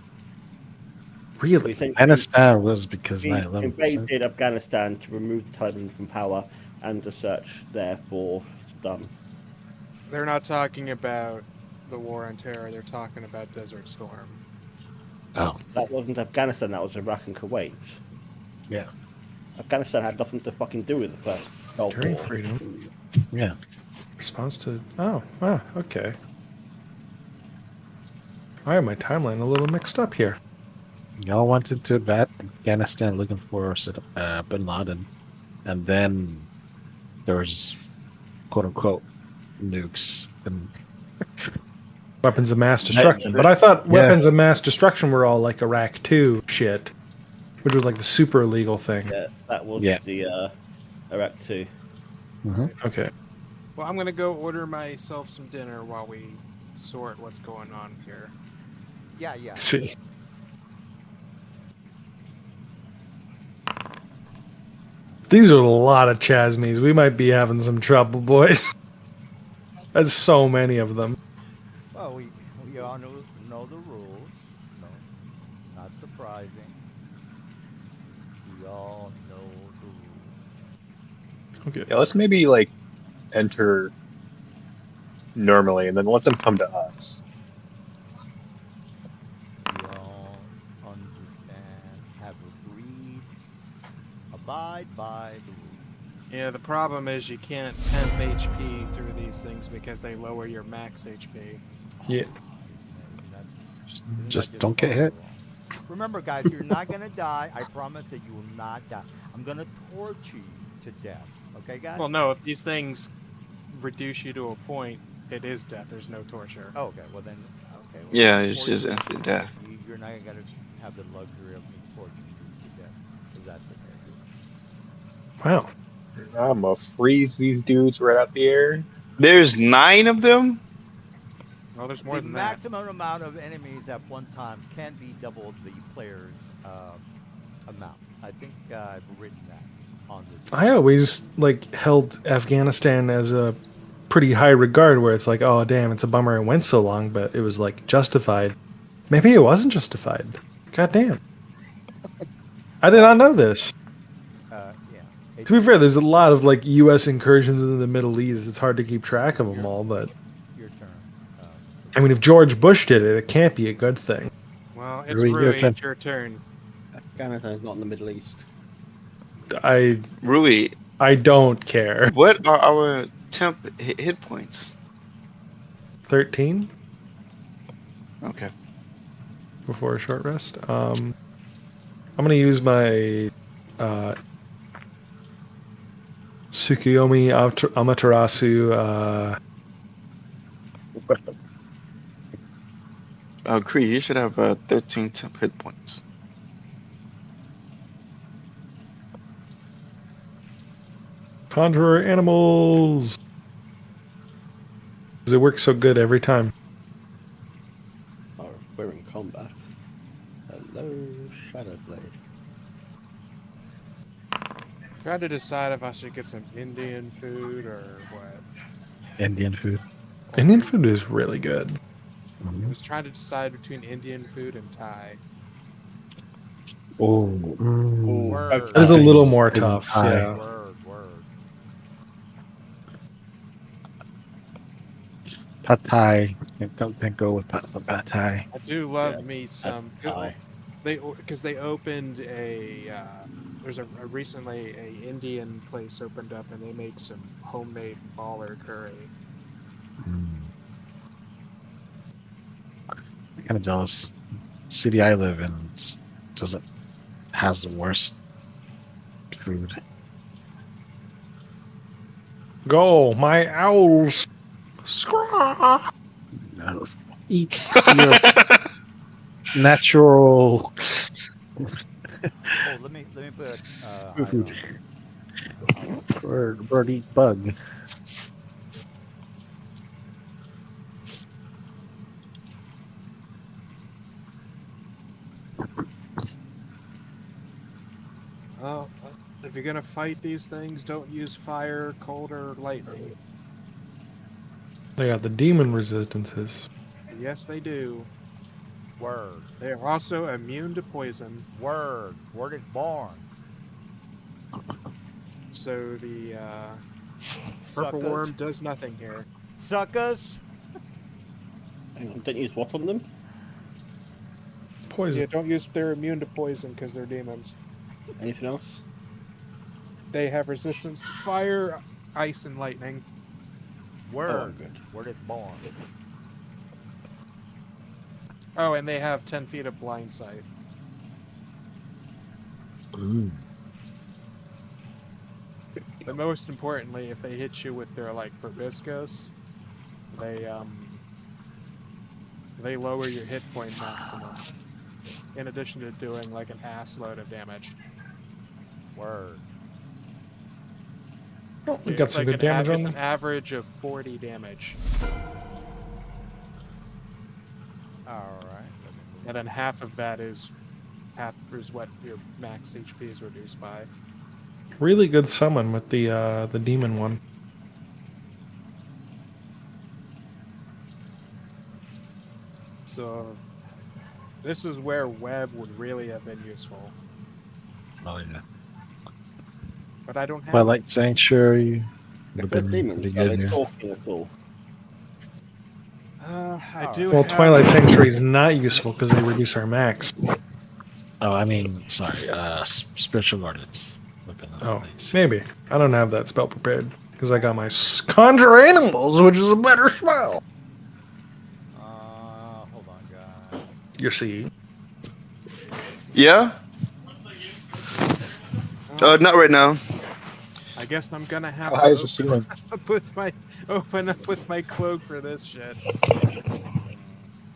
Really? Afghanistan was because We 9/11. invaded Afghanistan to remove the Taliban from power, and the search therefore done. They're not talking about the war on terror. They're talking about Desert Storm. Oh, That wasn't Afghanistan. That was Iraq and Kuwait. yeah, Afghanistan had nothing to fucking do with the first Gulf Enduring War. freedom. yeah. Response to okay. I have my timeline a little mixed up here. Y'all wanted to invade Afghanistan looking for Bin Laden, and then there was quote unquote nukes and Weapons of mass destruction. But I thought weapons of mass destruction were all like Iraq 2 shit, which was like the super illegal thing. Yeah, that was Yeah. the Iraq 2. Okay. Well, I'm gonna go order myself some dinner while we sort what's going on here. Yeah. See. These are a lot of chasmes. We might be having some trouble, boys. There's so many of them. Well, we all know the rules. No, not surprising. We all know the rules. Okay. Yeah, let's maybe like enter normally, and then let them come to us. We all understand, have agreed, abide by the rules. Yeah, the problem is you can't temp HP through these things because they lower your max HP. Yeah. just don't get hit. Remember, guys, you're not gonna die. I promise that you will not die. I'm gonna torture you to death. Okay, guys? Well, no, if these things reduce you to a point, it is death. There's no torture. Oh, okay. Well then, okay. Well, Yeah, I'm it's just torturing instant you. death. You're not gonna have the luxury of me torturing you to death, because that's okay. Wow. I'm gonna freeze these dudes right out the air. There's 9 of them. Well, there's more The than that. maximum amount of enemies at one time can be double the player's amount. I think I've written that on the. I always like held Afghanistan as a pretty high regard, where it's like, oh damn, it's a bummer it went so long, but it was like justified. Maybe it wasn't justified. God damn. I did not know this. Yeah. To be fair, there's a lot of like U.S. incursions in the Middle East. It's hard to keep track of them all, but Your turn. I mean, if George Bush did it, it can't be a good thing. Well, it's Rui, your Rui. turn. It's your turn. Afghanistan's not in the Middle East. Rui, I don't care. what are our temp hit points? 13 Okay. before a short rest. I'm gonna use my Tsukuyomi Amaterasu. Cree, you should have 13 temp hit points. Conjurer animals. 'Cause it works so good every time. Oh, we're in combat. Hello, Shadowblade. Trying to decide if I should get some Indian food or what. Indian food. Indian food is really good. I was trying to decide between Indian food and Thai. Oh, Word. It is a little more Thai. tough. Thai. Yeah. Word. Pad Thai. Can't go with Pad Thai. I do love Yeah, me some. Thai. Because they opened a there's a recently a Indian place opened up and they make some homemade baller curry. I'm kind of jealous. City I live in just doesn't has the worst food. Go, my owls. Scraw. No. Eat your natural. Oh, let me put hide on. Bird eat bug. Oh, if you're gonna fight these things, don't use fire, cold, or lightning. They got the demon resistances. Yes, they do. Word. They are also immune to poison. Word is born. So the purple Suckers. worm does nothing here. Suckers. Hang on, don't use what on them? Poison. Yeah, don't use. They're immune to poison because they're demons. Anything else? They have resistance to fire, ice, and lightning. Word. good. Word is born. Oh, and they have 10 feet of blind sight. But most importantly, if they hit you with their like proboscis, they lower your hit point maximum. In addition to doing like an ass load of damage. Word. Oh, we got It's some like good damage on an them. average of 40 damage. All right. And then half of that is what your max HP is reduced by. Really good summon with the demon one. So this is where web would really have been useful. Oh yeah. But I don't have Twilight Sanctuary would If have they're been demons, pretty are good they here. talking at all? I Alright. do Well, have Twilight Sanctuary is not useful because they reduce our max. Oh, I mean, sorry. Spiritual Guardians. would have been Oh, nice. maybe. I don't have that spell prepared because I got my Conjure Animals, which is a better spell. Hold on, guys. You see. Yeah. Not right now. I guess I'm gonna have How to high is the open ceiling? up with my cloak for this shit,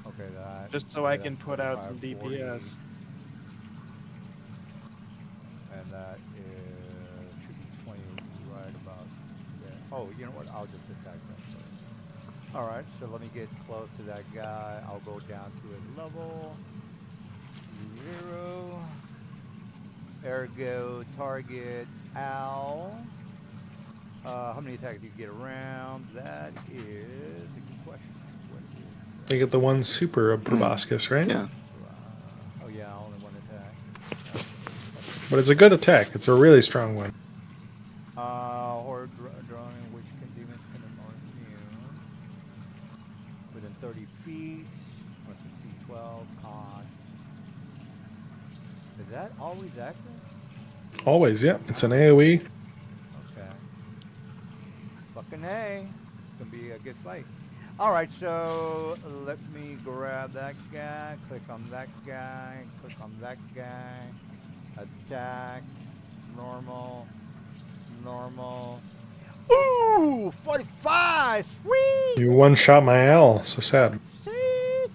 Okay, that. just so okay, I that's can put out 35, some 40, DPS. and that is should be 20 right about there. Oh, you know what? I'll just attack that first. All right, so let me get close to that guy. I'll go down to his level 0. Ergo target Al. How many attacks do you get around? That is a good question. What is You get the one super of proboscis, right? Yeah. oh yeah, only one attack. But it's a good attack. It's a really strong one. Horde drawing which demons can ignore immune within 30 feet. Must succeed 12. Con. Is that always active? Always, yeah. It's an AoE. Okay. Fucking A. It's gonna be a good fight. All right, so let me grab that guy. Click on that guy. Click on that guy. Attack. Normal. Normal. Ooh, 45. Sweet. You one-shot my owl. So sad. See?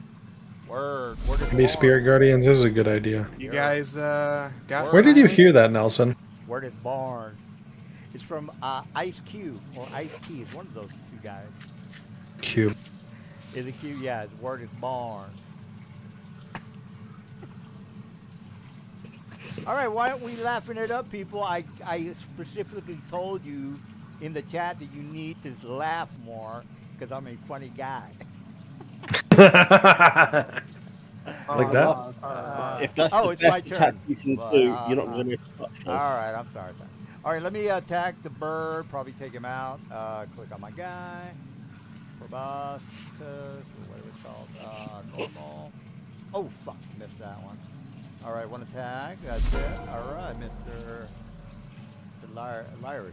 Word. Word is Maybe born. Spirit Guardians is a good idea. You Yeah. guys got Where did you silent? hear that, Nelson? Word is born. It's from Ice Cube or Ice T. It's one of those two guys. Cube. Is it cute? Yeah, it's word is born. All right, why aren't we laughing it up, people? I specifically told you in the chat that you need to laugh more because I'm a funny guy. Like that? If that's oh, the it's my best attack turn. you can Well, do, you're not going to touch us. All right, I'm sorry. All right, let me attack the bird. Probably take him out. Click on my guy. Proboscis, or whatever it's called. Normal. Oh, fuck. Missed that one. All right, one attack. That's it. All right, Mr. Lyris.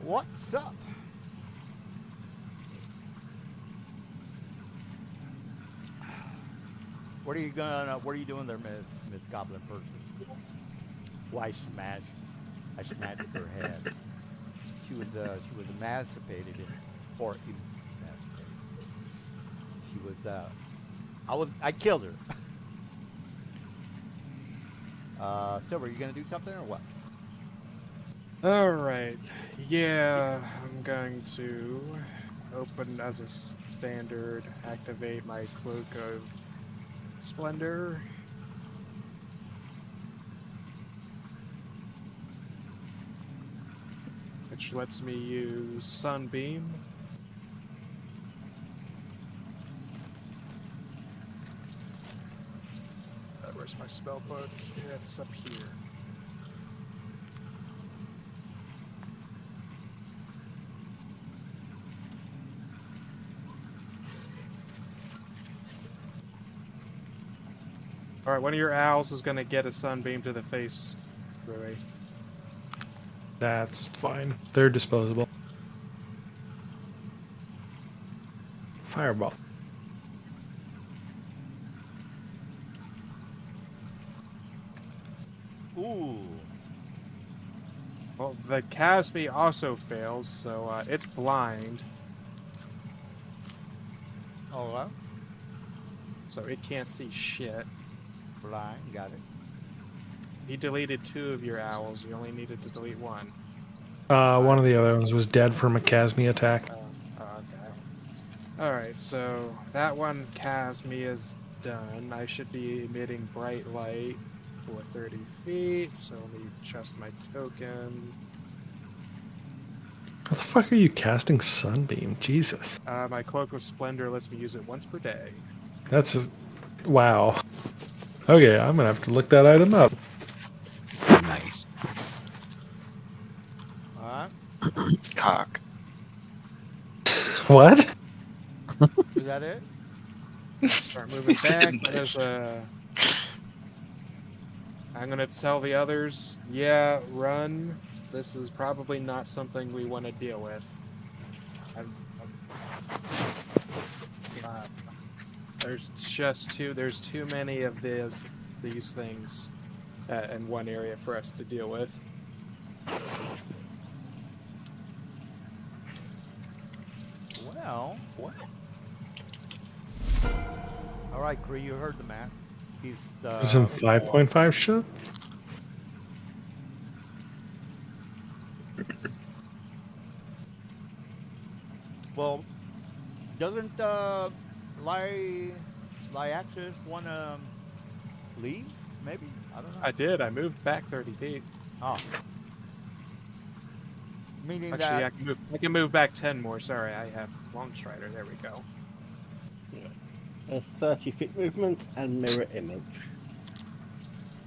What's up? What are you doing there, Miss Goblin person? Why I smashed her head. She was emancipated or emancipated. She was I killed her. Silver, you gonna do something or what? All right. Yeah, I'm going to open as a standard, activate my Cloak of Splendor. Which lets me use Sunbeam. Where's my spell book? It's up here. Alright, one of your owls is going to get a sunbeam to the face, Rui. That's fine. They're disposable. Fireball. Ooh. Well, the Casby also fails, so it's blind, Oh, well, so it can't see shit. blind. Got it. He deleted 2 of your owls, you only needed to delete 1. One of the other ones was dead from a Casmi attack. Okay. Alright, so that one Casmi is done. I should be emitting bright light for 30 feet, so let me adjust my token. How the fuck are you casting Sunbeam? Jesus. My Cloak of Splendor lets me use it once per day. That's wow. Okay, I'm gonna have to look that item up. Nice. All right. Cock. What? Is that it? Start moving He said back. nice. I'm gonna tell the others, yeah, run. This is probably not something we want to deal with. There's too many of these things. in one area for us to deal with. Well, all right, Cree, you heard the man. He's Some 5.5 shit. well. Doesn't Lyaxis want to leave? Maybe I don't know. I did. I moved back 30 feet. Oh, meaning Actually, that I can move back 10 more. Sorry, I have Long Strider. There we go. There's 30 feet movement and mirror image.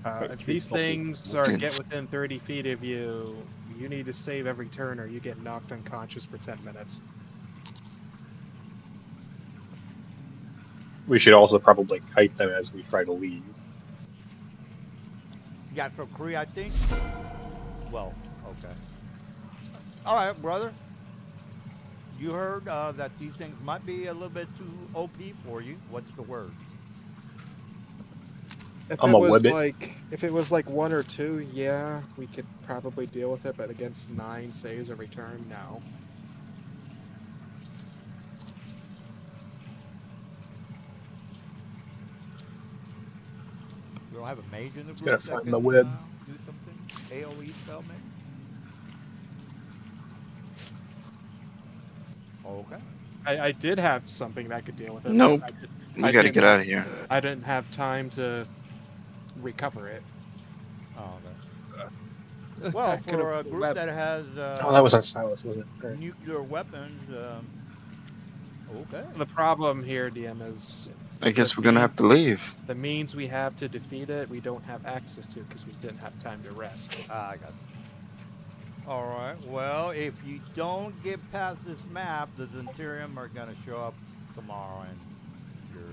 If these things are get within 30 feet of you, you need to save every turn or you get knocked unconscious for 10 minutes. We should also probably kite them as we try to leave. yeah. So Cree, I think. Well, okay. All right, brother. You heard that these things might be a little bit too OP for you. What's the word? If I'm it a was Webbit. like 1 or 2, yeah, we could probably deal with it. But against 9 saves every turn, no. You don't have a mage in the Just group gotta that find can the web. do something? AOE spell, maybe? Okay. I did have something that could deal with it. Nope. But We I gotta didn't get have- out of here. I didn't have time to recover it. Oh, okay. Well, I could've for a group web- that has Oh, that was on Silas, wasn't it? Right. nuclear weapons, okay. The problem here, DM, is I guess we're gonna have to leave. the means we have to defeat it, we don't have access to because we didn't have time to rest. I got it. All right. Well, if you don't get past this map, the Zenturium are gonna show up tomorrow, and you're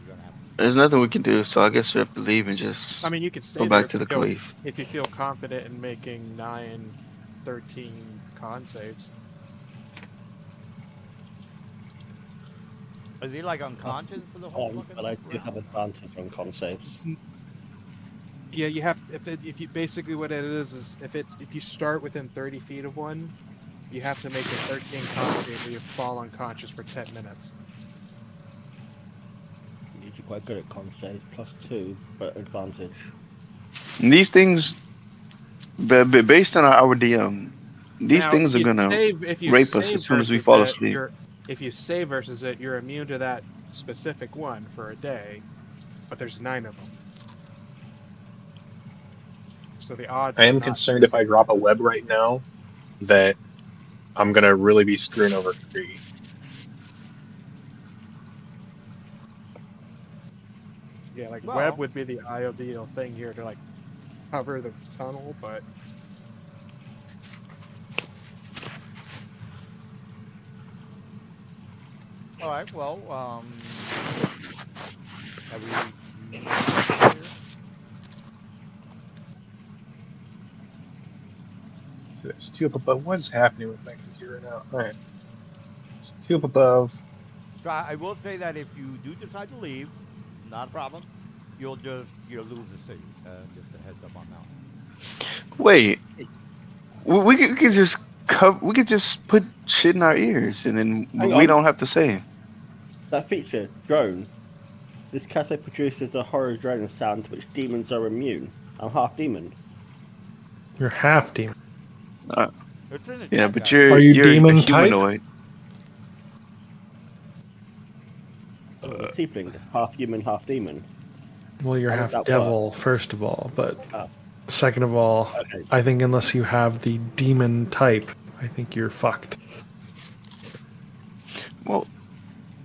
gonna have to. There's nothing we can do, so I guess we have to leave and just I mean, you could stay go there back to the if you feel- Caliph. if you feel confident in making 9, 13 con saves. Is he like unconscious for the whole fucking But I do round? have advantage on con saves. Yeah, you have if you basically what it is if you start within 30 feet of one, you have to make a 13 con save where you fall unconscious for 10 minutes. You're usually quite good at con saves, +2, but advantage. And these things, based on our DM, these Now, things if are you gonna save- if you rape us save as soon as we versus fall it, asleep. If you save versus it, you're immune to that specific one for a day, but there's 9 of them. So the odds. I are am not- concerned if I drop a web right now that I'm gonna really be screwing over Kree. Yeah, like Well- web would be the ideal thing here to like cover the tunnel, but All right. Well, have we? It's 2 up above. What's happening with my computer now? Alright. 2 up above. So I will say that if you do decide to leave, not a problem. You'll lose the city. Just a heads up on that one. Wait, we could just we could just put shit in our ears, and then Hang we on. don't have to say. That feature, drone. This cafe produces a horror drone sound to which demons are immune. I'm half demon. You're half demon. It's in the Yeah, chat, but guys. you're Are you a demon type? humanoid. Tiefling, half human, half demon. Well, you're How half does that devil, first of all, but Oh. second of all, Okay. I think unless you have the demon type, I think you're fucked. Well,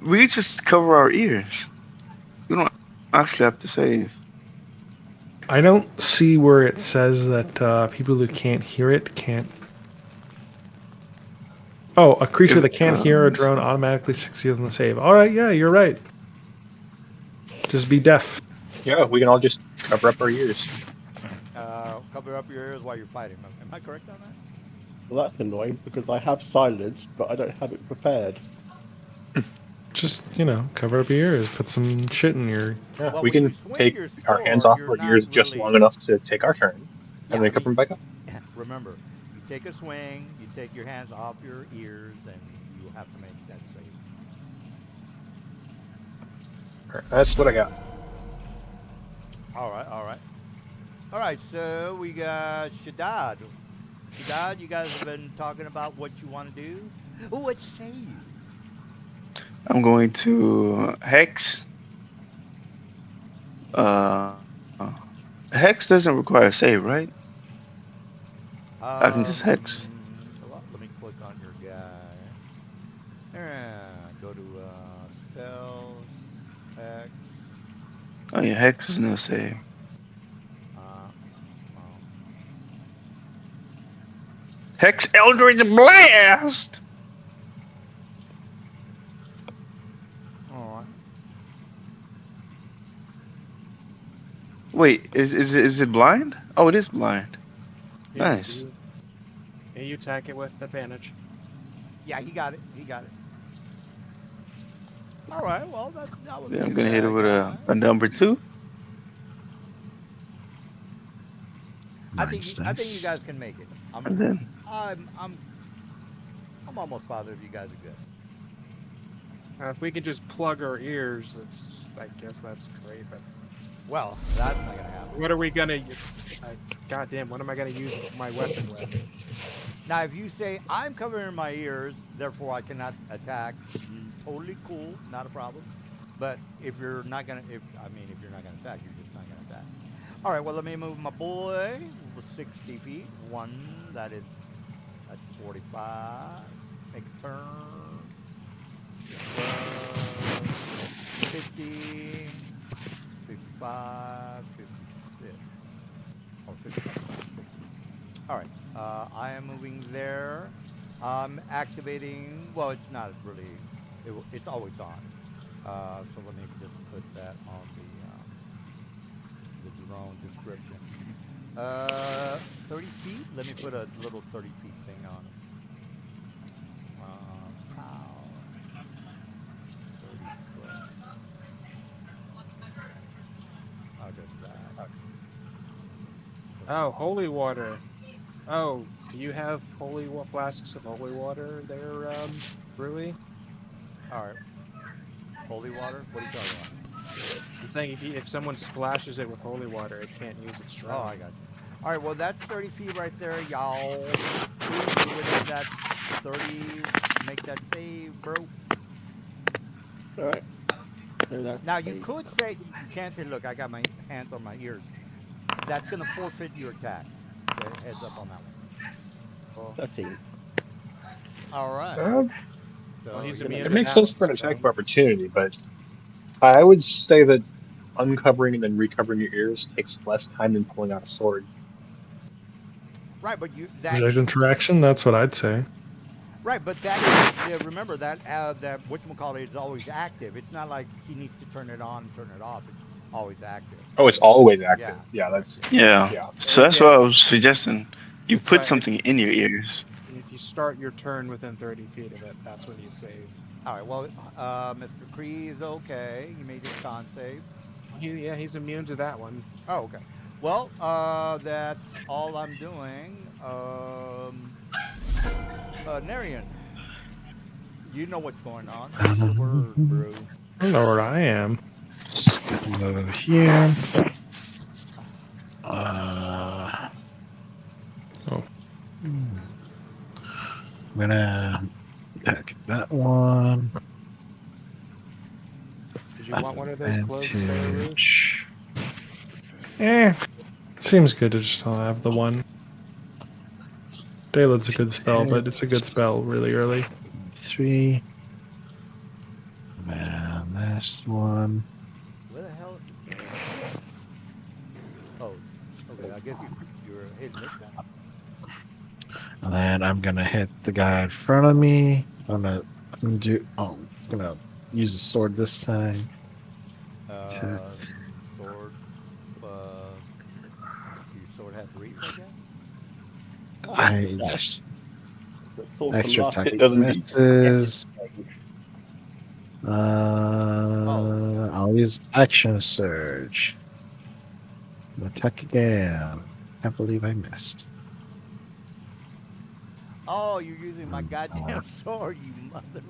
we just cover our ears. We don't actually have to save. I don't see where it says that people who can't hear it can't. Oh, a creature If that it can't hear a drowns. drone automatically succeeds on the save. All right, yeah, you're right. Just be deaf. Yeah, we can all just cover up our ears. Cover up your ears while you're fighting. Am I correct on that? Well, that's annoying because I have silence, but I don't have it prepared. Just, cover up your ears, put some shit in your. Yeah, Well, we when you can swing take your our hands sword, off you're our not ears just really. long enough to take our turn, Yeah, and then I cover mean, them back up. remember, you take a swing, you take your hands off your ears, and you have to make that save. All right, that's what I got. All right, all right. All right, so we got Shaddad. Shaddad, you guys have been talking about what you want to do. Oh, what say you? I'm going to hex. Uh, hex doesn't require a save, right? I can just hex. Well, let me click on your guy. Go to spells, X. Oh yeah, hex is no save. Uh, um, Hex Eldritch Blast. all right. Wait, is it blind? Oh, it is blind. Yeah, so Nice. you attack it with advantage. Yeah, he got it. He got it. All right. Well, that Then wasn't I'm too gonna hit it bad, with guys. a number 2. Nice, I think you nice. guys can make it. And then I'm I'm I'm almost positive you guys are good. If we could just plug our ears, I guess that's great. But Well, that's not gonna happen. what are we gonna? Goddamn, what am I gonna use my weapon with? Now, if you say I'm covering my ears, therefore I cannot attack, totally cool, not a problem. But if you're not gonna, if you're not gonna attack, you're just not gonna attack. All right. Well, let me move my boy with 60 feet. That's 45. Make a turn. 50, 55, 56. Oh, 55, sorry, 60. All right. I am moving there. I'm activating. Well, it's not really. It's always on. So let me just put that on the drone description. 30 feet. Let me put a little 30 feet thing on it. Pow. 30 foot. I'll do that. Oh, holy water. Oh, do you have flasks of holy water there, Rui? All right. Holy water. What are you talking about? I'm saying if someone splashes it with holy water, it can't use its strength. Oh, I got you. All right, well, that's 30 feet right there, y'all. Please, you're within that 30. Make that save, bro. All right. So that's Now, you a- could say, you can't say, look, I got my hands on my ears. That's going to forfeit your attack. Okay, heads up on that one. 13. All right. So, Well, he's you're immune It to makes that sense for one, an attack so. of opportunity, but I would say that uncovering and then recovering your ears takes less time than pulling out a sword. right, but Object interaction, that's what I'd say. right, but that is, yeah, remember that whatchamacallit is always active. It's not like he needs to turn it on and turn it off. It's always active. Oh, it's always active. Yeah. Yeah, that's yeah. yeah. So that's what I was suggesting. You That's put why something in your ears. if you start your turn within 30 feet of it, that's when you save. All right, well, Mr. Cree is okay. He made his con save. He's immune to that one. Oh, okay. Well, that's all I'm doing. Narian, you know what's going on. What's the word, bro? I know where I am. Just gonna move over here. Uh, Oh. I'm gonna attack that one. Did you want one of those cloaks there, Rue? Advantage. Seems good to just have the one. Daylight's a good spell, but it's a good spell really early. 3. And this one. Where the hell? Oh, okay. I guess you're hitting this guy. And then I'm gonna hit the guy in front of me. I'm gonna use the sword this time. Sword. Your sword has reach, I guess. Yes. The sword from Extra last attack hit doesn't misses. I'll use action surge. Attack again. Can't believe I missed. Oh, you're using my goddamn sword, you mother.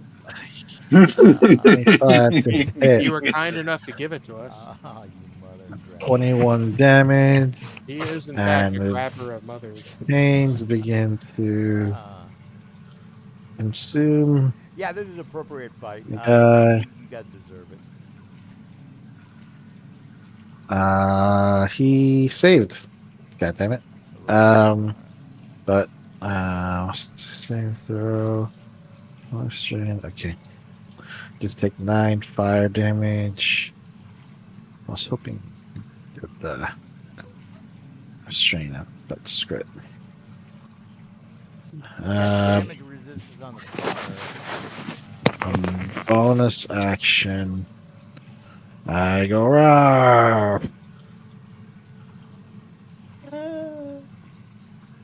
25 to hit. You were kind enough to give it to us. Oh, you mother. 21 damage. He is, in fact, And a the grabber of mothers. chains begin to consume. Yeah, this is appropriate fight. Uh, You guys deserve it. he saved. God damn it. But save throw. Strain. Okay. Just take 9 fire damage. I was hoping the restrain up, but screw it. Damage resistance on the fire. Bonus action. I go roar. Oh,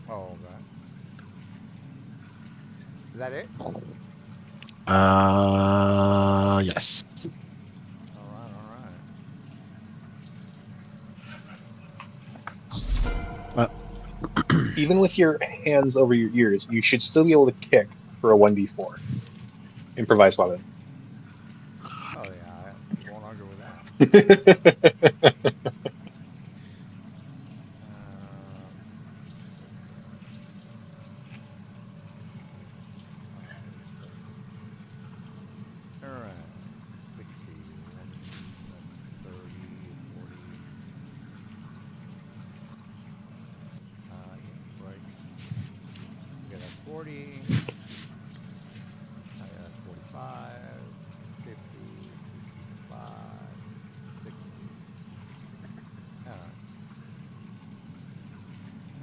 okay. Is that it? Yes. All right. Even with your hands over your ears, you should still be able to kick for a 1d4. Improvised weapon. Oh yeah, I won't argue with that. All right, 60, that's 30, 40. Yeah, right. Okay, that's 40. That's 45, 50, 55, 60. All right.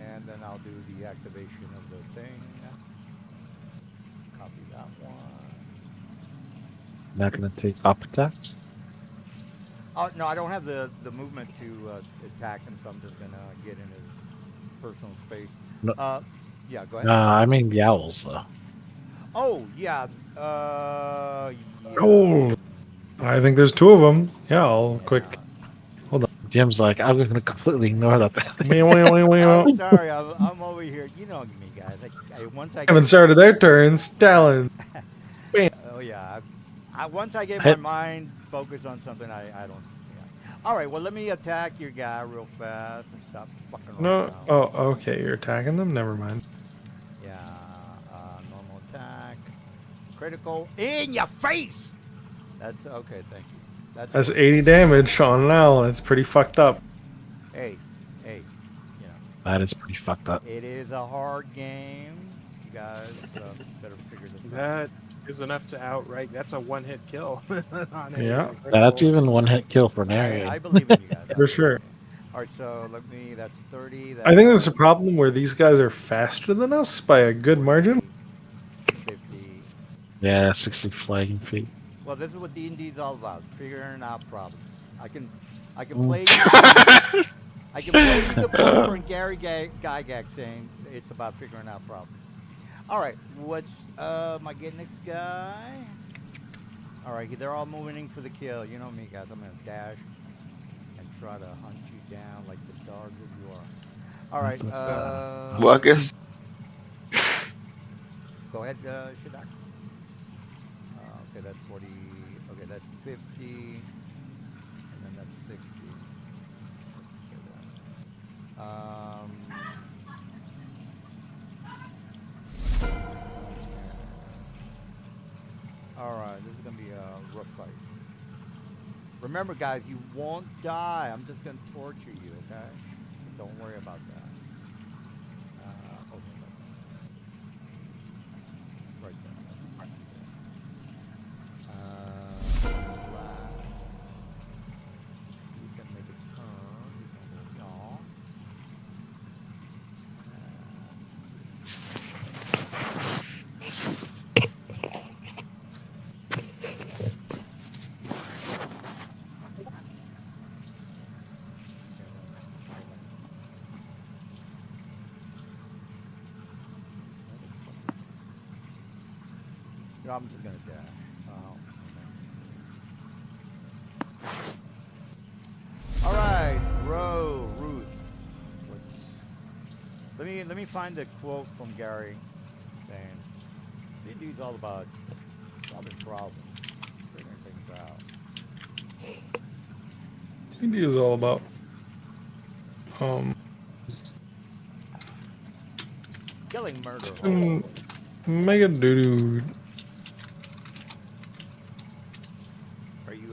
And then I'll do the activation of the thing. Copy that one. Not gonna take up attacks. Oh no, I don't have the movement to attack him, so I'm just gonna get in his personal space. No. Yeah, go ahead. I mean the owls though. Oh yeah. Yeah. Oh, I think there's 2 of them. Yeah, I'll quick. Hold on. Jim's like, I'm gonna completely ignore that. Oh, sorry, I'm over here. You know me, guys. Once I Haven't get, started their turns. Talon. Bam. oh yeah. Once I get my Hit. mind focused on something, I don't. Yeah. All right. Well, let me attack your guy real fast and stop fucking No. around. Oh, okay. You're attacking them. Never mind. Yeah. Normal attack. Critical in your face. That's okay. Thank you. That's 80 damage on an owl. That's pretty fucked up. Hey, you know. That is pretty fucked up. It is a hard game. You guys better figure this out. That is enough to outright. That's a one-hit kill. On any Yeah. critical. That's even one hit kill for an area. I believe in you guys. For sure. All right, so that's 30. I think there's a problem where these guys are faster than us by a good margin. 50. Yeah, 60 flagging feet. Well, this is what D&D is all about, figuring out problems. I can Mm. play you. I can play you the book from Gary Gygax saying it's about figuring out problems. All right, what's my get next guy? All right, they're all moving in for the kill. You know me, guys. I'm gonna dash and try to hunt you down like the dog that you are. All right. Well, I guess. Go ahead, Shadak. Okay, that's 40. Okay, that's 50. And then that's 60. All right, this is going to be a rough fight. Remember, guys, you won't die. I'm just going to torture you, okay? Don't worry about that. Okay, that's right there. Last. He's going to make a turn. He's going to go yaw. I'm just gonna dash. Oh, okay. me find the quote from Gary saying D&D's all about solving problems, figuring things out. D&D is all about um Killing murder mm, hopefully. mega dude. Are you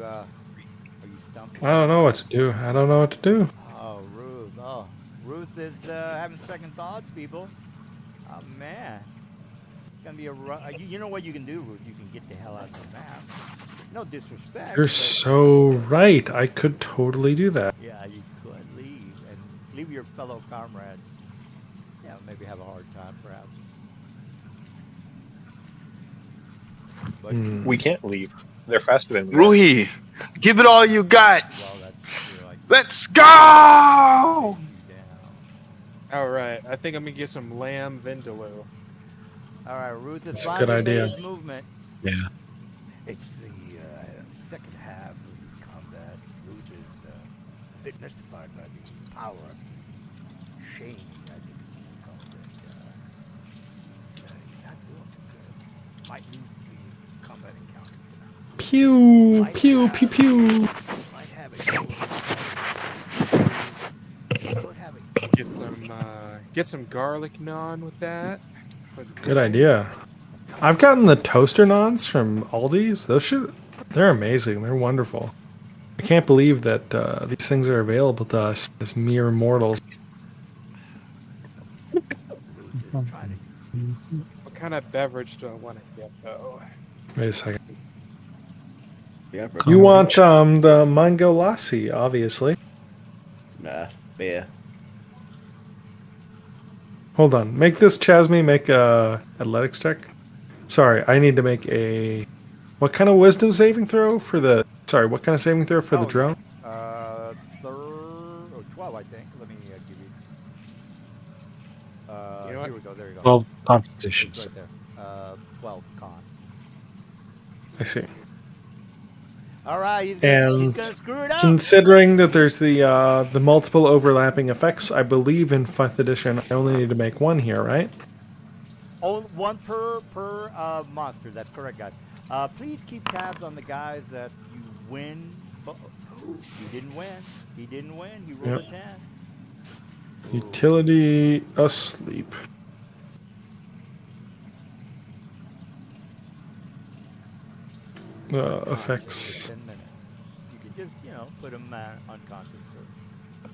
stumped? I don't know what to do. I don't know what to do. Oh, Ruth. Oh, Ruth is having second thoughts, people. Oh man, it's gonna be you know what you can do, Ruth? You can get the hell out of the map. No disrespect, You're but so right. I could totally do that. yeah, you could leave and leave your fellow comrades. Yeah, maybe have a hard time, perhaps. But Hmm. We can't leave. They're faster than we are. Ruhi, give it all you got. well, that's true. Like Let's go. chase you down. All right, I think I'm gonna get some lamb vindaloo. All right, Ruth has That's a good finally made idea. his movement. Yeah. It's the second half of the combat. Ruth is a bit mystified by the power of shame, I think is what they call it. He's not doing too good. Might lose the combat encounter tonight. Pew Might pew have- pew pew. Might have it. Could have it. Get some garlic naan with that. For the Good idea. I've gotten the toaster naans from Aldi's. They're amazing. They're wonderful. I can't believe that these things are available to us as mere mortals. Ruth is trying to. What kind of beverage do I want to get though? Wait a second. Yeah, You want the mango lassi, obviously. Nah, beer. Hold on. Make this Chasme make a athletics check. Sorry, I need to make a. What kind of wisdom saving throw for the? Sorry, what kind of saving throw for the Oh, drone? Third or 12, I think. Let me give you. You know what? Here we go. There you go. 12 It's constitutions. right there. 12 con. I see. All right, he's And gonna screw it up. Considering that there's the multiple overlapping effects, I believe in 5th edition I only need to make one here, right? Oh, one per monster. That's correct, guys. Please keep tabs on the guys that you win. You didn't win. He didn't win. He rolled Yep. a 10. Utility asleep. Effects. 10 minutes. You can just, put him unconscious. Or...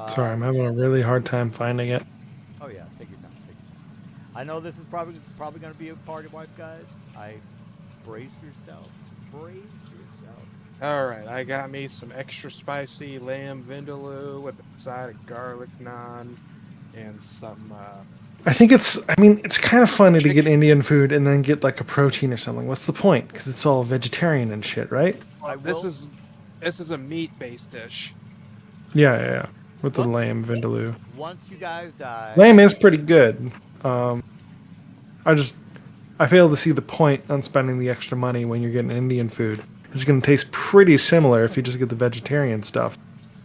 Sorry, I'm having a really hard time finding it. Oh yeah, take your time. Take your time. I know this is probably going to be a party wipe, guys. Brace yourself. Brace yourself. All right, I got me some extra spicy lamb vindaloo with a side of garlic naan and some. I think it's kind of funny to get Indian food and then get like a protein or something. What's the point? Because it's all vegetarian and shit, right? This is a meat-based dish. Yeah. With the What? lamb vindaloo. Once you guys die, Lamb is pretty good. I fail to see the point on spending the extra money when you're getting Indian food. It's going to taste pretty similar if you just get the vegetarian stuff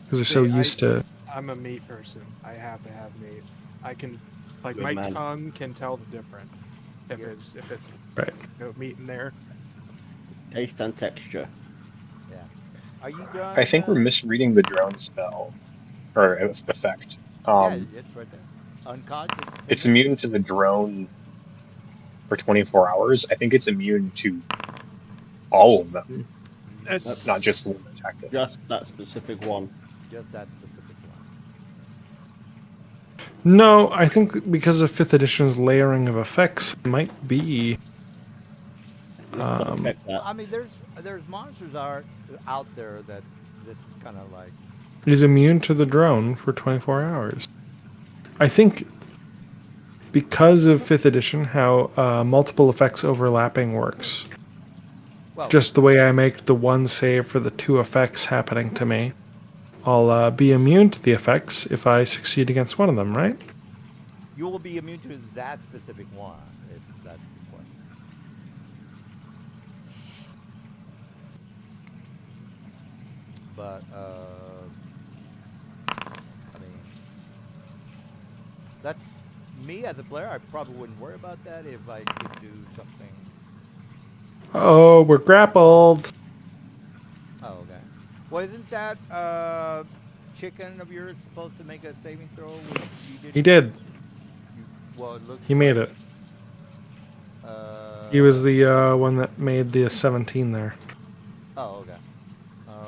because they're so See, used to. I'm a meat person. I have to have meat. I can, Good my man. tongue can tell the difference if it's Right. meat in there. Taste and texture. yeah. Are you done? I think we're misreading the drone spell or effect. Yeah, it's right there. Unconscious. It's immune to the drone for 24 hours. I think it's immune to all of them, It's not just one tactic. Just that specific one. Just that specific one. No, I think because of 5th edition's layering of effects, it might be. Check that. I mean, there's monsters out there that this is kind of like. Is immune to the drone for 24 hours. I think because of 5th edition, how multiple effects overlapping works. Well, Just the way I make the one save for the 2 effects happening to me, I'll be immune to the effects if I succeed against one of them, right? you will be immune to that specific one. If that's the question. But I mean, that's me as a player. I probably wouldn't worry about that if I could do something. Oh, we're grappled. Oh, okay. Well, isn't that chicken of yours supposed to make a saving throw, which you didn't? He did. You, well, it looks He made like, it. He was the one that made the 17 there. Oh, okay. All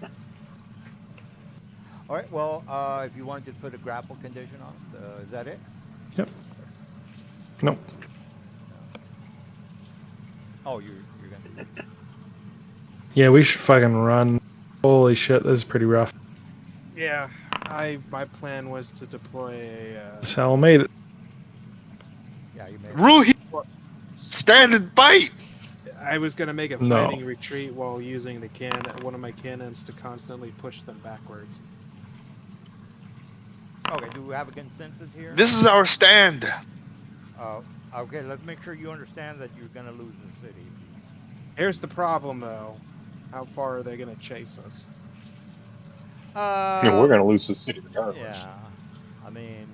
right. All right. Well, if you wanted to put a grapple condition on it, is that it? Yep. Nope. Oh, you're gonna. Yeah, we should fucking run. Holy shit, this is pretty rough. Yeah, my plan was to deploy a. Sal made it. Yeah, you made it. Rule, stand and fight. I was gonna make a No. fighting retreat while using one of my cannons to constantly push them backwards. Okay. Do we have a consensus here? This is our stand. Okay. Let's make sure you understand that you're gonna lose the city. Here's the problem, though. How far are they gonna chase us? We're going to lose the city regardless. Yeah. I mean,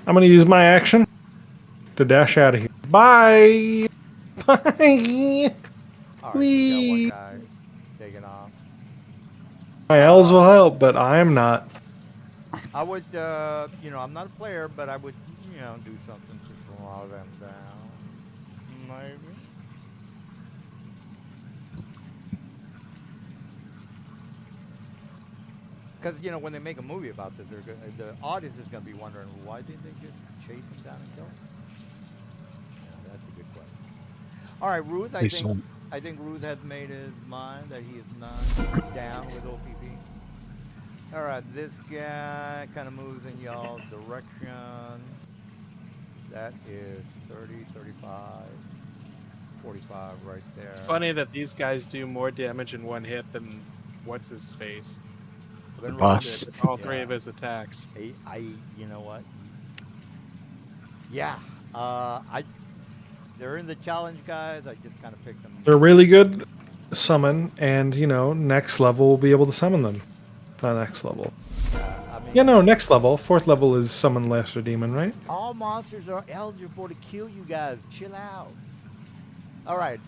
I'm gonna use my action to dash out of here. Bye. Bye. all right. So Whee! we got one guy taking off. My elves will help, but I'm not. I would, I'm not a player, but I would, do something to slow them down. Maybe. Because, when they make a movie about this, the audience is going to be wondering, why didn't they just chase him down and kill him? Yeah, that's a good question. All right, Ruth, I think Ruth has made his mind that he is not down with OPP. All right, this guy kind of moves in y'all's direction. That is 30, 35, 45 right there. It's funny that these guys do more damage in one hit than what's his face. Then Boss. With all three of his attacks. You know what? Yeah. They're in the challenge, guys. I just kind of picked them. They're really good summon, and next level we'll be able to summon them. Not next level. Next level. 4th level is summon lesser demon, right? All monsters are eligible to kill you guys. Chill out. All right.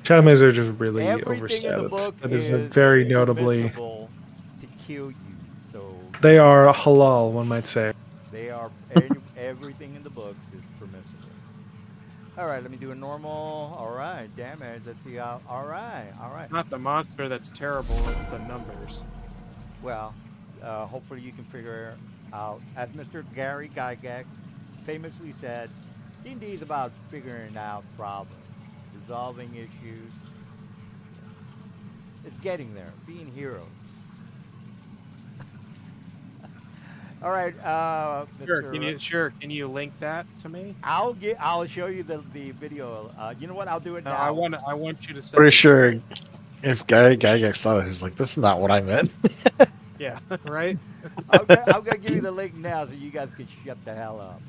Shadows are just really Everything in the overstated. book That is a very notably. permissible to kill you. So They are halal, one might say. they are everything in the books is permissible. All right, let me do a normal. All right, damage. Let's see how. All right. Not the monster that's terrible, it's the numbers. Well, hopefully you can figure out. As Mr. Gary Gygax famously said, D&D is about figuring out problems, resolving issues. It's getting there, being heroes. All right, Mr. Can you link that to me? I'll show you the video. You know what? I'll do it No, now. I want you to send Pretty it. sure if Gygax saw this, he's like, this is not what I meant. Yeah, right? I'm gonna give you the link now so you guys can shut the hell up.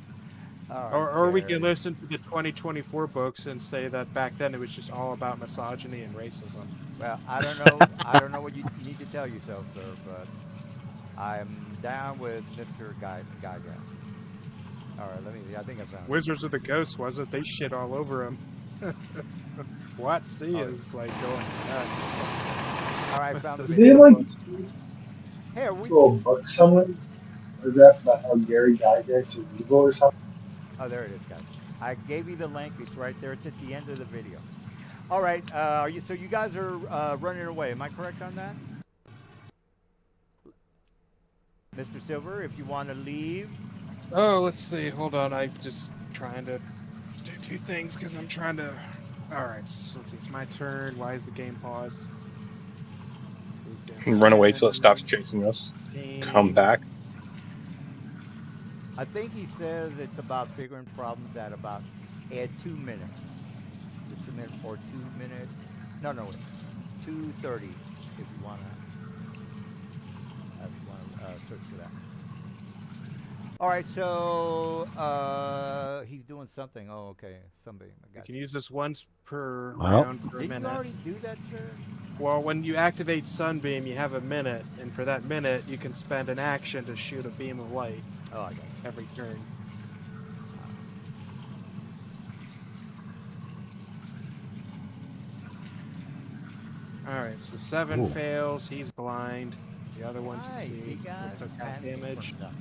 All right, Or we Gary. can listen to the 2024 books and say that back then it was just all about misogyny and racism. Well, I don't know. I don't know what you need to tell yourself, sir, but I'm down with Mr. Gygax. All right, let me see. I think I found it. Wizards of the Coast, was it? They shit all over him. Watsi Oh. is like going nuts. All right, I found the Is Is there video. like Hey, are we? a book somewhere? Paragraph about how Gary Gygax is evil or something? Oh, there it is, guys. I gave you the link. It's right there. It's at the end of the video. All right. So you guys are running away. Am I correct on that? Mr. Silver, if you want to leave. Oh, let's see. Hold on. I'm just trying to do two things because I'm trying to. All right. So let's see. It's my turn. Why is the game paused? Move down Run away so it 10, stops chasing us. 15. Come back. I think he says it's about figuring problems at about 2 minutes. The 2 minute or 2 minute. No, wait. 2:30 if you want to. Search for that. All right, so he's doing something. Oh, okay. Somebody. I You got can you. use this once per Well. round for a Didn't you minute. already do that, sir? Well, when you activate Sunbeam, you have a minute, and for that minute, you can spend an action to shoot a beam of light Oh, I got you. every turn. Alright, so 7 Ooh. fails, he's blind. The other one Nice, you succeeds. guys Took are half panning damage. for nothing.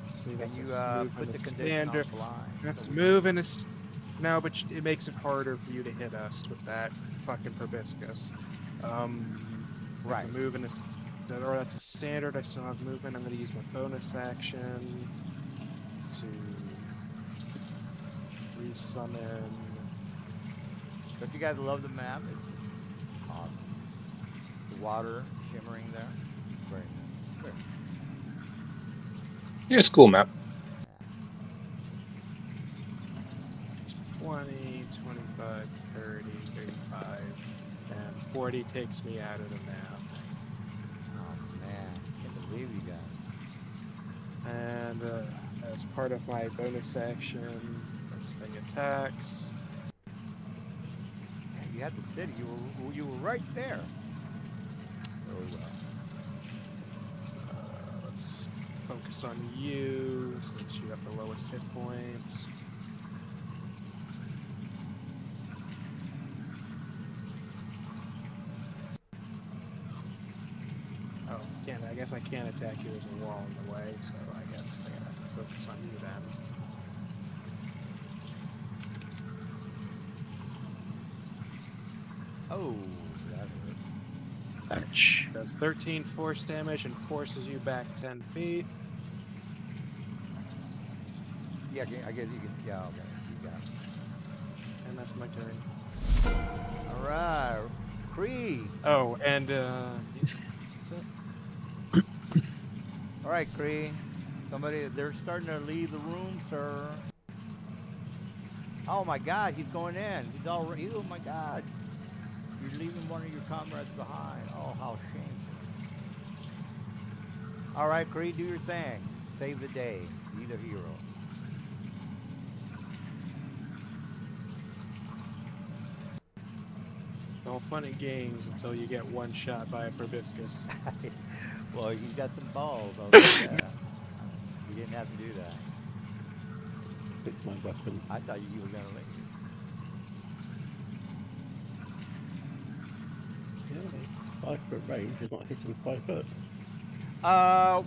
Let's see, Can that's you a move put and the a condition standard. on blind? That's so a we move and a. No, but it makes it harder for you to hit us with that fucking proboscis. That's Right. a move and a. Or that's a standard. I still have movement. I'm going to use my bonus action to resummon. Don't you guys love the map? It's just awesome. The water shimmering there. Very nice. Very nice. Here's a cool map. 20, 25, 30, 35, and 40 takes me out of the map. Oh man, can't believe you guys. And as part of my bonus action, this thing attacks. Man, you had the city. You were right there. Really well. Let's focus on you since you have the lowest hit points. Oh, I guess I can't attack you. There's a wall in the way, so I guess I gotta focus on you then. Oh, that hurt. Ouch. Does 13 force damage and forces you back 10 feet. Yeah, I guess you can. Yeah, okay. You got it. And that's my turn. All right, Cree. Oh, and that's it. All right, Cree. Somebody, they're starting to leave the room, sir. Oh my God, he's going in. He's already. Oh my God. You're leaving one of your comrades behind. Oh, how shameful. All right, Cree, do your thing. Save the day. Be the hero. All fun and games until you get one shot by a proboscis. Well, he's got some balls. I'll say that. You didn't have to do that. Fix my weapon. I thought you were going to leave. Yeah, 5 foot range is not hitting 5 foot.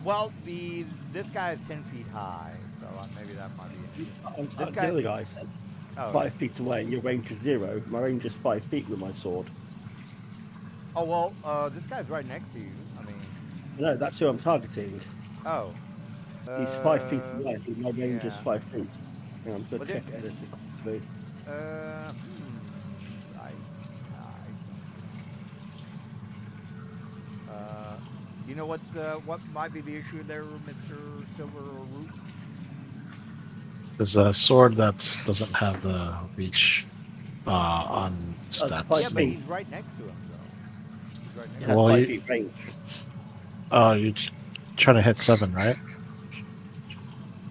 Well, this guy is 10 feet high, so maybe that might be an issue. The other guy said Oh, 5 feet away, your range is 0. My range is 5 feet with my sword. oh well, this guy's right next to you. I mean, No, that's who I'm targeting. oh. He's 5 feet away. My range is yeah. 5 feet. Hang on, I'm Well, going to check editing quickly. You know what might be the issue there, Mr. Silver or Root? There's a sword that doesn't have the reach on stats. five Yeah, but feet. he's right next to him, though. He's right It next has Well, 5 you- feet range. Oh, you're trying to hit 7, right?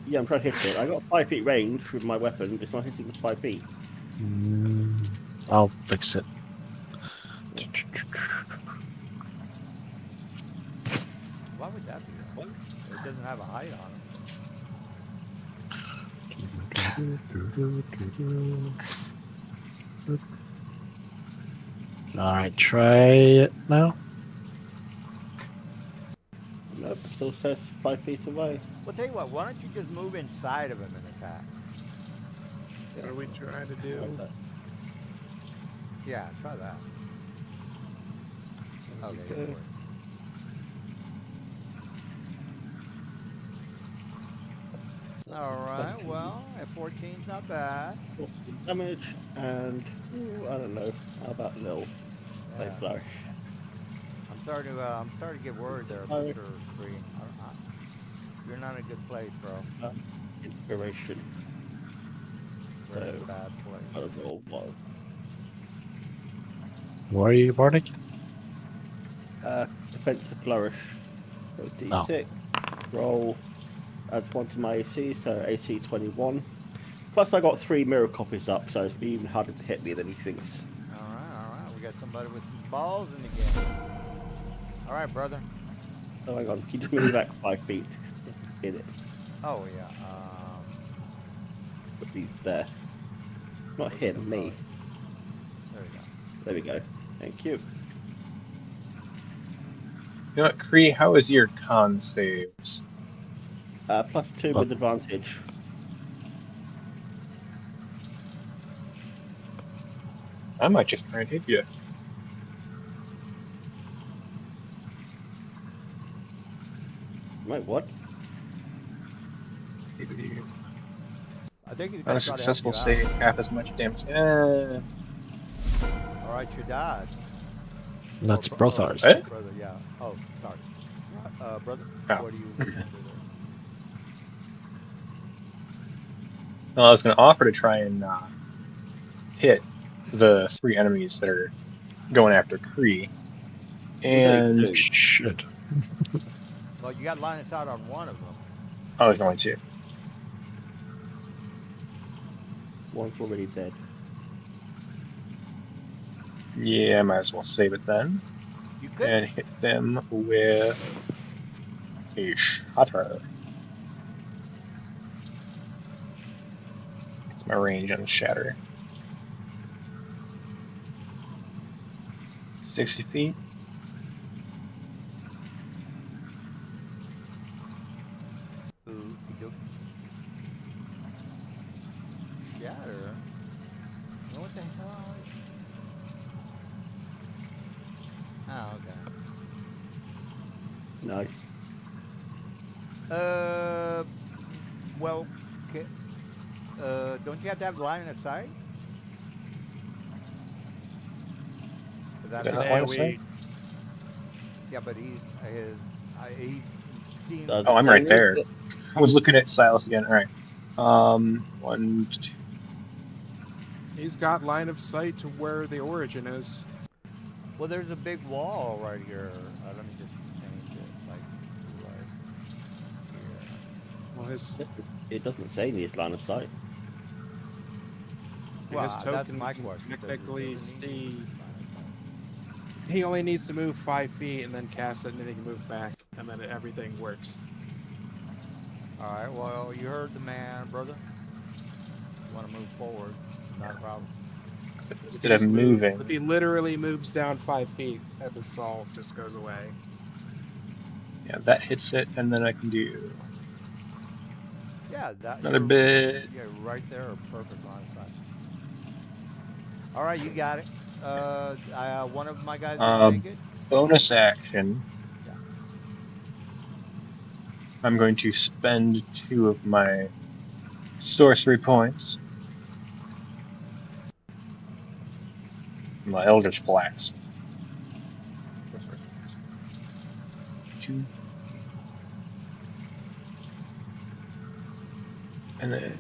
Yeah, I'm trying to hit it. I got 5 feet range with my weapon, but it's not hitting the 5 feet. I'll fix it. Why would that be? Though? It doesn't have a height on it. All right, try it now. Nope, it still says 5 feet away. Well, tell you what. Why don't you just move inside of him and attack? What are we trying to do? Like that. Yeah, try that. Okay. Okay. Go for it. All right. Well, at 14's not bad. 14 damage, and ooh, I don't know. How about Lil? Play Yeah. flourish. I'm starting to get worried there, Oh. Mr. Green. You're not in a good place, bro. Inspiration. Very So, bad I place. don't know what. What are you, Bardic? Defensive flourish. So D6. Roll. Adds 1 to my AC, so AC 21. Plus, I got 3 mirror copies up, so it's even harder to hit me than he thinks. All right. We got somebody with some balls in the game. All right, brother. Oh, hang on. Can you just move back 5 feet? Hit it. Oh yeah. Put these there. Not him, me. There we go. There we go. Thank you. You know what, Kree, how is your con saves? +2 with advantage. I might just try and hit you. Wait, what? I think he's gonna try to help Unsuccessful you out. save, half as much damage. All right, you died. That's Oh, both ours. Eh? Brother, yeah. Oh, sorry. Brother, Oh. what do you do there? Well, I was going to offer to try and hit the 3 enemies that are going after Kree. And Shit. Well, you got line of sight on one of them. I was going to. One's already dead. Yeah, I might as well save it then. You could. And hit them with a shatter. It's my range on shatter. 60 feet. Ooh, shatter. What the hell? Oh, okay. Nice. Well, don't you have to have line of sight? Is that Yeah, how- line of sight? Yeah, but he seems. Does Oh, it I'm say right this? there. I was looking at Silas again. All right. 1, 2. He's got line of sight to where the origin is. Well, there's a big wall right here. Let me just change it, like right here. Well, his It doesn't say in his line of sight. Well, his that's token my can question. Does it- technically does it need see. line of sight? He only needs to move 5 feet and then cast it, and then he can move back, and then everything works. All right. Well, you heard the man, brother. You want to move forward? Not a problem. Instead of moving. If he literally moves down 5 feet, that assault just goes away. Yeah, that hits it, and then I can do Yeah, that. another you're- bit. Yeah, right there, perfect line of sight. All right, you got it. One of my guys will take it. Bonus action. Yeah. I'm going to spend 2 of my sorcery points. My Eldritch Blast. 2. And then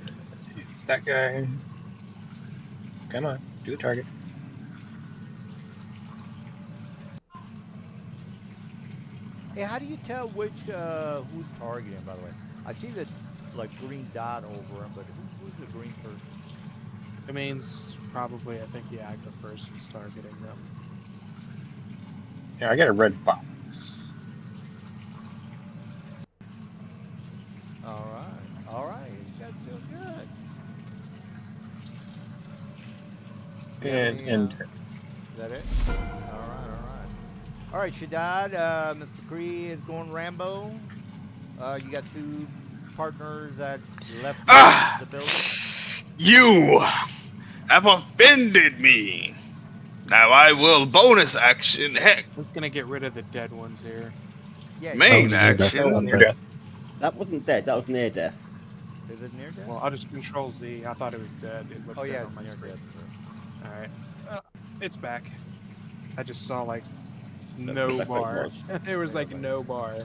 that guy. Come on, do the target. Hey, how do you tell which who's targeting? By the way, I see that like green dot over him, but who's the green person? It means probably, I think, the active person's targeting them. Yeah, I got a red box. All right, you guys doing good. And Yeah, end. Is that it? All right, Shaddad, Mr. Kree is going Rambo. You got 2 partners that left Ah! the building. You have offended me. Now I will bonus action. Heck, We're gonna get rid of the dead ones here. Yeah, main was near death. action. Near death. That wasn't dead. That was near death. Is it near death? Well, I'll just Control Z. I thought it was dead. It looked Oh dead yeah, on it's my near screen. death. All right, it's back. I just saw like That's no exactly what bar. it was. There was like no bar.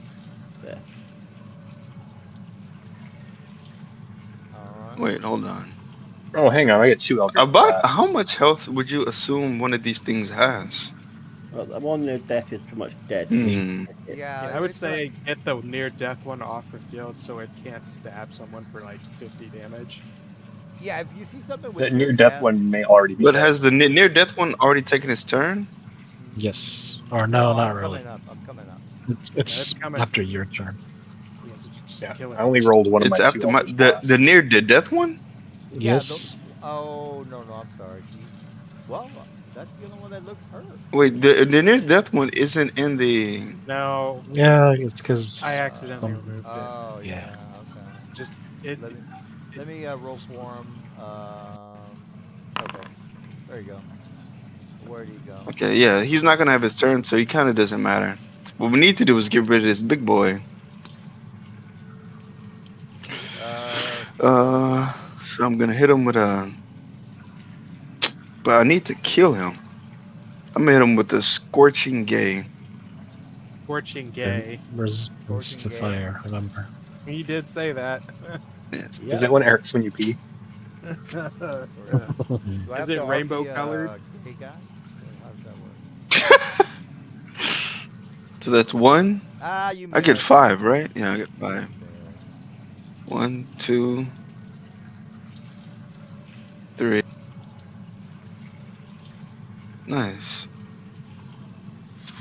There. All right. Wait, hold on. Oh, hang on, I get 2 Eldritch About Blast. how much health would you assume one of these things has? Well, the one near death is pretty much dead. Hmm. Yeah, Yeah, I would it's gonna- say get the near death one off the field so it can't stab someone for like 50 damage. yeah. If you see something with The near near death death, one may already be But dead. has the near death one already taken his turn? Yes. Or no, not I'm really. coming up. I'm coming up. It's, it's coming. after your turn. Yeah, so just Yeah, kill it. I only rolled one of It's my two after my Eldritch Blasts. the near death one. Yeah. Yes. Oh no, I'm sorry. Well, that's the only one that looks hurt. Wait, the near death one isn't in the. No, Yeah, it's because I accidentally some- removed it. Oh Yeah. yeah. Okay. Just it. Let me roll for him. Okay. There you go. Where do you go? Okay, yeah, he's not gonna have his turn, so he kind of doesn't matter. What we need to do is get rid of this big boy. So I'm gonna hit him with a. But I need to kill him. I'm gonna hit him with a scorching gay. Scorching gay. resistance Scorching to gay. fire. Remember. He did say that. Yes. Is it when it hurts when you pee? Do I Is have it to rainbow RP, colored? Gay guy? How does that work? So that's one. You I get missed. 5, right? Yeah, I get 5. 1, 2, 3. Nice.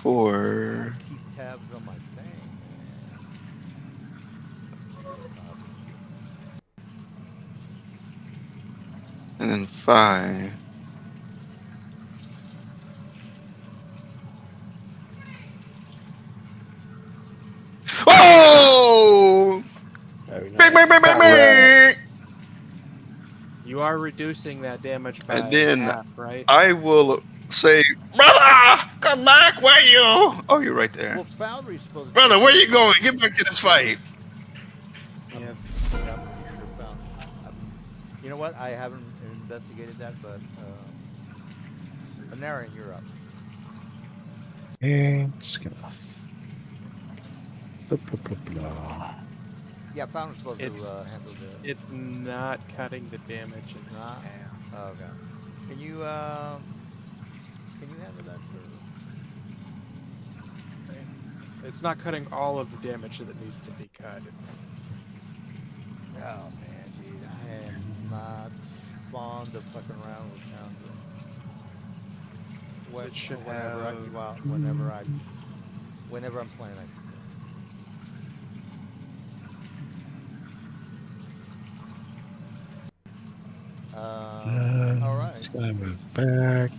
4. Keep tabs on my thing. And then 5. Oh! Very nice. Bang, bang, bang, bang, bang! You are reducing that damage by And then half, right? I will say, brother, come back, where you? Oh, you're right there. Well, Foundry's supposed to. Brother, where you going? Get back to this fight. Yeah. Yeah, I'm pretty sure you know what? I haven't investigated that, but Naren, you're up. And just gonna. Blah, blah, blah, blah. Yeah, Foundry's supposed It's to handle the. it's not cutting the damage in Not? half. Oh, okay. Can you handle that, sir? It's not cutting all of the damage that needs to be cut. Oh man, dude, I am not fond of fucking around with Foundry. It should Whenever I, have- well, whenever I'm playing, I should say. All right. Just gonna move back.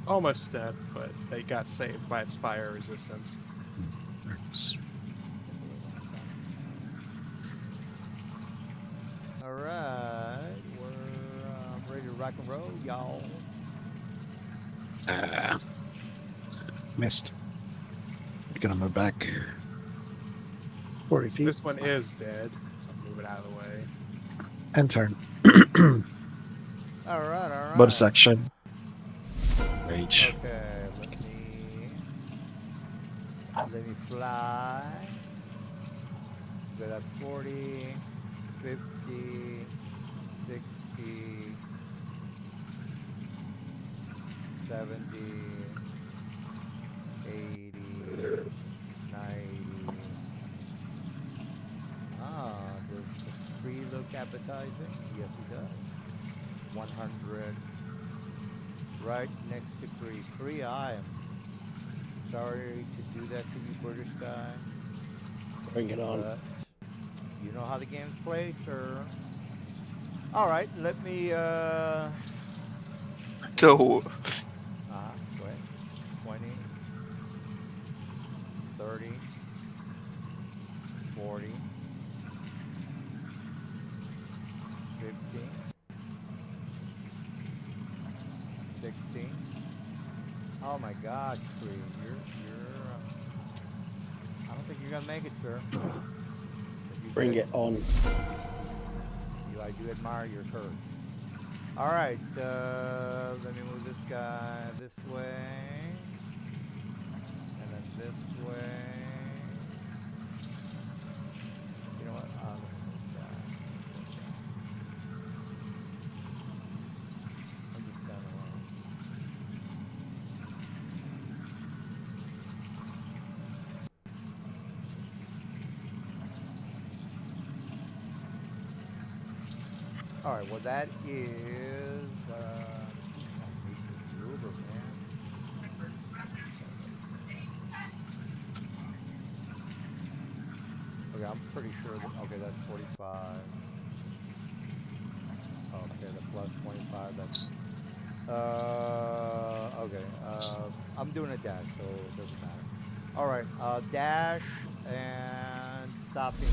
Almost dead, but they got saved by its fire resistance. All right, we're ready to rock and roll, y'all. Missed. Gonna move back. 40 So feet. this one is dead, so move it out of the way. And turn. All right, all right. Bonus section. Rage. Okay, let me fly. Good at 40, 50, 60, 70, 80, 90. Does Cree look appetizing? Yes, he does. 100. Right next to Cree. Cree, I am sorry to do that to you, British guy. Bring it on. But you know how the game's played, sir. All right, let me. So, Go ahead. 20, 30, 40, 50, 60. Oh my God, Cree, you're. I don't think you're gonna make it, sir. But you Bring did. it on. I do admire your courage. All right, let me move this guy this way, and then this way. You know what? Let me move that. All right. Well, that is. I hate this Uber, man. Okay, I'm pretty sure that. Okay, that's 45. Okay, the plus 25. That's. Okay. I'm doing a dash, so it doesn't matter. All right. Dash and stopping.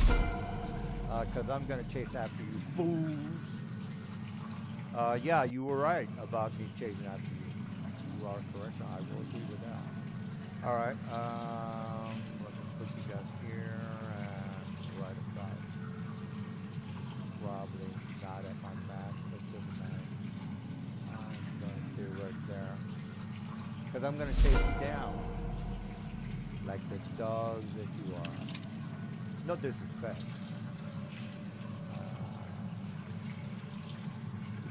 Because I'm gonna chase after you fools. Yeah, you were right about me chasing after you. You are correct. I will agree with that. All right. Let me put you guys here and right about. Probably not at my max, but it doesn't matter. I'm gonna stay right there. Because I'm gonna chase you down like the dogs that you are. No disrespect.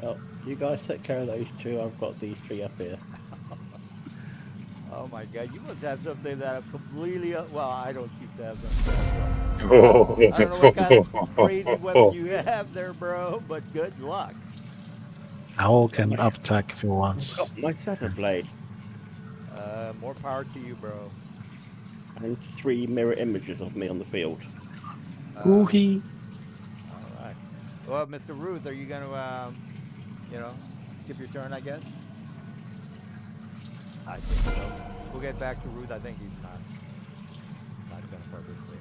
Well, you guys take care of those two. I've got these three up here. Oh my God, you must have something that I'm completely. Well, I don't keep tabs on stuff. So I don't know what kind of crazy weapon you have there, bro, but good luck. Owl can up attack if he I've wants. got my feather blade More power to you, bro. and 3 mirror images of me on the field. Ooh Uh, he. all right. Well, Mr. Ruth, are you gonna, you know, skip your turn? I guess. I think so. We'll get back to Ruth. I think he's not gonna participate.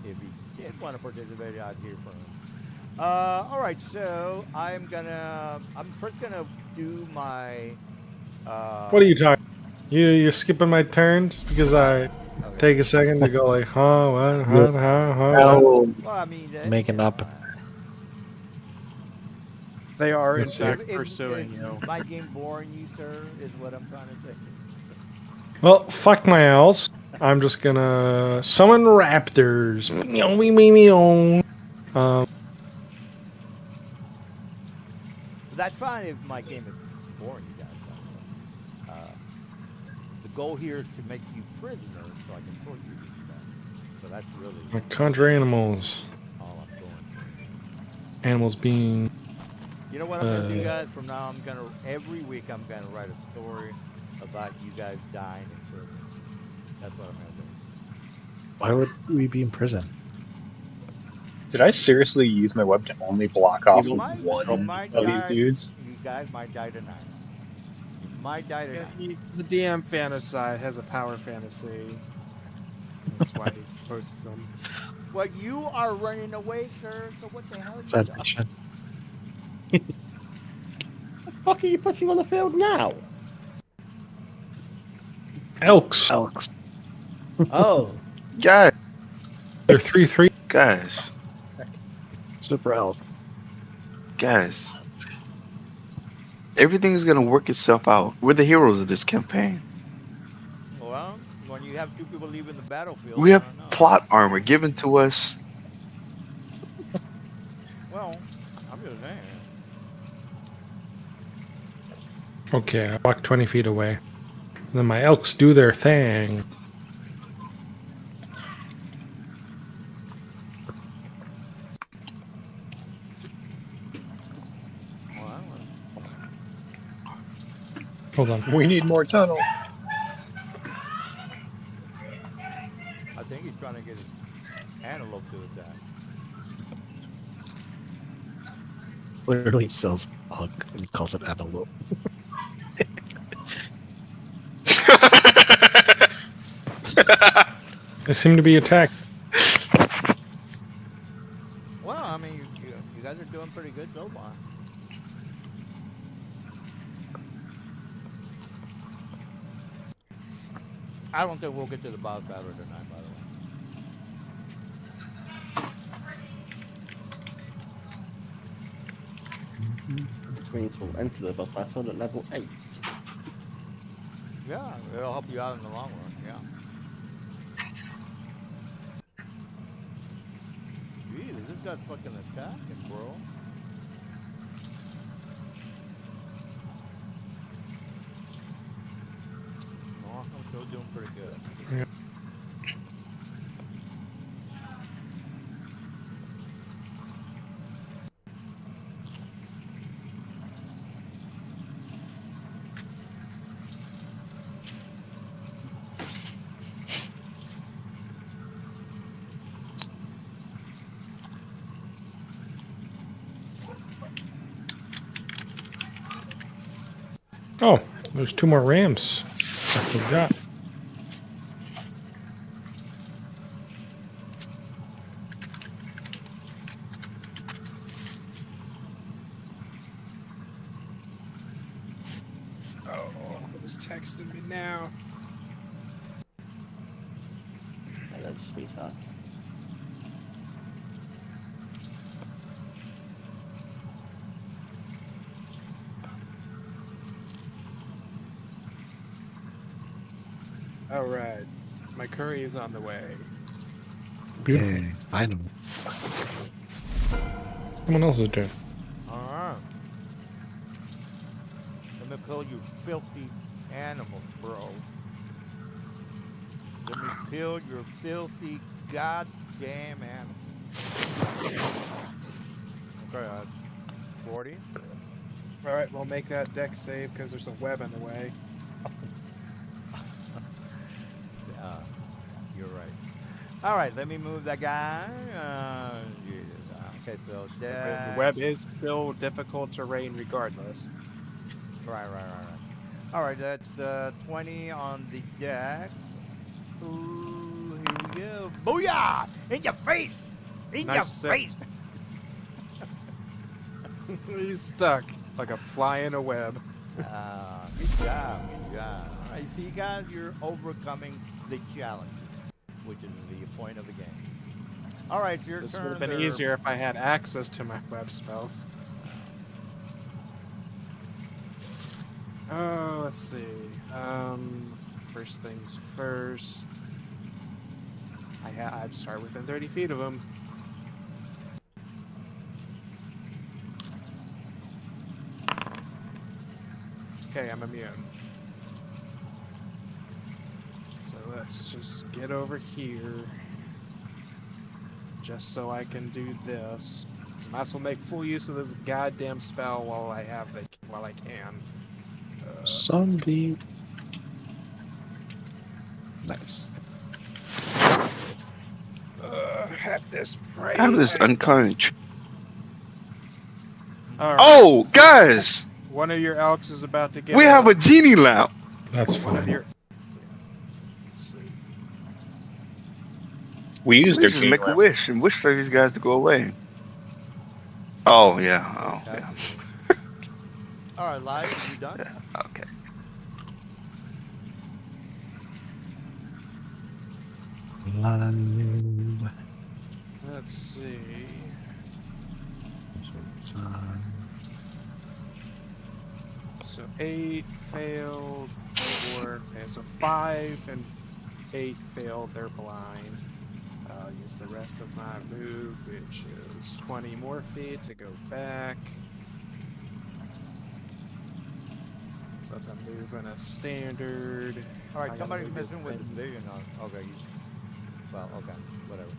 If he did want to participate, I'd hear from him. All right. So I'm first gonna do my. What are you talking? You're skipping my turn just because I Okay. take a second to go like, huh, what, huh, huh, huh. Owl Well, I mean, making you know, up. They are in Let's see. fact Is pursuing you. my game boring you, sir? Is what I'm trying to say. Well, fuck my owls. I'm just gonna summon raptors. Meow, meow, meow, meow. But that's fine if my game is boring you guys, by the way. The goal here is to make you prisoners so I can torture you to death. So that's really Conjure animals. all I'm going for. Animals being. You know what I'm gonna do, guys? From now, every week I'm gonna write a story about you guys dying in prison. That's what I'm gonna do. Why would we be in prison? Did I seriously use my web to only block off You might one of these die. dudes? You guys might die tonight. You might die Yeah, tonight. the DM fantasy has a power fantasy. That's why he posts them. Well, you are running away, sir. So what the hell are you That doing? mission. The fuck are you putting on the field now? Elks. Alex. Oh, Guys, They're 3/3. guys, Super elk. guys. Everything's gonna work itself out. We're the heroes of this campaign. Well, when you have two people leaving the battlefield, We have I don't know. plot armor given to us. Well, I'm just saying. Okay, I walk 20 feet away. Then my elks do their thing. Well, I don't know. Hold on. We need more tunnel. I think he's trying to get his antelope to attack. Literally sells elk and calls it antelope. They seem to be attacked. Well, I mean, you guys are doing pretty good so far. I don't think we'll get to the boss battle tonight, by the way. which means we'll enter the boss battle at level 8. Yeah, it'll help you out in the long run. Yeah. Jeez, this guy's fucking attacking, bro. Oh, I'm still doing pretty good. Yeah. Oh, there's 2 more rams. I forgot. Oh, who's texting me now? Hello, sweetheart. All right, my curry is on the way. Beautiful. Hey, finally. Someone else's turn. Alright. Let me kill you filthy animal, bro. Let me kill your filthy goddamn animal. Okay, that's 40. All right, we'll make that deck save because there's a web in the way. You're right. All right, let me move that guy. Jesus. Okay, so The web is still difficult terrain regardless. Right. All right, that's 20 on the deck. Ooh, here we go. Booyah! In your face! In Nice your set. face! He's stuck like a fly in a web. Good job. All right, so you guys, you're overcoming the challenges, which is the point of the game. All right, it's your This turn. would have been there. easier if I had access to my web spells. Oh, let's see. First things first. I start within 30 feet of him. Okay, I'm immune. So let's just get over here. Just so I can do this. So I might as well make full use of this goddamn spell while I can. Zombie. Nice. At this rate. Have this unconscious. All right. Oh, guys, One of your elks is about to get. we have a genie lamp. That's One of fine. your. Let's see. We used We their just genie make a lamp. wish and wish for these guys to go away. Oh yeah. Oh Okay. yeah. All right, Live, you done? Okay. Live. Let's see. So 8 failed, 4, and so 5 and 8 failed. They're blind. I'll use the rest of my move, which is 20 more feet to go back. So it's a move and a standard. All I right, gotta somebody's move it missing with the and- vision on. Okay. Well, okay, whatever.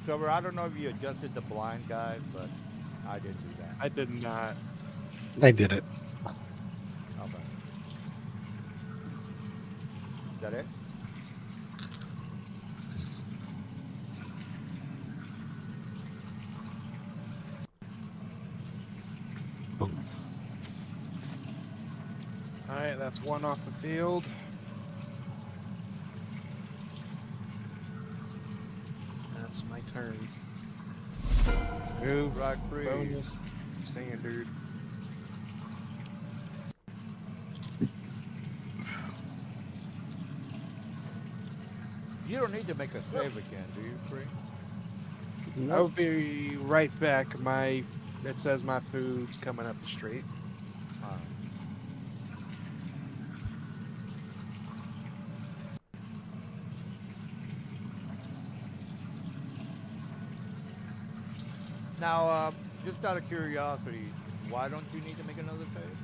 Silver, I don't know if you adjusted the blind guy, but I didn't do that. I did not. I did it. Okay. Is that it? Alright, that's 1 off the field. That's my turn. Move, Right, free. bonus, standard. You don't need to make a save again, do you, Free? I'll be right back. It says my food's coming up the street. All right. Now, just out of curiosity, why don't you need to make another save?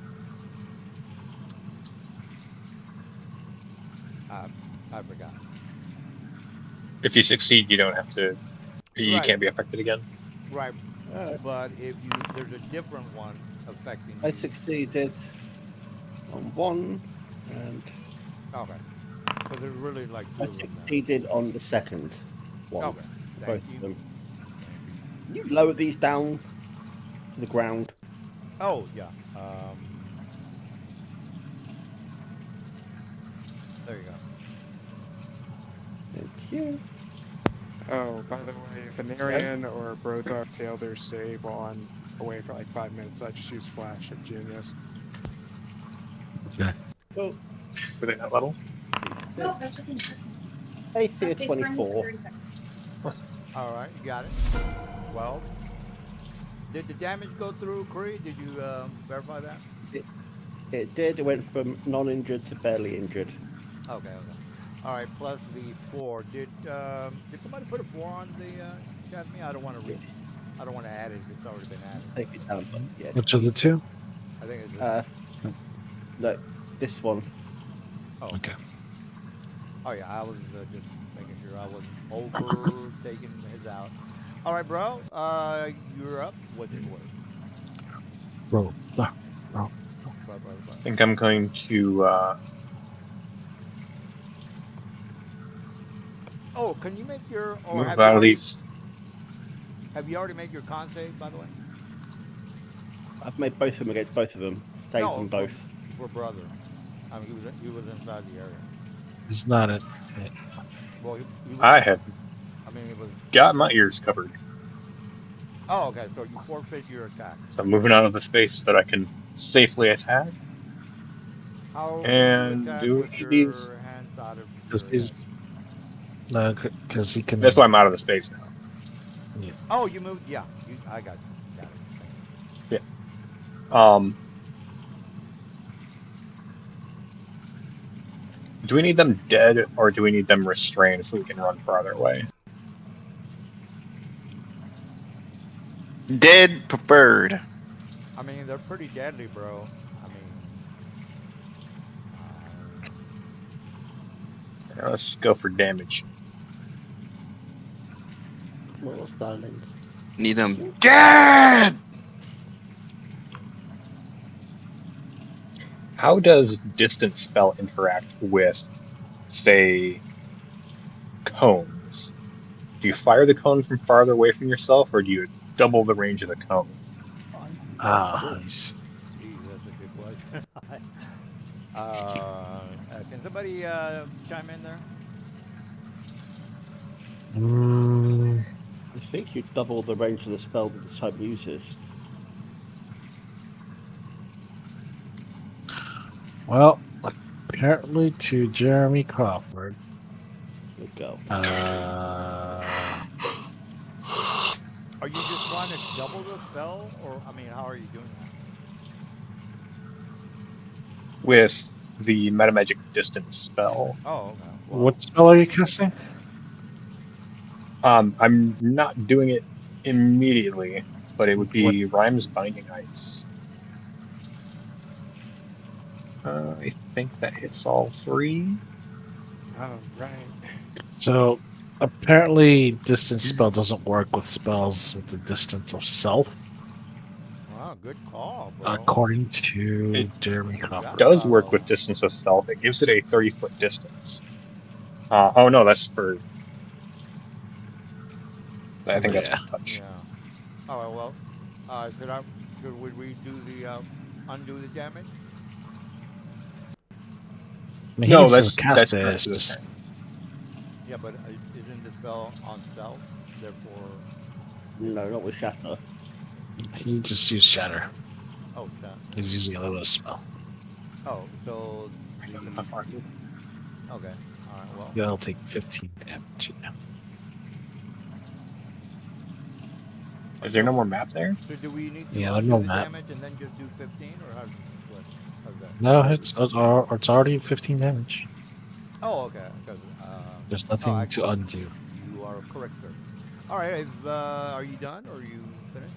I forgot. If you succeed, you don't have to. You Right. can't be affected again. Right, Alright, but if you there's a different one affecting I you. succeeded on 1, and Okay. So there's really like I two of them. Then. succeeded on the 2nd. One. Okay. Both Thank of you. them. You lower these down to the ground. Oh yeah. There you go. Thank you. Oh, by the way, if an Arian or Brothar fail their save while I'm away for like 5 minutes, I just use Flash of Genius. Okay. Oh, Were they not level? AC of 24. All right, you got it. 12. Did the damage go through, Creed? Did you verify that? It did. It went from non-injured to barely injured. Okay, okay. All right, plus the 4. Did somebody put a 4 on the chat me? I don't want to read. I don't want to add it if it's already been added. Take it down. But yeah. Which of the two? I think it's this. No, this one. Oh, Okay. oh yeah, I was just making sure I wasn't over taking his out. All right, bro. You're up. What's your word? Roll. Roll. Bro. I think I'm going to. Oh, can you make your or Move have you out of already, these. have you already made your con save, by the way? I've made both of them against both of them. Saved No, them both. for brother. I mean, he was inside the area. It's not it. Well, he was, I have I mean, it was. got my ears covered, Oh, okay. So you forfeit your attack. so I'm moving out of the space so that I can safely attack. How And do you attack do with any your of these- hands out of Because your he's head? no, because he can. That's why I'm out of the space now. Oh, you moved. Yeah, I got you. Got it. Do we need them dead or do we need them restrained so we can run farther away? Dead preferred. I mean, they're pretty deadly, bro. I mean, Yeah, let's just go for damage. Well, darling. Need them dead. How does distance spell interact with, say, cones? Do you fire the cone from farther away from yourself, or do you double the range of the cone? He's geez, that's a good question. Can somebody chime in there? I think you double the range of the spell that the type uses. well, apparently to Jeremy Crawford. There you go. Are you just trying to double the spell, or I mean, how are you doing that? With the metamagic distance spell. Oh, okay. Well, What spell are you casting? I'm not doing it immediately, but it would be Rhyme's Binding Ice. I think that hits all 3. Oh, right. So apparently, distance spell doesn't work with spells with the distance of self, wow, good call, bro. according to It Jeremy Crawford. Does work with distance of stealth. It gives it a 30-foot distance. Oh no, that's for. I think that's for touch. Yeah. All right. Well, would we do the undo the damage? I mean, No, he needs that's to cast for it. the It's turn. just Yeah, but isn't the spell on self? Therefore, No, not with Shatter. he just used shatter. oh, that. He's using a little spell. Oh, so the, okay. Not far. All right. Well, That'll take 15 damage. Yeah. Is there no more map there? so do we need to Yeah, undo no the map. damage and then just do 15, or how's that? No, it's already 15 damage. Oh, okay. Because There's nothing I- to undo. you are correct, sir. All right. Are you done, or are you finished?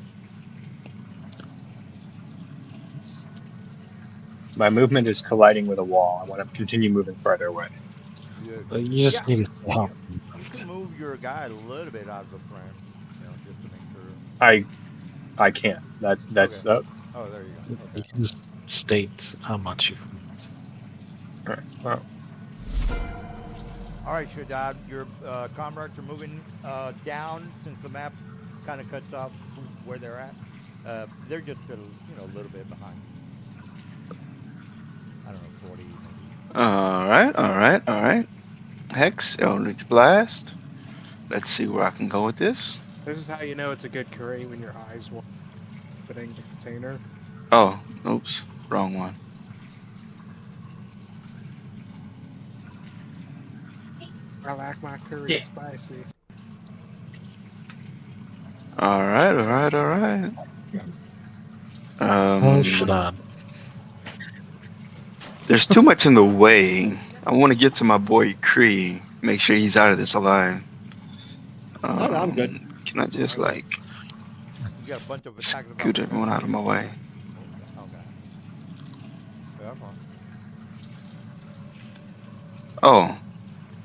My movement is colliding with a wall. I want to continue moving farther away. You just Yeah, need to help. You can move your guy a little bit out of the frame, just to make sure. I can't. That's Okay. Oh, there you go. You Okay. can just state how much you want. all right. Well, All right, Shaddad, your comrades are moving down since the map kind of cuts off where they're at. They're just a little bit behind. I don't know, 40 maybe. All right, all right, all right. Hex, Eldritch Blast. Let's see where I can go with this. This is how you know it's a good curry when your eyes will opening the container. Oh, oops, wrong one. I like my curry spicy. All right, all right, all right. Oh, shit on. There's too much in the way. I want to get to my boy Kree. Make sure he's out of this alive. I'm good. Can I just like You got a bunch of attacks. scoot everyone out of my way? Okay. Yeah, I'm fine.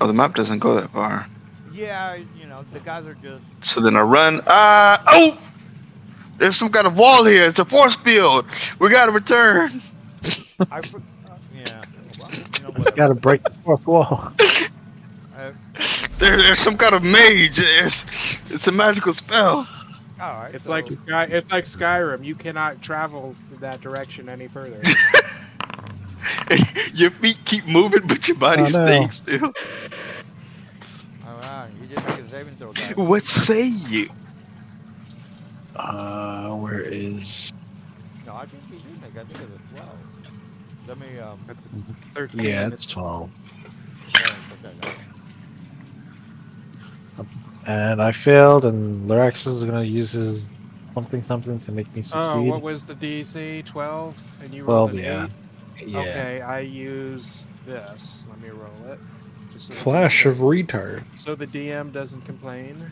Oh, the map doesn't go that far. Yeah, the guys are just. So then I run. Oh! There's some kind of wall here. It's a force field. We gotta return. Yeah. Well, You gotta break the fourth wall. There's some kind of mage. It's a magical spell. All right. It's like Skyrim. You cannot travel that direction any further. Your feet keep moving, but your body stays still. All right. You just make a saving throw, guys. What say you? Where is? No, I think you did make. I think it was 12. Let me. 13. Yeah, it's 12. Okay. And I failed, and Lorax is gonna use his something to make me succeed. Oh, what was the DC? 12? And you 12, rolled an yeah. 8? Yeah. Okay, I use this. Let me roll it. Just so Flash of retard. So the DM doesn't complain.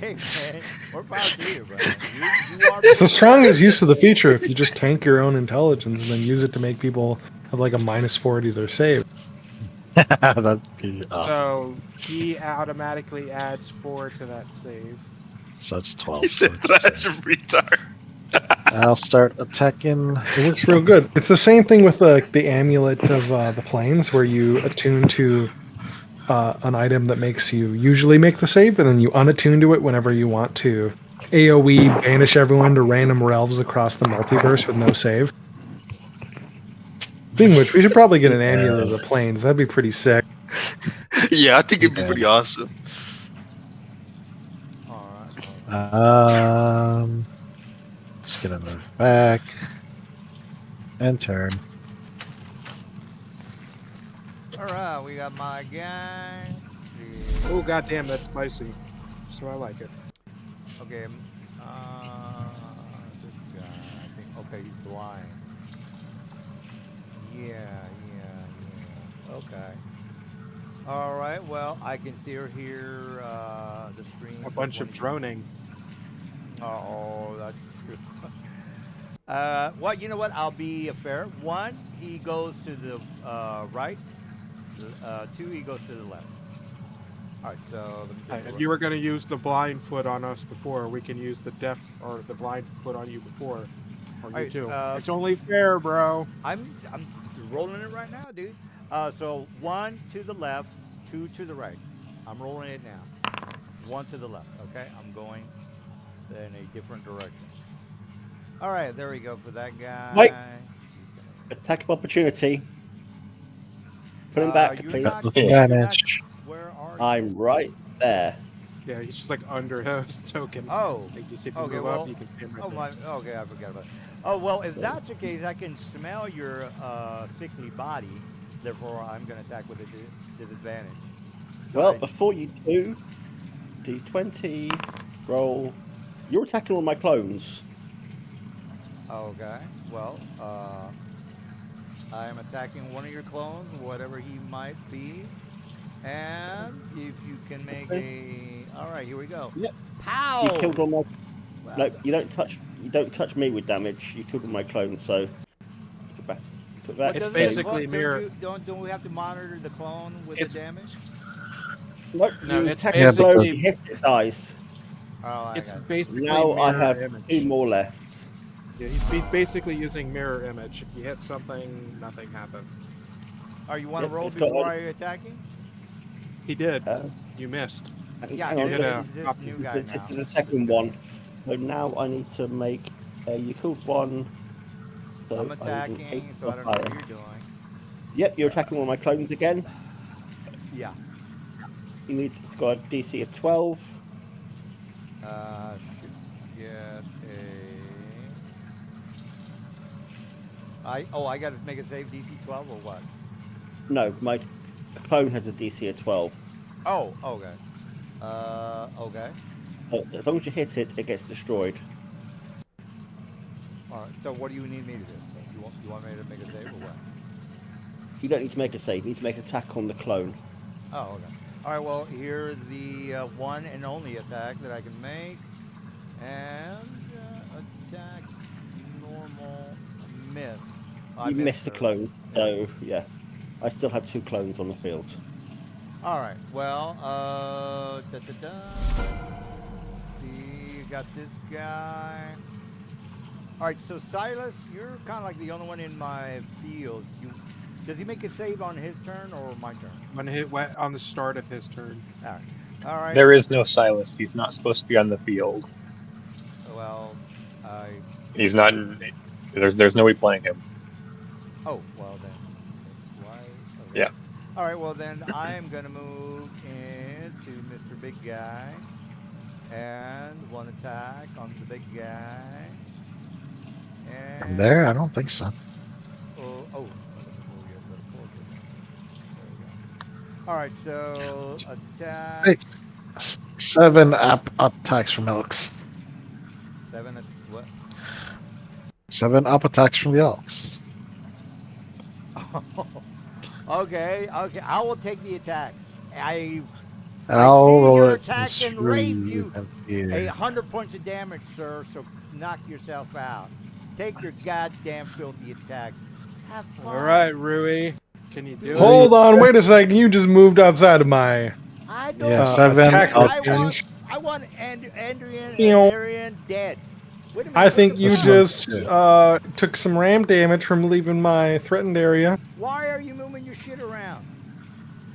Hey man, we're proud to you, bro. You are. It's the strongest use of the feature if you just tank your own intelligence and then use it to make people have like a -4 to their save. That'd be awesome. So he automatically adds 4 to that save. So it's 12. He So said it's the Flash same. of retard. I'll start attacking. It works real good. It's the same thing with the amulet of the planes, where you attune to an item that makes you usually make the save, and then you unattune to it whenever you want to AoE banish everyone to random realms across the multiverse with no save. Speaking of which, we should probably get an amulet of the planes. That'd be pretty sick. Yeah, I think it'd be pretty awesome. All right. Just gonna move back and turn. All right, we got my guy. Oh goddamn, that's spicy. So I like it. Okay. This guy. I think. Okay, he's blind. Yeah. Okay. All right. Well, I can still hear the screen. A bunch of droning. Oh, that's true. Well, you know what? I'll be fair. 1, he goes to the right. 2, he goes to the left. All right. So let me If you were going to use the blind foot on us before, we can use the deaf or the blind foot on you before. Or you Alright, too. It's only fair, bro. I'm rolling it right now, dude. So 1 to the left, 2 to the right. I'm rolling it now. 1 to the left. Okay, I'm going in a different direction. All right, there we go for that guy. Wait. Attack of opportunity. Put him back, you're please. not- With you're not- advantage. Where are you? I'm right there. Yeah, he's just like under his token. Oh. Like you see, if you Okay, move well, up, you can stand right Oh there. my. Okay, I forgot about it. Oh well, if that's the case, I can smell your sickly body. Therefore, I'm going to attack with a disadvantage. So Well, I- before you do, D20, roll. You're attacking all my clones. Okay. Well, I am attacking one of your clones, whatever he might be. And if you can make a. All right, here we go. Yep. Pow! You killed all my. Wow. No, you don't touch me with damage. You killed all my clones, so put back. Put But back. It's doesn't basically don't mirror- you- Don't we have to monitor the clone with It's- the damage? Nope, No, you it's attack Yeah, the but clone, the- you hit it, dies. Oh, I It's got it. basically Now I mirror have image. 2 more left. Yeah, he's basically using mirror image. If you hit something, nothing happens. You want to Yep, roll it's got before one. I attack him? He did. Uh, You missed. Yeah, hang on, this this is- is this copy. new guy this now. is the second This guy. one. So now I need to make. You killed one. So I'm I need attacking, an 8 so or I don't know what higher. you're doing. Yep, you're attacking one of my clones again. Yeah. You need to score a DC of 12. Should get I got to make a save DC 12 or what? No, my clone has a DC of 12. Oh, okay. Okay. So as long as you hit it, it gets destroyed. All right. So what do you need me to do? You want me to make a save or what? You don't need to make a save. You need to make an attack on the clone. Oh, okay. All right. Well, here's the one and only attack that I can make, and attack normal miss. I You missed the her. clone. So yeah, I still have 2 clones on the field. All right. Well, see, you got this guy. All right. So Silas, you're kind of like the only one in my field. Does he make a save on his turn or my turn? On the start of his turn. All right. All right. There is no Silas. He's not supposed to be on the field. Well, He's not. There's nobody playing him. Oh, well then. That's why. Okay. Yeah. All right. Well then, I am gonna move into Mr. Big Guy, and one attack on the big guy. And There? I don't think so. Oh. All right. So attack. Hey, 7 attacks from Elks. 7 at what? 7 up attacks from the Elks. Okay. I will take the attacks. I And I'll see roll your it attack and through raise you yeah. 100 points of damage, sir. So knock yourself out. Take your goddamn filthy attack. Have fun. All right, Rui. Can you do Hold on, wait a second. You just moved outside of my I don't. Yeah, uh, 7 attack up range. I want Andrian and Ew. Marion dead. Wait a minute. I what think the you fuck? just took some ram damage from leaving my threatened area Why are you moving your shit around?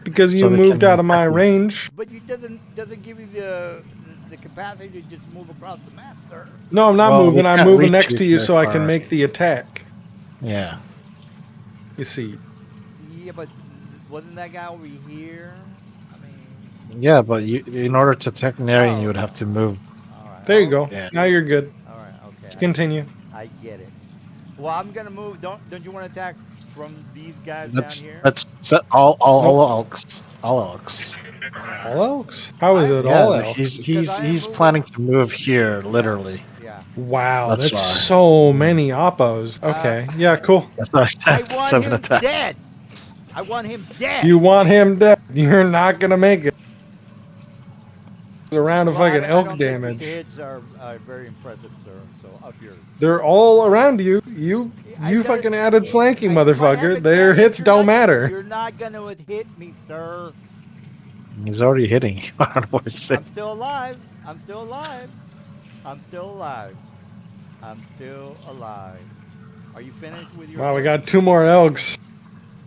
because you So they moved can out of my attack you. range. But you doesn't give you the capacity to just move across the map, sir. No, I'm not Well, moving. we I'm can't moving reach next you to you very so I can far. make the attack. Yeah. You see. Yeah, but wasn't that guy over here? I mean, Yeah, but in order to attack an area, Oh. you would have to move. all right. There you go. Yeah. Now you're good. All right. Okay. Continue. I get it. Well, I'm gonna move. Don't you want to attack from these guys That's down here? all Elks. All Elks. All elks? How is it Yeah, all like, elks? Because I am he's moving- planning to move here, literally. Yeah. Wow, That's that's why. so many oppos. Okay, yeah, cool. That's why I I said want 7 him attacks. dead. I want him dead. You want him dead. You're not gonna make it. It's a round of Well, fucking I elk don't think damage. the hits are very impressive, sir. So up yours. They're all around you. You I don't- fucking added flanking, I- my motherfucker. adversary, Their hits you're don't not- matter. You're not gonna hit me, sir. He's already hitting you. I don't know what you're saying. I'm still alive. I'm still alive. I'm still alive. I'm still alive. Are you finished with your? Wow, we got 2 more elks.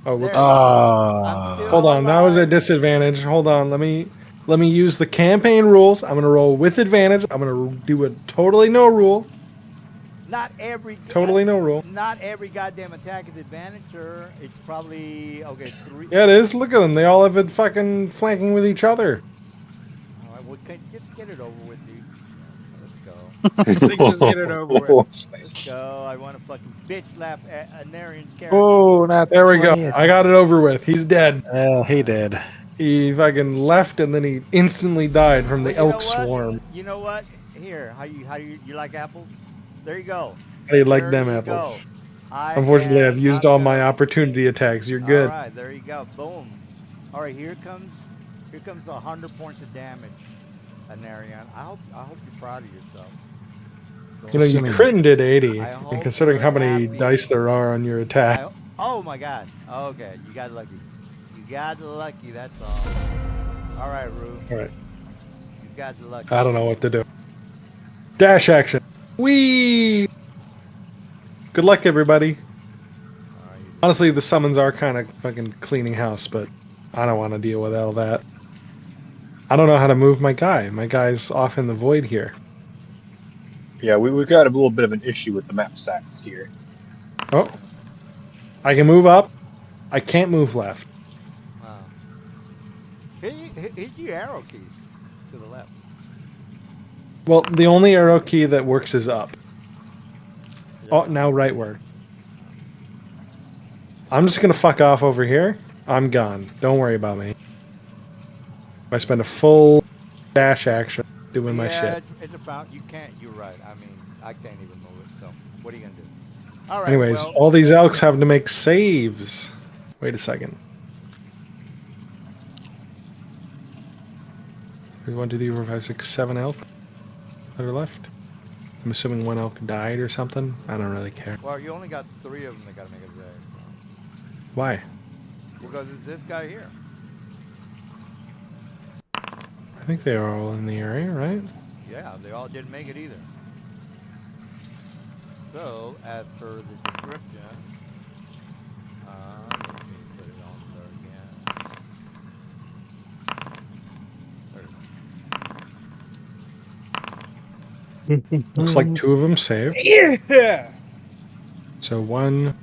Oh, whoops. There. Ah, still- Hold on, that was a alive. disadvantage. Hold on, let me use the campaign rules. I'm gonna roll with advantage. I'm gonna do a totally no rule. Not every. Totally no rule. Not every goddamn attack is advantage, sir. It's probably okay. 3. Yeah, it is. Look at them. They all have been fucking flanking with each other. All right, well, just get it over with, dude. Let's go. I think just get it over with. Let's go. I want to fucking bitch slap Narian's character. oh, not There we go. 20. I got it over with. He's dead. He did. He fucking left and then he instantly died from the Well, you know elk what? swarm. You know what? Here, how you like apples? There you go. How do you like There them you apples? go. I Unfortunately, have I've used not all my done- opportunity attacks. You're good. All right, there you go. Boom. All right, here comes 100 points of damage, Narian. I hope you're proud of yourself. You know, you Assuming- crit and did 80, I hope and considering how you're many happy. dice there are on your attack. Oh my God. Okay, you got lucky. You got lucky. That's all. All right, Rue. All right, You got lucky. I don't know what to do. Dash action. Whee! Good luck, everybody. All right, you Honestly, the summons are kind of fucking cleaning house, but I don't want to deal with all that. I don't know how to move my guy. My guy's off in the void here. Yeah, we've got a little bit of an issue with the map size here. Oh. I can move up. I can't move left. Wow. Hit your arrow keys to the left. Well, the only arrow key that works is up. Oh, now rightward. I'm just gonna fuck off over here. I'm gone. Don't worry about me. I spend a full dash action doing my shit. It's a fountain. You can't. You're right. I mean, I can't even move it. So, what are you gonna do? All right. Anyways, well, all these elks have to make saves. Wait a second. 1, 2, 3, 4, 5, 6, 7 elk that are left. I'm assuming one elk died or something. I don't really care. Well, you only got 3 of them that gotta make a save. Why? Because it's this guy here. I think they are all in the area, right? Yeah, they all didn't make it either. So, as per the description, let me put it on there again. There it is. Looks like 2 of them saved. Yeah. So 1,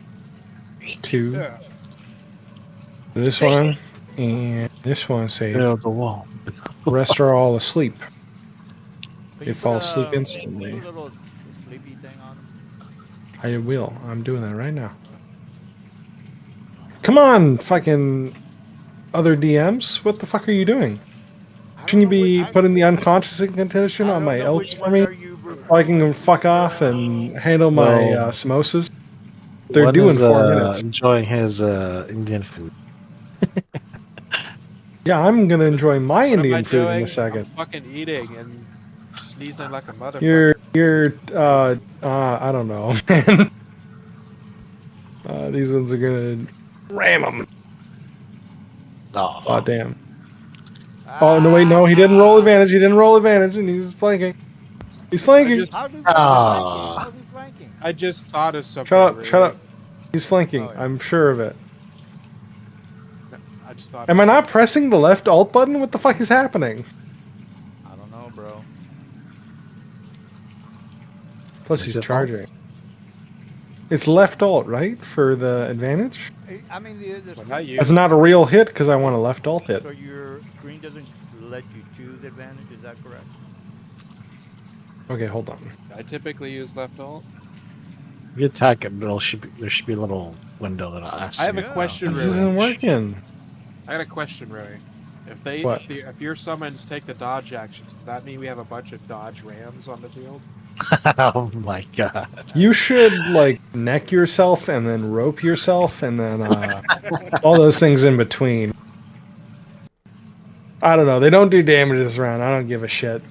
2. Yeah. This one and this one saved. Build the wall. The rest are all asleep. Can They you fall put asleep put instantly. a little sleepy thing on them? I will. I'm doing that right now. Come on, fucking other DMs. What the fuck are you doing? Can you be putting the unconscious condition on my elks for me? So I can go fuck off and handle my Well, samosas? They're One due in is, 4 minutes. enjoying his Indian food. Yeah, I'm gonna enjoy my What am I Indian food in doing? a second. I'm fucking eating and sneezing like a motherfucker. You're, I don't know, man. These ones are gonna ram them. Oh, damn. Oh, no, wait, no, he didn't roll advantage. He didn't roll advantage, and he's flanking. He's flanking. How's he Ah. flanking? How's he flanking? I just thought of something. Shut up, really. shut up. He's flanking. Oh, yeah. I'm sure of it. I just thought. Am I not pressing the left alt button? What the fuck is happening? I don't know, bro. Plus, Is he's it alt? charging. It's left alt, right? For the advantage? I mean, the Well, not you. That's not a real hit because I want to left alt it. so your screen doesn't let you choose advantage. Is that correct? Okay, hold on. I typically use left alt. If you attack it, there should be a little window that I'll ask I have you. a question, This really. isn't working. I got a question, really. If they, What? if your summons take the dodge actions, does that mean we have a bunch of dodge rams on the field? Oh my god. You should, like, neck yourself and then rope yourself and then all those things in between. I don't know. They don't do damage this round. I don't give a shit.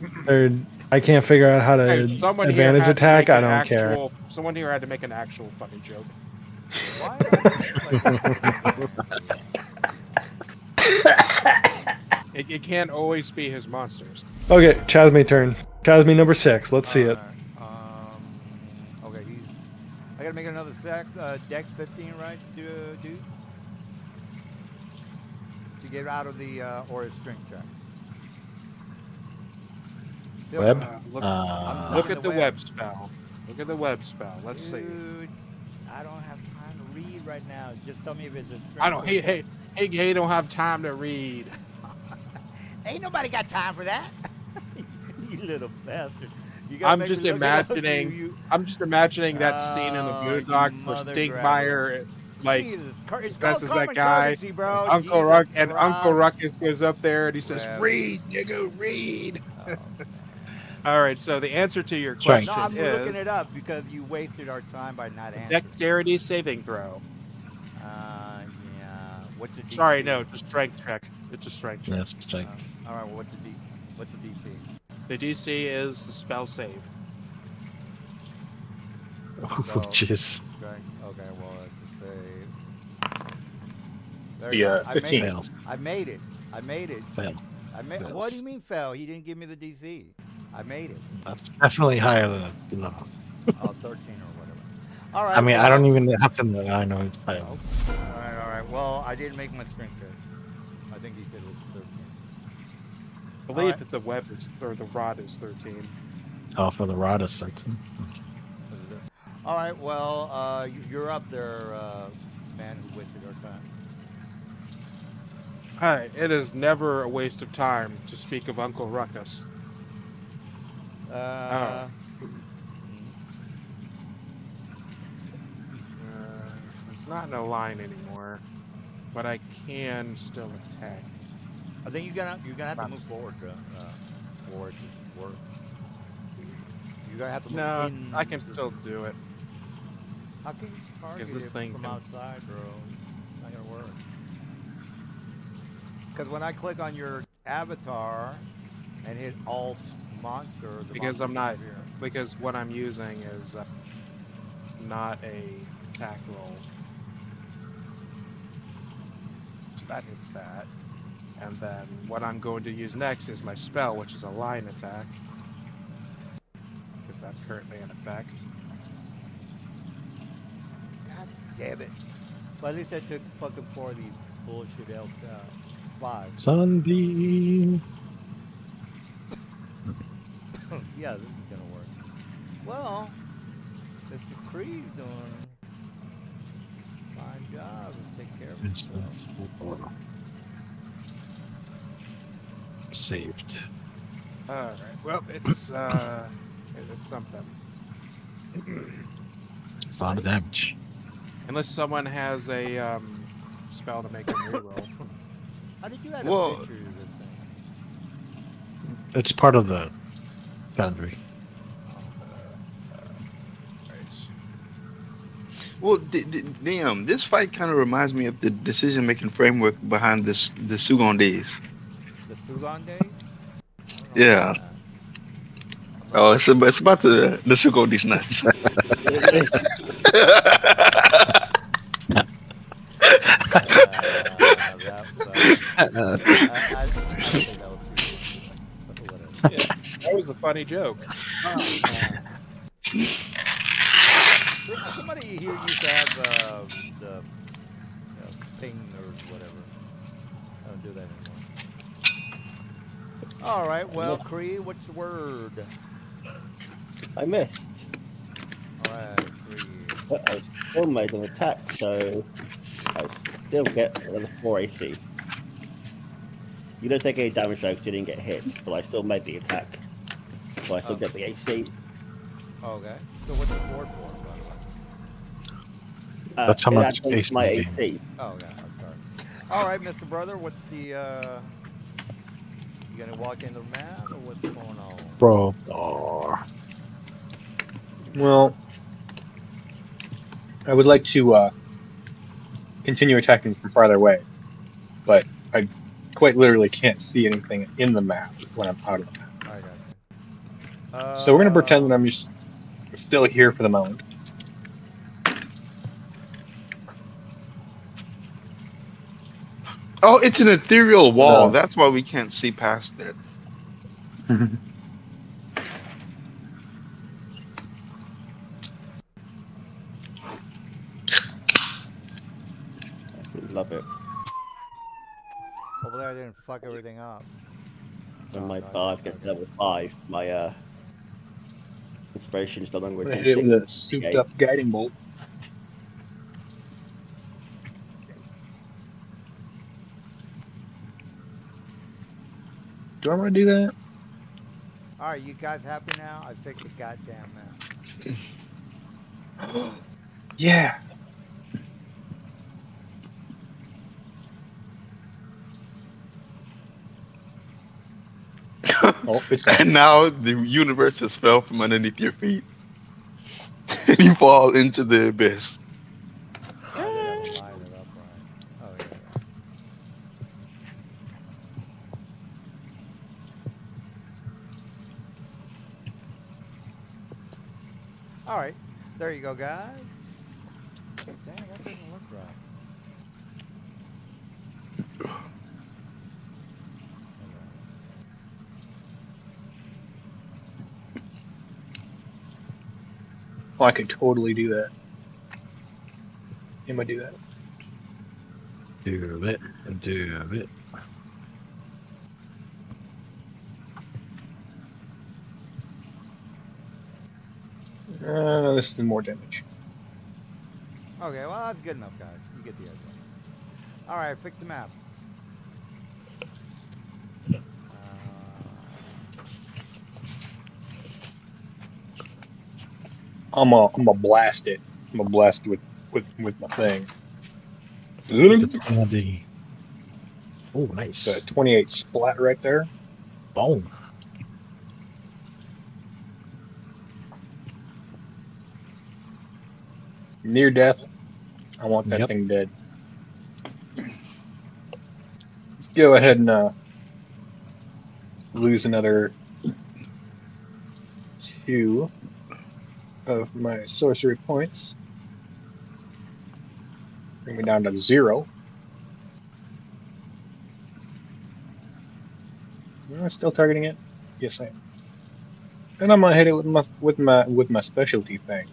I can't figure out how to Hey, someone here advantage had to attack. make I an don't care. actual- Someone here had to make an actual fucking joke. Why? It can't always be his monsters. Okay, Chasme turn. Chasme number 6. Let's see it. Okay, I gotta make another deck 15, right, dude? To get out of the or a strength check. Still, Web? Look, I'm look on at the web spell. Look at the web spell. Let's see. Dude, I don't have time to read right now. Just tell me if it's a strength. I don't. Hey, don't have time to read. Ain't nobody got time for that. You little bastard. You gotta I'm make just me look it up, imagining. you- I'm just imagining that scene in the Oh, Boondock you where mother Stinkmeyer, like Jesus, it's that's called that common guy, courtesy, bro. Uncle Jesus Ruck, and Uncle Christ. Ruckus goes up there and he says, Web. "Read, nigga, read." Oh, man. All right. So the answer to your Strength. question No, I'm looking is it up because you wasted our time by not answering. dexterity saving throw. Yeah. What's the DC? Sorry, no, it's a strength check. It's a strength check. That's strength. All right. Well, what's the DC? What's the DC? The DC is the spell save. Which is Strength. Okay. Well, that's a save. There The, you go. I 15. made it. fails. I made it. I made it. Fail. What Fails. do you mean fell? He didn't give me the DC. I made it. That's definitely higher than a level. Oh, 13 or whatever. All right. I mean, I well, don't even have to know. I know it's fine. Oh, all right, all right. Well, I didn't make my strength check. I think he said it was 13. I All believe right. that the web is or the rod is 13. Oh, for the rod is 13. All right. Well, you're up there, man who wasted our time. Hi, it is never a waste of time to speak of Uncle Ruckus. Uh, It's not in a line anymore, but I can still attack. I think you're gonna have to move forward for it to work. You're gonna have to move No, in. I can still do it. How can you target this it thing from can- outside, bro? It's not gonna work. Because when I click on your avatar and hit Alt Monster, the Because monster I'm not, disappears. because what I'm using is not a attack roll. So that hits that. And then what I'm going to use next is my spell, which is a line attack. Because that's currently in effect. God damn it. Well, at least I took fucking 4 of these bullshit elk 5. Sunbeam. Yeah, this is gonna work. Well, Mr. Creed's doing a fine job of taking care of himself. Saved. Alright, well, it's something. It's a lot of damage. Unless someone has a spell to make him reroll. How did you add Well- a picture to this thing? It's part of the foundry. Right. Well, this fight kind of reminds me of the decision-making framework behind the Sugon days. The Thugon days? I don't know Yeah. about that. Oh, it's about the Sugon days nuts. I'd say that was pretty good. Whatever. Yeah, that was a funny joke. Oh, man. Somebody here used to have the ping or whatever. I don't do that anymore. All right, well, Cree, what's the word? I missed. All right, Cree. But I still made an attack, so I still get another 4 AC. You don't take any damage though because you didn't get hit, but I still made the attack. So I still Oh. get the AC. Okay. So what's the board for, by the way? That's how it much adds AC my you gain. AC. Oh, yeah, I'm sorry. All right, Mr. Brother, what's the, you gonna walk into the mat, or what's going on? Bro. Oh. Well, I would like to continue attacking from farther away, but I quite literally can't see anything in the map when I'm out of the map. I got you. So we're gonna pretend that I'm just still here for the moment. Oh, it's an ethereal wall. No. That's why we can't see past it. Love it. Hopefully I didn't fuck everything up. When No, my no, I bard didn't. gets level 5, my inspiration is no longer I'm gonna hit it with a souped D6. up guiding bolt. Do I want to do that? All right, you guys happy now? I fixed the goddamn map. Yeah. Oh, it's gone. And now the universe has fell from underneath your feet. And you fall into the abyss. I didn't line it up right. Oh, yeah. All right, there you go, guys. Dang, that doesn't look right. Oh, I could totally do that. I'm gonna do that. Do it. Do it. This is more damage. Okay, well that's good enough, guys. You get the idea. All right, fix the map. I'm gonna blast it. I'm gonna blast it with my thing. The oh, The nice. 28 splat right there. Boom. Near death. I want that Yep. thing dead. Go ahead and lose another 2 of my sorcery points. Bring me down to 0. Am I still targeting it? Yes, I am. And I'm gonna hit it with my specialty thing.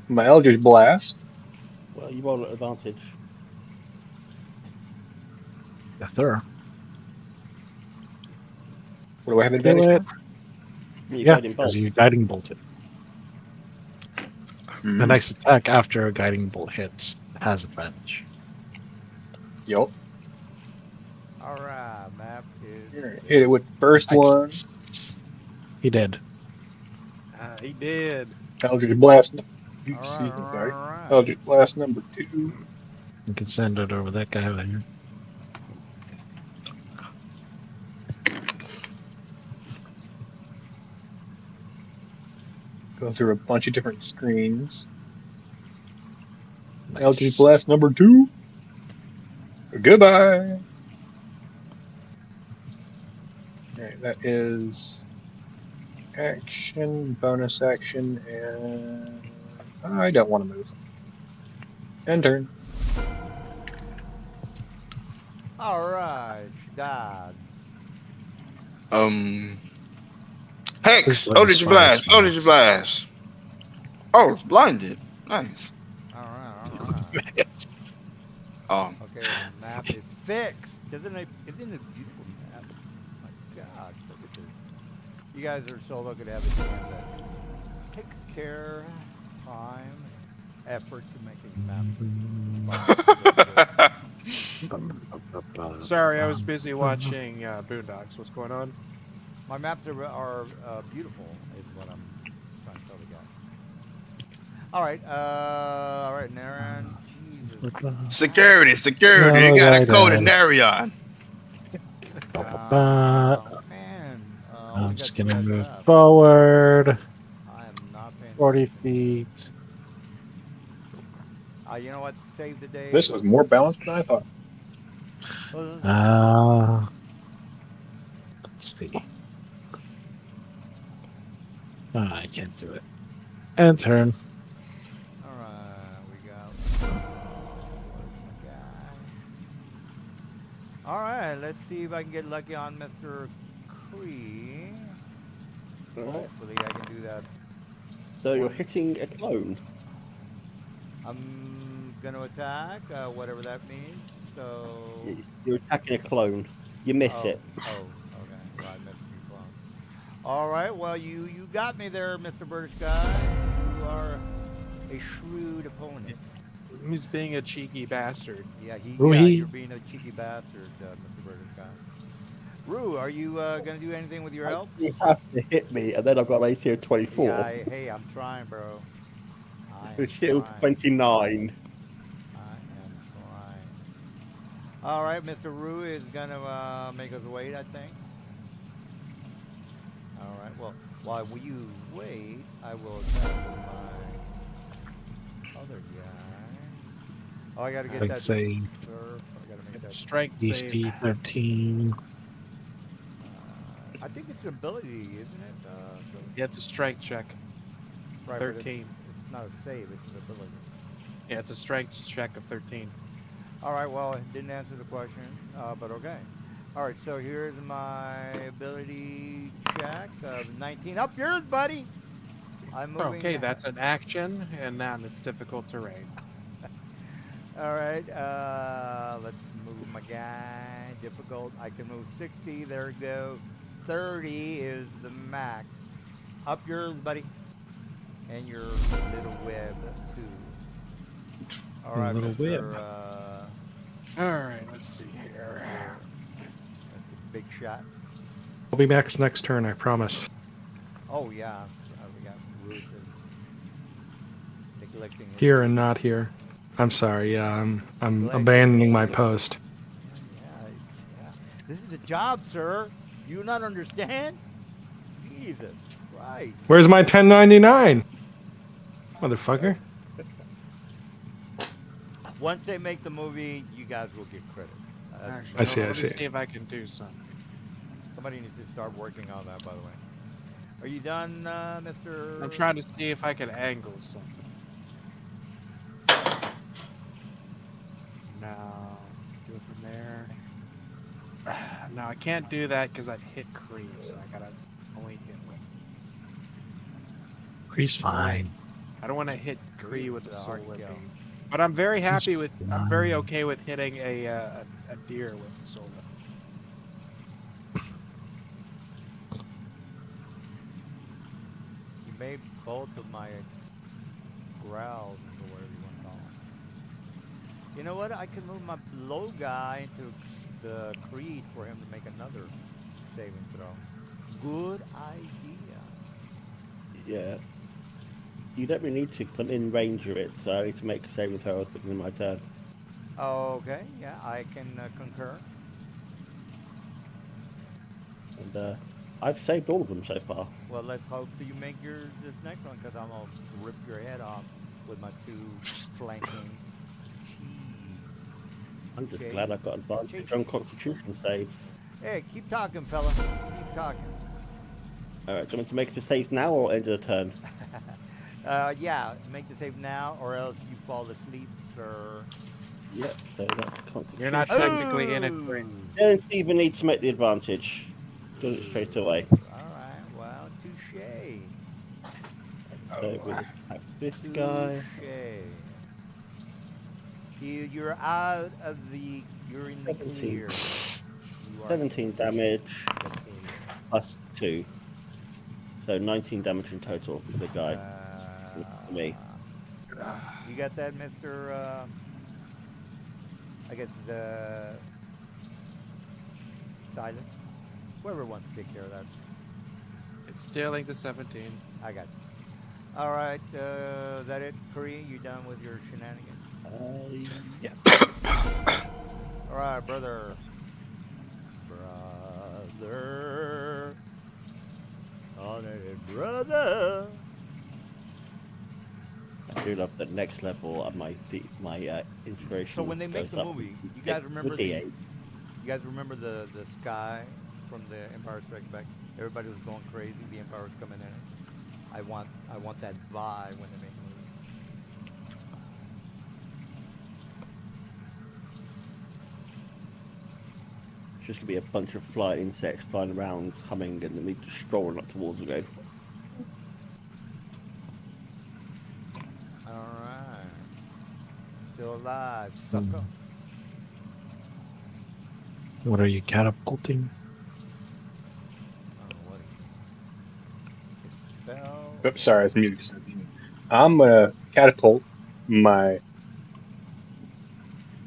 My Eldritch Blast. Well, you roll at advantage. Yes, sir. What do I have Kill advantage it. for? You Yeah, guiding bolt. because you guiding bolted. The next attack after a guiding bolt hits has advantage. Yup. All right, map is. Hit it with the first one. Nice. He did. He did. Eldritch Blast. All right, Excuse all me, right, sorry. all right. Eldritch Blast number 2. You can send it over that guy over here. Go through a bunch of different screens. Nice. Eldritch Blast number 2. Goodbye. Alright, that is action, bonus action, and I don't want to move. End turn. All right, died. Hex. This Oh, did is you fire blast? Oh, did you spells. blast? Oh, it's blinded. Nice. All right. Oh, Okay, the map is fixed. Isn't it a beautiful map? My God, look at this. You guys are so lucky to have a game that takes care, time, effort to make a map. Sorry, I was busy watching Boondocks. What's going on? My maps are beautiful, is what I'm trying to tell the guys. All right, Naren. Jesus. security. No, You got a I code in died. Narion. Man. I'm we just got two gonna guys move left. forward I am not paying 40 attention. feet. You know what? Save the day. This was more balanced than I thought. Let's see. I can't do it. And turn. All right, we got. Where's my guy? All right, let's see if I can get lucky on Mr. Cree. Hopefully, I can do that. So you're hitting a clone. I'm gonna attack, whatever that means. So. You're attacking a clone. You miss it. Oh, okay. Well, I missed you, clone. All right. Well, you got me there, Mr. British guy. You are a shrewd opponent. He's being a cheeky bastard. Yeah, Rui. you're being a cheeky bastard, Mr. British guy. Rue, are you gonna do anything with your help? You have to hit me, and then I've got an AC of 24. Yeah, hey, I'm trying, bro. I The am shield trying. 29. I am trying. All right, Mr. Rue is gonna make us wait, I think. All right. Well, while you wait, I will attack with my other guy. Oh, I gotta get Like that. say Surf. I gotta make that. Strength DC save. 13. I think it's an ability, isn't it? So, Yeah, it's a strength check. right, but 13. It's not a save. It's an ability. Yeah, it's a strength check of 13. All right. Well, it didn't answer the question, but okay. All right. So here's my ability check of 19. Up yours, buddy. I'm moving. Okay, that's an action, and then it's difficult terrain. All right. Let's move my guy. Difficult. I can move 60. There we go. 30 is the max. Up yours, buddy. And your little web, too. All right, Little Mr. web. All right, let's see here. Mr. Big Shot. I'll be back next turn, I promise. Oh, yeah. We got Ruth is neglecting his Here duty. and not here. I'm sorry. Yeah, I'm Neglecting abandoning his my duty. post. Yeah. This is a job, sir. Do you not understand? Jesus Christ. Where's my 1099? Motherfucker. Once they make the movie, you guys will get credit. Actually, I see, hold on, I let me see. see if I can do something. Somebody needs to start working on that, by the way. Are you done, Mr. I'm trying to see if I can angle something. No, do it from there. No, I can't do that because I'd hit Creed, so I gotta only hit one. He's fine. I don't want to hit Cree with the Creed's a hard solar kill. beam. But I'm very happy with. I'm very fine. okay with hitting a deer with the solar. You made both of my growls into whatever you want to call them. You know what? I can move my low guy into the Creed for him to make another saving throw. Good idea. Yeah. You don't really need to, 'cause I'm in range of it, so I need to make a saving throw within my turn. Okay, yeah, I can concur. And I've saved all of them so far. Well, let's hope that you make yours this next one, because I'm going to rip your head off with my two flanking cheese. I'm just Chase. glad I got advantage on Constitution saves. Hey, keep talking, fella. Keep talking. Alright, so I'm to make the save now or end of the turn? Yeah, make the save now, or else you fall asleep, sir. Yep, so that's Constitution. You're not technically in it. Ooh. Green. Don't even need to make the advantage. Do it straight away. Alright, well, touche. So we'll attack this guy. Touche. You're out of the. You're in the 17. clear. You are 17 damage in the clear. plus 2. So 19 damage in total for the guy. For me. You got that, Mr. I guess Silence? Whoever wants to take care of that. It's stealing the 17. I got you. Alright, that it? Korea, you done with your shenanigans? Alright, brother. Brother. Honored brother. I do love the next level of my inspiration. So when they make goes the up movie, with you guys remember the D8. you guys remember the sky from the Empire Strikes Back? Everybody was going crazy. The Empire was coming in. I want that vibe when they make the movie. It's just gonna be a bunch of flying insects flying around, humming, and then me just strolling up towards them. Go. All right, still alive, sucker. What are you catapulting? Oh, what? Spell. Oops, sorry, I was muted. I'm gonna catapult my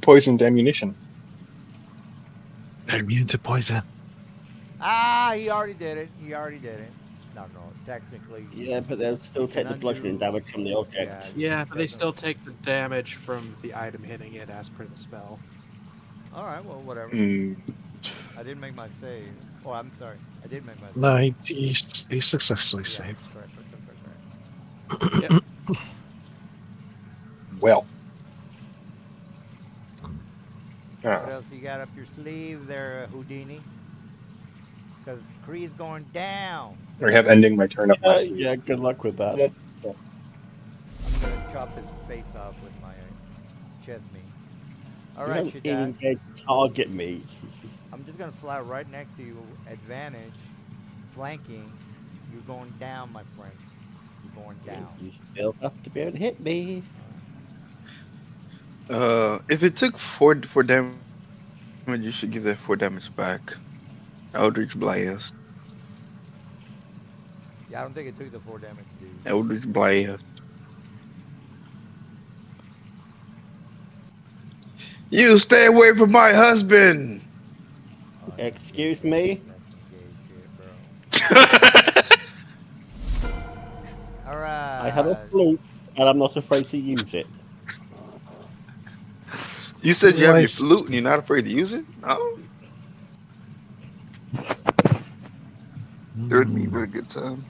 poisoned ammunition. They're immune to poison. Ah, he already did it. No, technically. Yeah, but they'll still You can take the bludgeoning undo- damage from the object. Yeah, but they doesn't- still take the damage from the item hitting it as per the spell. All right, well, whatever. Mm, I didn't make my save. Oh, I'm sorry. I did make my save. No, he successfully Yeah, saved. correct. well. What Ah, else you got up your sleeve there, Houdini? Because Creed's going down. I have ending my turn up my sleeve. Yeah, good luck with that. I'm gonna chop his face off with my chest meat. All You right, don't Shaddad. even get to target me. I'm just gonna fly right next to you. Advantage, flanking. You're going down, my friend. You're going down. You still have to be able to hit me. If it took four damage, you should give that 4 damage back. Eldritch Blast. Yeah, I don't think it took the 4 damage, dude. Eldritch Blast. You stay away from my husband. Oh, that's Excuse gay. me? That's some gay shit, bro. All I have a right. flute, and I'm not afraid to use it. You said you have your Christ. flute and you're not afraid to use it? No? Threaten me with a good time.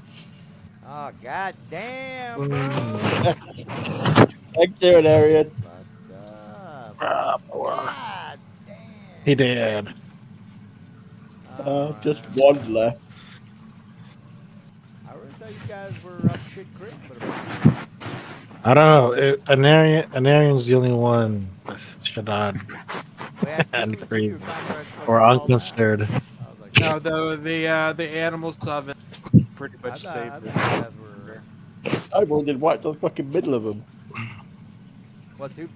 Oh, god damn, bro. Mm. Thank you, Arian. Fucked up. Ah, God he damn. did. Just Alright. one left. I really thought you guys were up shit creek, but apparently not. I don't know. Anarian's the only one with Shaddad We had and two of Creed, your comrades or fucking fall back. unconsidered. I was like, No, the animal summon pretty I much thought, saved I this. thought you guys were. I wanted right to the fucking middle of them. Well, two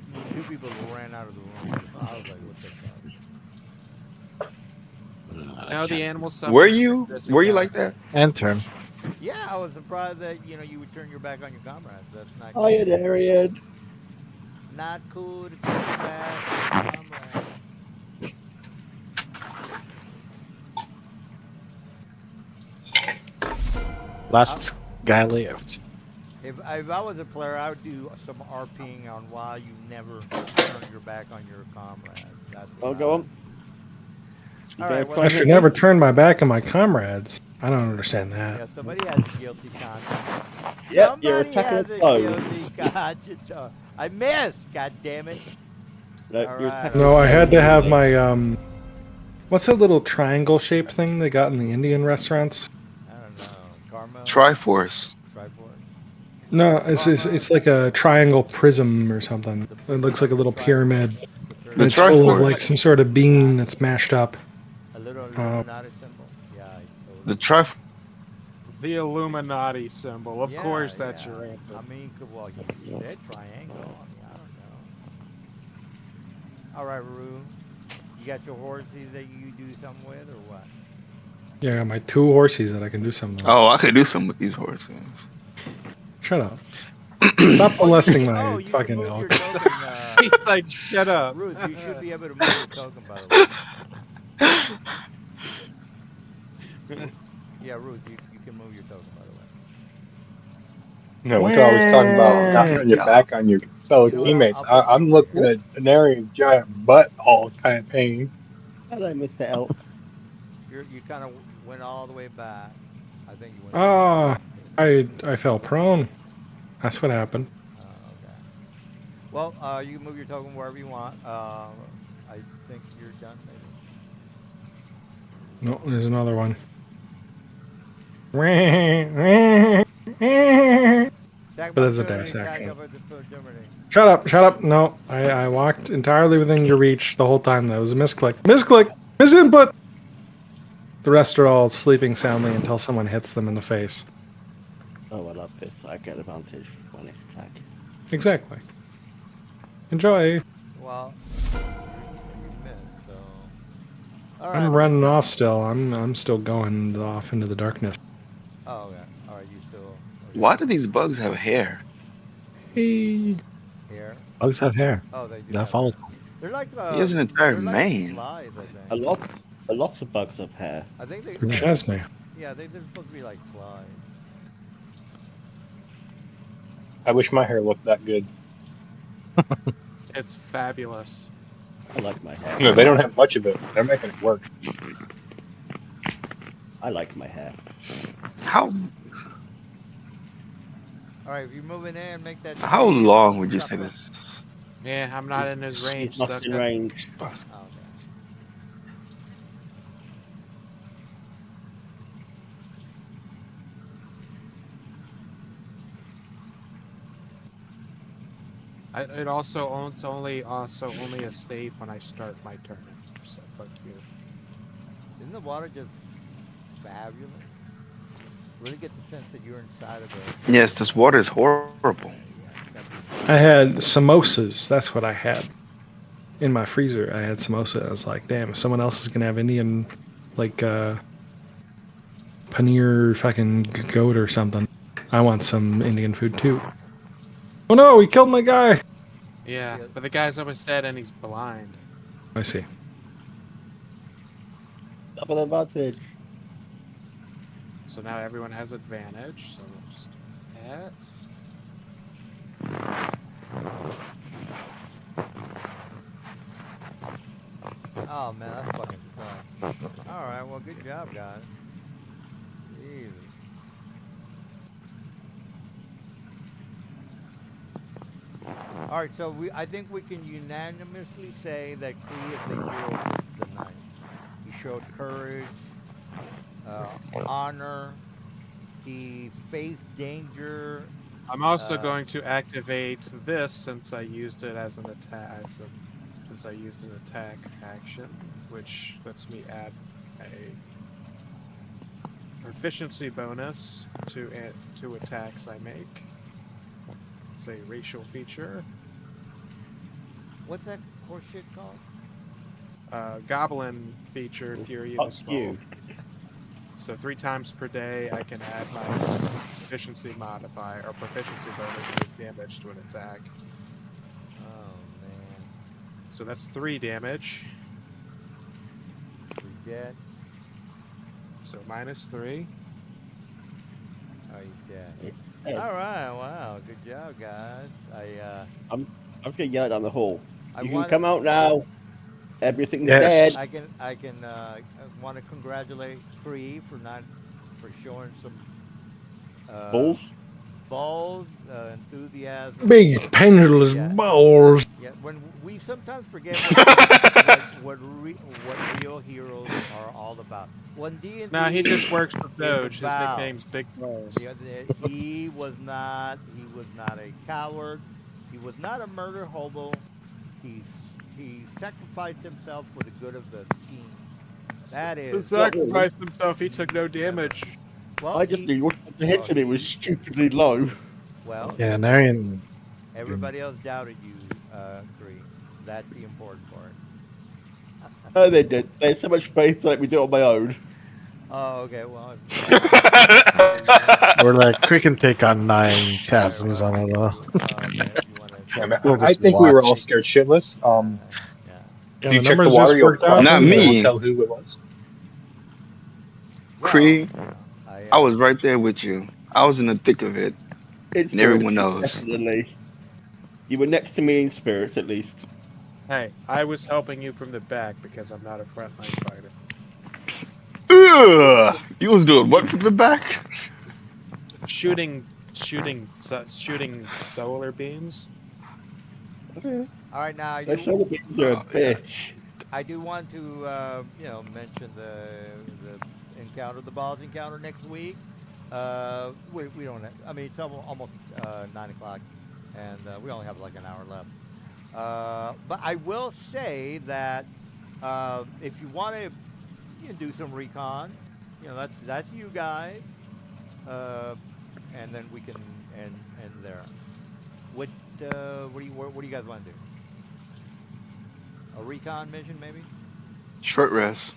people ran out of the room. I was like, what the fuck? Now the animal summon. Were you like that? And turn. Yeah, I was surprised that you would turn your back on your comrades. That's not cool. Hiya, Arian. Not cool to turn your back on your comrades. Last guy lived. If I was a player, I would do some RPing on why you never turn your back on your comrades. That's what Oh, I go would on. do. You All better right, well, I press should it. never turn my back on my comrades. I don't understand yeah, that. somebody has a guilty conscience. Yep, you're Somebody attacking has a a foe. guilty conscience. Oh, I missed. God damn it. No, All you're right. attacking No, a I foe. had to have my what's that little triangle shaped thing they got in the Indian restaurants? I don't know. Karma. Triforce. Triforce. No, it's like a triangle prism or something. The It looks like a little Triforce. pyramid, The and it's Triforce. full of like some sort of bean that's mashed up. A little Uh, Illuminati symbol. Yeah, I The totally. Triforce. The Illuminati symbol. Of Yeah, course, that's yeah. your answer. I mean, well, you said triangle. I mean, I don't know. All right, Rue. You got your horses that you do something with, or what? Yeah, I got my 2 horses that I can do something with. Oh, I could do something with these horses. Shut up. Stop molesting my Oh, you can fucking move your elk. token. He's like, shut up. Ruth, you should be able to move your token, by the way. Yeah, Ruth, you can move your token, by the way. No, we're always talking about not turning your Yeah. back on your fellow You know what, teammates. I'll put I'm you- looking at Anarian's giant butthole campaign. Hello, Mr. Elk. You kind of went all the way back. I think you went. Ah, I fell prone. That's what happened. Okay. Well, you can move your token wherever you want. I think you're done, maybe. No, there's another one. Attack But that's a opportunity, dash attack action. opportunity. Shut up, shut up. No, I walked entirely within your reach the whole time. That was a misclick. Misclick! Misinput! The rest are all sleeping soundly until someone hits them in the face. Oh, I love this. I get advantage when it's attack. Exactly. Enjoy. Well, you missed, so. All I'm running off still. I'm still going off into the darkness. Oh, okay. All right, you still. Okay. Why do these bugs have hair? Hey. Here. Bugs have hair. Oh, they do. That have follows. that. They're like. He has an entire they're like mane. Flies, I A think. lot of bugs have hair. I think they. Chesney. Yeah, they're supposed to be like flies. I wish my hair looked that good. It's fabulous. I like my hair. No, they don't have much of it. They're making it work. I like my hair. How All right, if you're moving in, make that. how speed. long would you say Stop this? Yeah, I'm not in his range. It's not sucker. in range. Oh, okay. It's only a save when I start my turn. So fuck you. Isn't the water just fabulous? Really get the sense that you're inside of it. Yes, this water is horrible. Yeah, it's got I had samosas. That's what I had in my freezer. I had samosa. I was like, damn, if someone else is gonna have Indian, like paneer, fucking goat or something, I want some Indian food too. Oh no, he killed my guy. Yeah, Yeah. but the guy's almost dead and he's blind. I see. Double advantage. So now everyone has advantage. So we'll just hit. Oh man, that fucking sucks. All right, well, good job, guys. Jesus. All right, so I think we can unanimously say that Kree is the hero of the night. He showed courage, honor. He faced danger. I'm also Uh, going to activate this since I used it as an attack. Since I used an attack action, which lets me add a proficiency bonus to attacks I make. It's a racial feature. What's that horse shit called? Goblin feature, Fury of the Fuck Small. you. So 3 times per day, I can add my proficiency modifier or proficiency bonus as damage to an attack. Oh man, So that's 3 damage. we dead. So -3. Oh, you dead. Hey, All right, wow, good job, guys. I'm just gonna yell it down the hall. I You can want- come out now. Everything's Yes. dead. I want to congratulate Kree for showing some Balls. balls, enthusiasm. Big pendulous Yeah. balls. Yeah, when we sometimes forget what real heroes are all about. When D&D, Nah, he just works with is Doge. His about- nickname's Big Balls. he was not a coward. He was not a murder hobo. He sacrificed himself for the good of the team. That He is sacrificed himself. He took no damage. well. I just knew the hits and it was stupidly low. Well, Yeah, Narian. everybody else doubted you, Kree. That's the important part. Oh, they did. They had so much faith to let me do it on my own. Oh, okay. Well, Or like Crick can take on 9 chasms on it. Yeah, man, We'll I just think we were all watch. scared shitless. yeah. Yeah, If you the check the numbers water, just you'll worked out. probably Not for me. you. won't tell who it was. Well, Kree, I I was right there with you. I was in the thick of it, It's and everyone knows. Definitely. You were next to me in spirit, at least. Hey, I was helping you from the back because I'm not a frontline fighter. Ugh, you was doing what from the back? Shooting solar beams. Okay. all right. Now I Those do, solar beams are a Oh, yeah. bitch. I do want to mention the encounter, the balls encounter next week. We don't. I mean, it's almost 9 o'clock, and we only have like an hour left. But I will say that if you want to do some recon, that's you guys, and then we can end there. What do you guys want to do? A recon mission, maybe? Short rest.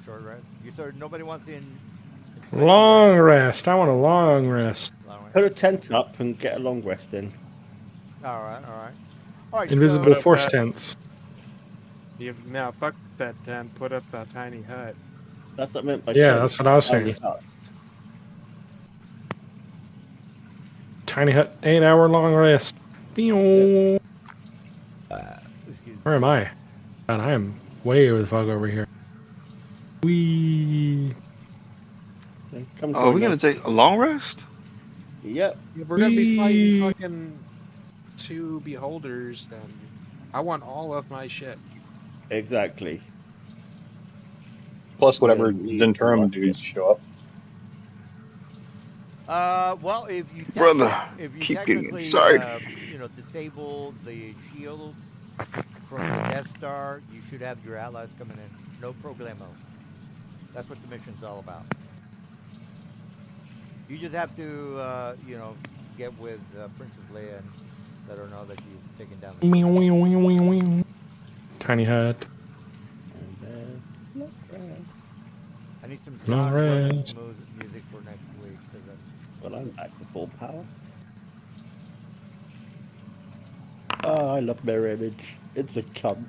Short rest. You sir, nobody wants to. Long rest. I want a long rest. Long rest? Put a tent up and get a long rest in. All right, all right, all right. Invisible So- force tents. Now, fuck that tent. Put up that tiny hut. That's what I meant by Yeah, tent. that's what I was Tiny saying. hut. Tiny hut, 8-hour long rest. Pew. Excuse me. Where am I? God, I am way over the fuck over here. Wee. Come Oh, we're join gonna us. take a long rest? Yep. If we're gonna be fighting Whee! fucking 2 beholders, then I want all of my shit. Exactly. Plus whatever Yeah, Zenturum like dudes show up. Well, if you Brother, if you keep getting technically inside. disable the shields from the Death Star, you should have your allies coming in. No problemo. That's what the mission's all about. You just have to get with Princess Leia Let her know that you've taken down Meow, the. meow, meow, meow, meow. Tiny hut. And look around. I need some All John Williams right. music for next week because that's. Well, I'm back to full power. Oh, I love Mirror Image. It's a cunt.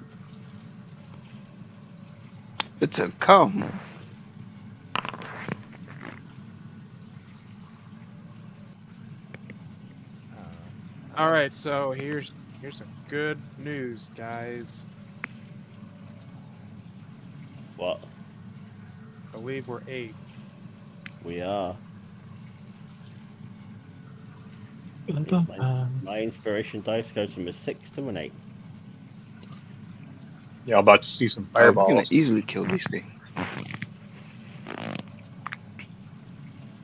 It's a come. All right, so here's some good news, guys. What? I believe we're 8. We are. My inspiration dice goes from a 6 to an 8. Yeah, I'm about to see some We're gonna fireballs. easily kill these things.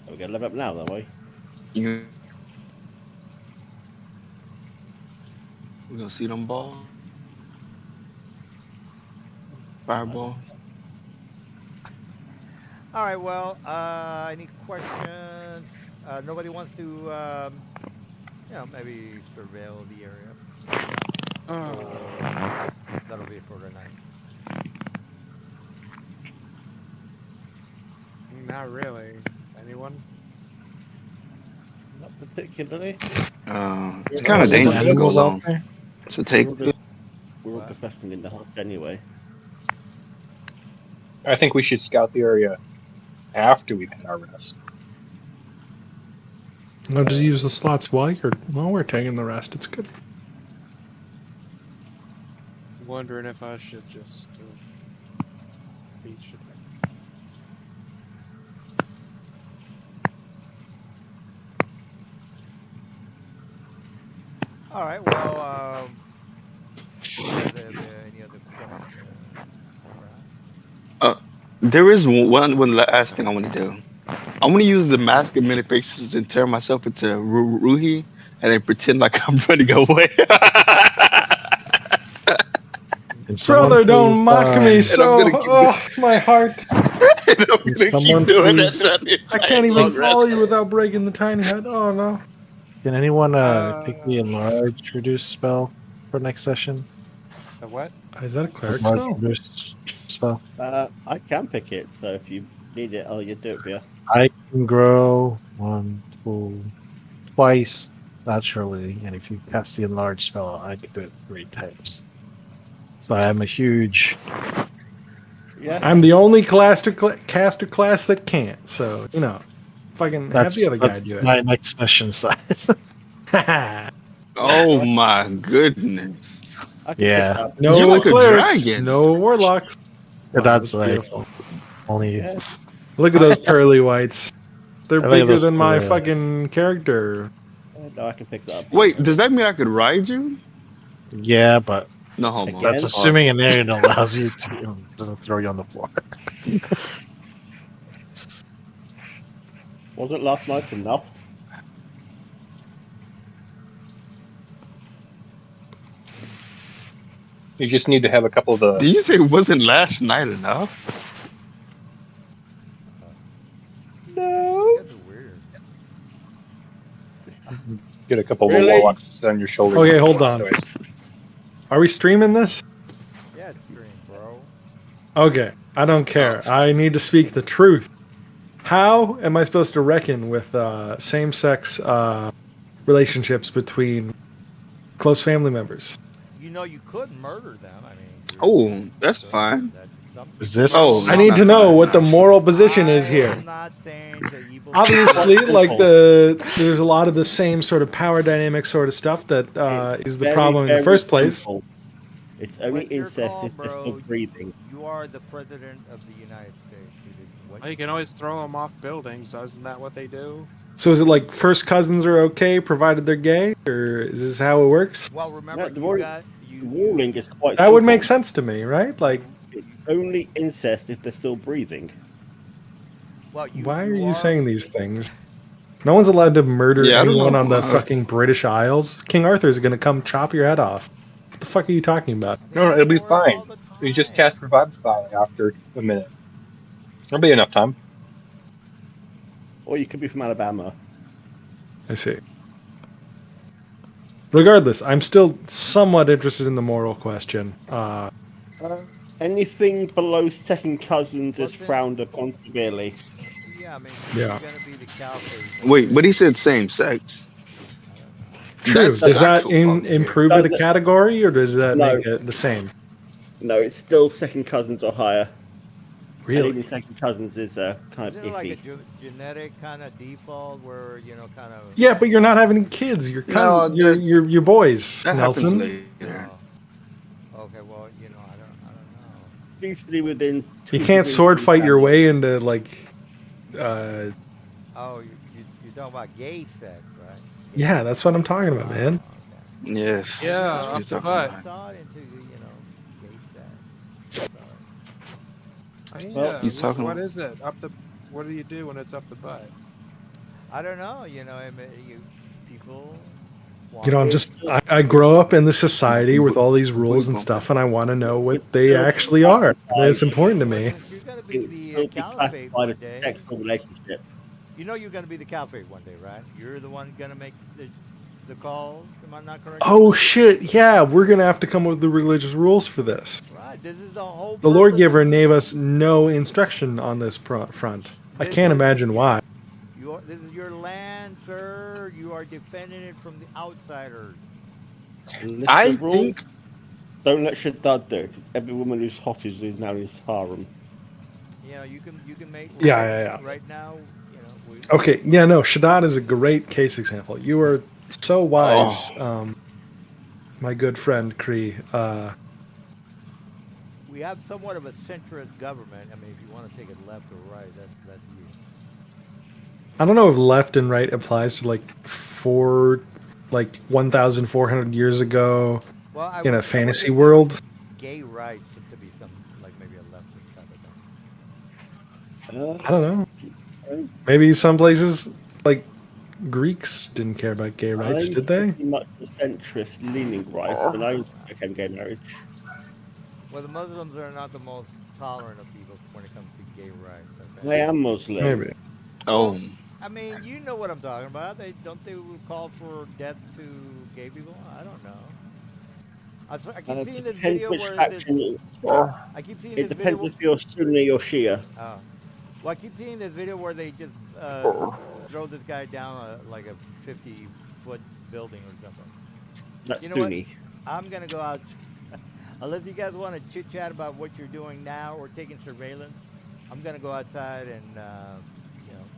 We're gonna level up now, then, we? You. We're gonna see them balls. Fireballs. All right. Well, any questions? Nobody wants to, maybe surveil the area. Or that'll be it for tonight. Not really. Anyone? Not particularly. It's Yeah, kind of Are there dangerous to go animals out alone. there? So take. We're all What? professional in the hunt anyway. I think we should scout the area after we've had our rest. No, just use the slots while we're taking the rest. It's good. Wondering if I should just beach it. All right. Well, you guys have any other questions? There is one last thing I want to do. I want to use the mask of many faces and turn myself into Ruhi and then pretend like I'm running away. Can someone Brother, don't please, mock me And I'm so. gonna keep Oh, my heart. and I'm Can gonna someone keep doing that please- throughout the I entire can't even long follow rest. you without breaking the tiny hut. Oh, no. Can anyone pick the enlarge reduce spell for next session? The what? Is that a cleric Enlarge spell? reduce spell. I can pick it, so if you need it, I'll do it for you. I can grow 1, 2, twice naturally, and if you cast the enlarge spell, I can do it 3 times. So I am a huge. Yeah. I'm the only caster class that can't. So, fucking have That's, the other guy that's do it. my next session size. Oh my goodness! I can Yeah. pick that. No You're like a clerics, dragon. no warlocks. Wow, That's like beautiful. only. Yeah. Look at those pearly whites. They're I like bigger those than my pearly whites. fucking character. No, I can pick that up. Wait, does that mean I could ride you? Yeah, but No homo. Again? that's assuming an area that allows you to doesn't throw you on the floor. Wasn't last night enough? You just need to have a couple of the. Did you say it wasn't last night enough? No. You guys are weird. Get a couple of Really? the warlocks to sit on your shoulders. Okay, hold on. Anyways. Are we streaming this? Yeah, it's green, bro. Okay, I don't care. I need to speak the truth. How am I supposed to reckon with same-sex relationships between close family members? You could murder them. I mean. Oh, that's fine. That's something. Is this? Oh, I need to know what the moral position is I here. am not saying that evil. Obviously, Well, like there's a lot of the same sort of power dynamic sort of stuff that is the Very, problem in the very first place. simple. It's only What's your incest call, if they're still bro? breathing. You are the president of the United States. It is what Well, you can always throw them off buildings. So isn't that what they do? So is it like first cousins are okay provided they're gay, or is this how it works? Well, remember No, the you ruling- got The you. ruling is quite That would simple. make sense to me, right? Like, It's only incest if they're still breathing. Well, why are you saying these things? No one's allowed to murder Yeah, I don't anyone know. on the fucking British Isles. King Arthur's gonna come chop your head off. What the fuck are you talking about? No, it'll be fine. You just cast Revivify after a minute. There'll be enough time. Or you could be from Alabama. I see. Regardless, I'm still somewhat interested in the moral question. Anything below second cousins Well, is then- frowned upon severely. Yeah, I mean, Yeah. you're gonna be the caliphate. Wait, but he said same sex. I don't know. True. That's the Does that actual problem here. improve it a Does it- category, or does that No. make it the same? No, it's still second cousins or higher. And Really? even second cousins is kind of Isn't it like a iffy. genetic kind of default where kind of? Yeah, but you're not having any kids. You're No, cousin, you're boys, That happens Nelson. later. Okay, well, I don't know. Usually within. You two can't to sword three fight your families. way into like. Oh, you're talking about gay sex, right? Yeah, that's what I'm talking about, man. Okay. Yes. Yeah, He's up the talking butt. about- I thought into gay sex. Sorry. Well, he's talking What about- is it? What do you do when it's up the butt? I don't know. I mean, people. You know, I grow up in the society with all these rules and stuff, and I want to know what they actually are. That's important to me. You're gonna be It's the still be caliphate classified one as a day. sexual relationship. You know you're gonna be the caliphate one day, right? You're the one gonna make the calls. Am I not correct? Oh shit! Yeah, we're gonna have to come up with the religious rules for this. Right. This is the whole. The Lord purpose giver of- gave us no instruction on this front. I This can't is- imagine why. This is your land, sir. You are defending it from the outsiders. List I of rules. think Don't let your dad do it. 'Cause every woman who's hot is now in his harem. You can make. Yeah. Right now, we. Okay, yeah, no, Shaddad is a great case example. You are so wise, my good friend Cree. We have somewhat of a centrist government. I mean, if you want to take it left or right, that's you. I don't know if left and right applies to like 1,400 years ago Well, I in would- a I fantasy would- world. Gay rights seem to be some like maybe a leftist type of thing. I don't know. Maybe some places like Greeks didn't care about gay rights, I'm did they? pretty much the centrist leaning right when I became gay marriage. Well, the Muslims are not the most tolerant of people when it comes to gay rights. I Okay? am Muslim. Maybe. Oh, I mean, you know what I'm talking about. They call for death to gay people? I don't know. I keep seeing this Depends video which where faction. I keep seeing It this depends video. if you're Sunni or Shia. Oh. Well, I keep seeing this video where they just throw this guy down like a 50-foot building or something. That's You know what? Sunni. I'm gonna go out. Unless you guys want to chit chat about what you're doing now or taking surveillance, I'm gonna go outside and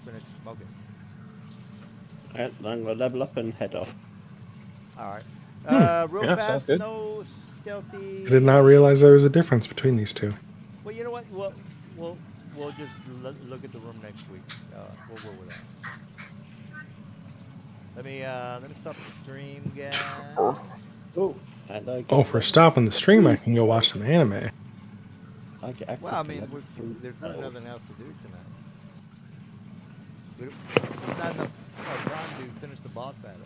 finish smoking. Alright, I'm gonna level up and head off. All right. Real Yeah, sounds fast, good. no stealthy. I did not realize there was a difference between these two. Well, you know what? We'll just look at the room next week. We'll go with that. Let me stop the stream, guys. Oh, and I get Oh, for stopping the stream, I can go watch some anime. I get access Well, I to mean, level three. there's really Oh. nothing else to do tonight. There's not enough time to finish the boss battle.